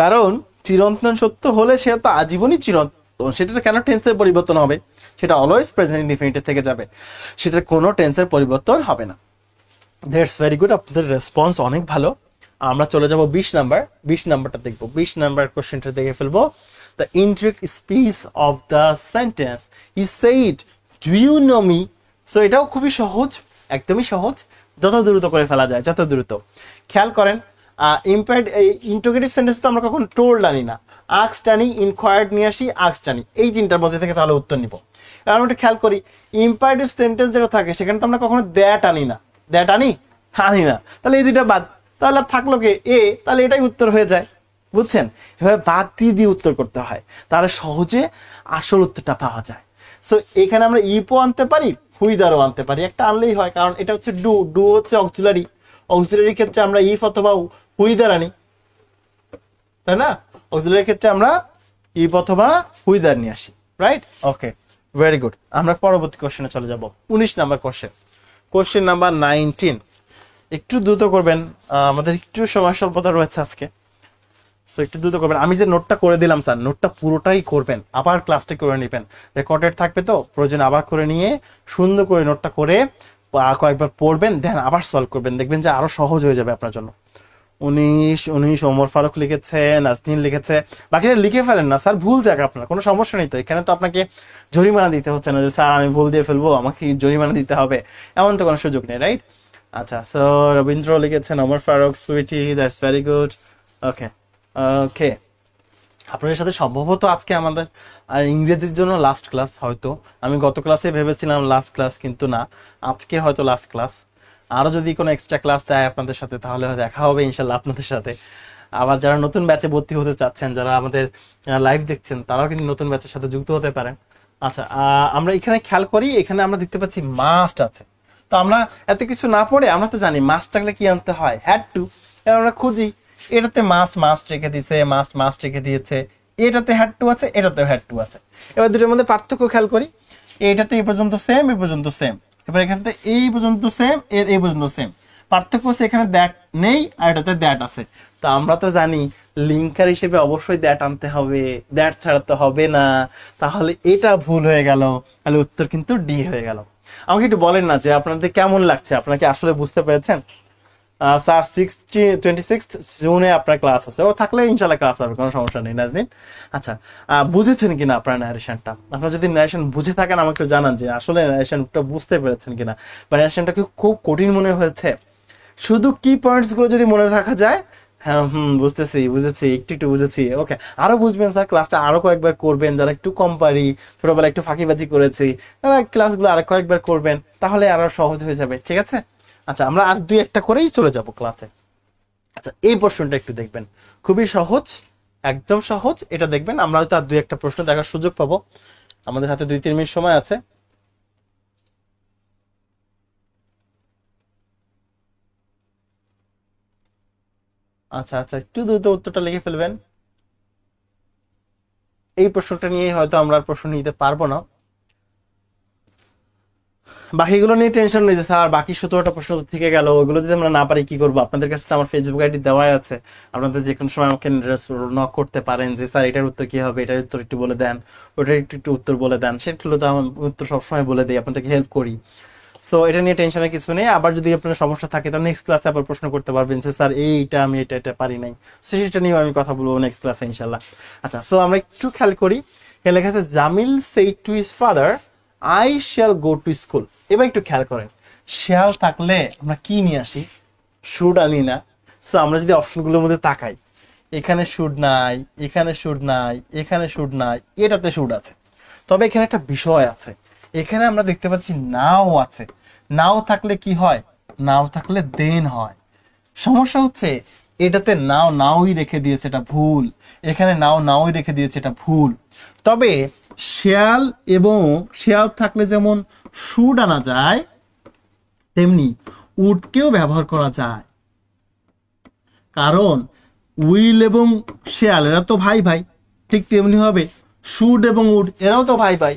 কারণ চিরন্তন সত্য হলে সেটা তো আজীবনই চিরন্তন, সেটা কেন টেন্সের পরিবর্তন হবে? সেটা অলওয়েজ প্রেজেন্ট ইনডিফিনিটে থেকে যাবে, সেটার কোনো টেন্সের পরিবর্তন হবে না। দ্যাটস ভেরি গুড, আপনাদের রেসপন্স অনেক ভালো। আমরা চলে যাব 20 নাম্বার। 20 নাম্বারটা দেখবো, 20 নাম্বার কোশ্চেনটা দেখে ফেলবো। The indirect speech of the sentence, he said do you know me. So এটাও খুবই সহজ, একদমই সহজ, যত দ্রুত করে ফেলা যায়, যত দ্রুত। খেয়াল করেন, ইন্টারোগেটিভ সেন্টেন্স তো আমরা কখন টোল্ড আনি না, আস্কড আনি, ইনকোয়ার্ড নিয়ে আসি, আস্কড আনি, এই তিনটার মধ্যে থেকে তাহলে উত্তর নিব। এবার আমরা খেয়াল করি, ইম্পারেটিভ সেন্টেন্স যেটা থাকে সেখানে তো আমরা কখনো দ্যাট আনি না, দ্যাট আনি না, তাহলে এই দুইটা বাদ, তাহলে আর থাকলো কে, এ, তাহলে এটাই উত্তর হয়ে যায়। বুঝছেন? এভাবে বাদ দিয়ে উত্তর করতে হয়, তাহলে সহজে আসল উত্তরটা পাওয়া যায়। সো এখানে আমরা ইপো আনতে পারি, হুইদারও আনতে পারি, একটা আনলেই হয়, কারণ এটা হচ্ছে ডু হচ্ছে অক্সিলারি, অক্সিলারির ক্ষেত্রে আমরা ইফ অথবা হুইদার আনি, তাই না? অক্সিলারির ক্ষেত্রে আমরা ইফ অথবা হুইদার নিয়ে আসি, রাইট? ওকে, ভেরি গুড। আমরা পরবর্তী কোশ্চেনে চলে যাব, 19 নাম্বার কোশ্চেন নাম্বার 19। একটু দ্রুত করবেন, আমাদের একটু সময় স্বল্পতা রয়েছে আজকে, সো একটু দ্রুত করবেন। আমি যে নোটটা করে দিলাম স্যার, নোটটা পুরোটাই করবেন, আবার ক্লাসটা করে নেবেন, রেকর্ডেড থাকবে, তো প্রয়োজন আবার করে নিয়ে সুন্দর করে নোটটা করে কয়েকবার পড়বেন, দেন আবার সলভ করবেন, দেখবেন যে আরো সহজ হয়ে যাবে আপনার জন্য। 19 ওমর ফারুক লিখেছে, নাজনীন লিখেছে, বাকিটা লিখে ফেলেন না স্যার, ভুল জায়গা আপনার, কোনো সমস্যা নেই তো, এখানে তো আপনাকে জরিমানা দিতে হচ্ছে না যে স্যার আমি ভুল দিয়ে ফেলবো আমাকে জরিমানা দিতে হবে, এমন তো কোনো সুযোগ নেই, রাইট? আচ্ছা, সো রবীন্দ্র লিখেছেন, Omar Faruk, Sweety, that's very good. Okay, আপনাদের সাথে সম্ভবত আজকে আমাদের ইংরেজির জন্য লাস্ট ক্লাস। হয়তো আমি গত ক্লাসে ভেবেছিলাম লাস্ট ক্লাস, কিন্তু না, আজকে হয়তো লাস্ট ক্লাস। আরও যদি কোনো এক্সট্রা ক্লাস দেয় আপনাদের সাথে, তাহলে দেখা হবে ইনশাল্লাহ আপনাদের সাথে। আবার যারা নতুন ব্যাচে ভর্তি হতে চাচ্ছেন, যারা আমাদের লাইভ দেখছেন, তারাও কিন্তু নতুন ব্যাচের সাথে যুক্ত হতে পারেন। আচ্ছা, আমরা এখানে খেয়াল করি, এখানে আমরা দেখতে পাচ্ছি মাস্ট আছে, তো আমরা এত কিছু না পড়ে আমরা তো জানি মাস্ট থাকলে কি আনতে হয়, হ্যাড টু। এবার আমরা খুঁজি, এটাতে মাস্ট রেখে দিয়েছে, মাস্ট রেখে দিয়েছে, এটাতে হ্যাড টু আছে, এটাতে হ্যাড টু আছে। এবার দুটোর মধ্যে পার্থক্য খেয়াল করি, এটাতে এই পর্যন্ত সেম, এই পর্যন্ত সেম, এবার এখানে এই পর্যন্ত সেম, এই পর্যন্ত সেম, পার্থক্য হচ্ছে এখানে দ্যাট নেই আর এটাতে দ্যাট আছে। তো আমরা তো জানি লিঙ্কার হিসেবে অবশ্যই দ্যাট আনতে হবে, দ্যাট ছাড়া তো হবে না। তাহলে এটা ভুল হয়ে গেল, তাহলে উত্তর কিন্তু ডি হয়ে গেল। আমাকে একটু বলেন না যে আপনাদের কেমন লাগছে, আপনারা কি আসলে বুঝতে পেরেছেন? স্যার 26 জুনে আপনার ক্লাস আছে, ও থাকলে ইনশাল্লাহ ক্লাস হবে, কোনো সমস্যা নেই নাজনীন। আচ্ছা, বুঝেছেন কিনা আপনার ন্যারেশনটা? আপনারা যদি ন্যারেশন বুঝে থাকেন আমাকে একটু জানান যে আসলে ন্যারেশনটা বুঝতে পেরেছেন কিনা, বা ন্যারেশনটা কি খুব কঠিন মনে হয়েছে? শুধু কি পয়েন্টসগুলো যদি মনে রাখা যায়, হ্যাঁ বুঝতেছি, বুঝেছি, একটু একটু বুঝেছি, ওকে। আরো বুঝবেন স্যার, ক্লাসটা আরো কয়েকবার করবেন, যারা একটু কম পারি, ছোটবেলা একটু ফাঁকিবাজি করেছি, তারা ক্লাসগুলো আরো কয়েকবার করবেন, তাহলে আরো সহজ হয়ে যাবে, ঠিক আছে? আচ্ছা, আমরা আর দুই একটা করেই চলে যাব ক্লাসে। আচ্ছা, এই প্রশ্নটা একটু দেখবেন, খুবই সহজ, একদম সহজ। এটা দেখবেন, আমরা হয়তো আর দুই একটা প্রশ্ন দেখার সুযোগ পাবো, আমাদের হাতে 2-3 মিনিট সময় আছে। আচ্ছা আচ্ছা, একটু দ্রুত উত্তরটা লিখে ফেলবেন। এই প্রশ্নটা নিয়ে হয়তো আমরা আর প্রশ্ন নিতে পারবো না, বাকিগুলো নিয়ে টেনশন নেই যে স্যার বাকি 17টা প্রশ্ন তো থেকে গেল, ওগুলো যদি আমরা না পারি কি করবো? আপনাদের কাছে তো আমার ফেসবুক আইডি দেওয়াই আছে, আপনাদের যে কোনো সময় আমাকে নক করতে পারেন যে স্যার এটার উত্তর কি হবে, এটার উত্তর একটু বলে দেন, ওটার একটু একটু উত্তর বলে দেন। সেগুলো তো আমার উত্তর সবসময় বলে দিই, আপনাদেরকে হেল্প করি। সো এটা নিয়ে টেনশনের কিছু নেই। আবার যদি আপনার সমস্যা থাকে তাহলে নেক্সট ক্লাসে আবার প্রশ্ন করতে পারবেন যে স্যার এইটা আমি এটা এটা পারি নাই, সো সেটা নিয়েও আমি কথা বলবো নেক্সট ক্লাসে ইনশাল্লাহ। আচ্ছা, সো আমরা একটু খেয়াল করি, এখানে লেখা আছে Jamil said to his father I shall go to school. এবার একটু খেয়াল করেন, শ্যাল থাকলে আমরা কি নিয়ে আসি? শুড আনি না? সো আমরা যদি অপশনগুলোর মধ্যে তাকাই, এখানে শুড নাই, এখানে শুড নাই, এখানে শুড নাই, এটাতে শুড আছে। তবে এখানে একটা বিষয় আছে, এখানে আমরা দেখতে পাচ্ছি নাও আছে। নাও থাকলে কি হয়? নাও থাকলে দেন হয়। সমস্যা হচ্ছে এটাতে নাও নাওই রেখে দিয়েছে, এটা ভুল। এখানে নাও নাওই রেখে দিয়েছে, এটা ভুল। তবে শেয়াল এবং শেয়াল থাকলে যেমন শুড আনা যায়, তেমনি উডকেও ব্যবহার করা যায়। কারণ উইল এবং শেয়াল এরা তো ভাই ভাই, ঠিক তেমনি হবে শুড এবং উড এরাও তো ভাই ভাই।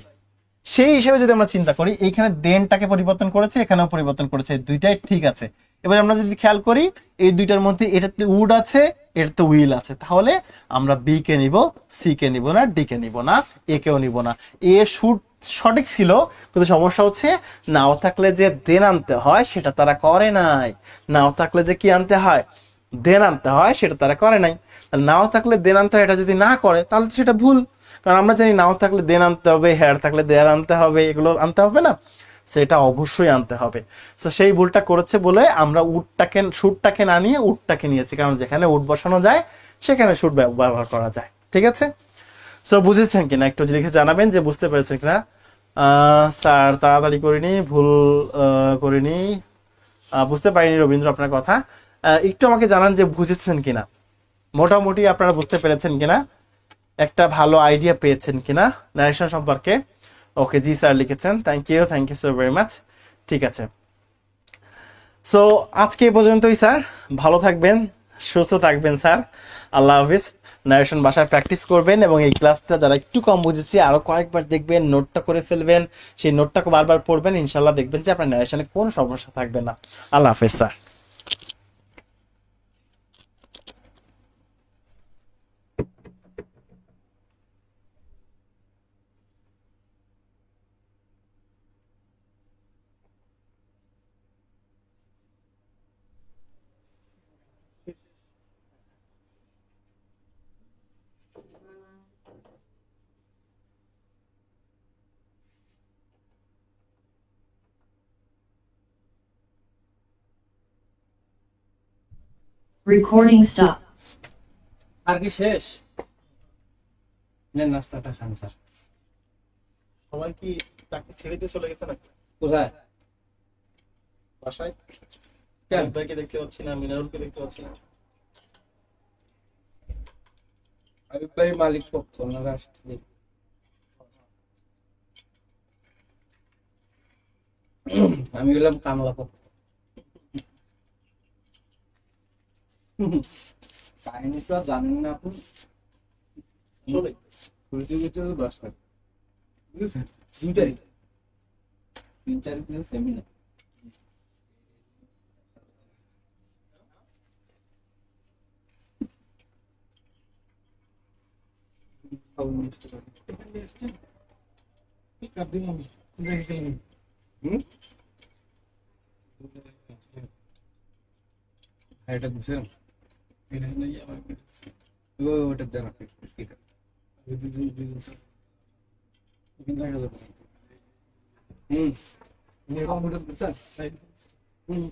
সেই হিসেবে যদি আমরা চিন্তা করি, এইখানে দেনটাকে পরিবর্তন করেছে, এখানেও পরিবর্তন করেছে, দুইটাই ঠিক আছে। এবার আমরা যদি খেয়াল করি, এই দুইটার মধ্যে এটাতে উড আছে, এটাতে উইল আছে, তাহলে আমরা বি কে নিব, সি কে নিব না, ডি কে নিব না, এ কেও নিব না। এ শুড সঠিক ছিল, কিন্তু সমস্যা হচ্ছে নাও থাকলে যে দেন আনতে হয় সেটা তারা করে নাই। নাও থাকলে যে কি আনতে হয়, দেন আনতে হয়, সেটা তারা করে নাই। নাও থাকলে দেন আনতে হয়, এটা যদি না করে তাহলে তো সেটা ভুল। কারণ আমরা জানি নাও থাকলে দেন আনতে হবে, হেয়ার থাকলে দেয়ার আনতে হবে, এগুলো আনতে হবে না, সেটা অবশ্যই আনতে হবে। তো সেই ভুলটা করেছে বলে আমরা উডটাকে শুটটাকে না নিয়ে উডটাকে নিয়েছি, কারণ যেখানে উড বসানো যায় সেখানে শুট ব্যবহার করা যায়, ঠিক আছে? সো বুঝেছেন কিনা একটু লিখে জানাবেন যে বুঝতে পেরেছেন কিনা। স্যার তাড়াতাড়ি করিনি, ভুল করিনি, বুঝতে পারিনি রবীন্দ্র আপনার কথা। একটু আমাকে জানান যে বুঝেছেন কিনা, মোটামুটি আপনারা বুঝতে পেরেছেন কিনা, একটা ভালো আইডিয়া পেয়েছেন কিনা ন্যারেশন সম্পর্কে। ওকে, জি স্যার লিখেছেন, thank you so very much. ঠিক আছে, সো আজকে এই পর্যন্তই স্যার, ভালো থাকবেন, সুস্থ থাকবেন স্যার, আল্লাহ হাফিজ। ন্যারেশন বাসায় প্র্যাকটিস করবেন এবং এই ক্লাসটা যারা একটু কম বুঝেছি আরো কয়েকবার দেখবেন, নোটটা করে ফেলবেন, সেই নোটটাকে বারবার পড়বেন, ইনশাল্লাহ দেখবেন যে আপনার ন্যারেশনে কোনো সমস্যা থাকবে না। আল্লাহ হাফিজ স্যার। Recording stop. আর কি শেষ? নেন নাস্তাটা খান স্যার। সবাই কি তাকে ছেড়ে দিয়ে চলে গেছে নাকি কোথায়? বাসায়? কেন? ভাইকে দেখতে পাচ্ছি না, মিনারুলকে দেখতে পাচ্ছি না। আমি ভাই মালিক পক্ষ, ওনারা আসছে। আমি হলাম কামলা পক্ষ। কাহিনী তো আর জানেন না আপনি। চলে ঘুরতে গেছে 10 টাকা, বুঝেছেন? 2 তারিখ 3 তারিখ সেমিনার। খাবো মিষ্টি খাবো। এখানে আসছে কি কাট দিন আমি দেখে গেলাম হুম? হ্যাঁ, এটা বুঝলাম। এখানে নেই আবার বেরোচ্ছে ওটা দেন আপনি মিষ্টিটা। এখানে দেখা যাবে হুম। আপনি এটা বুঝছেন? তাই হুম।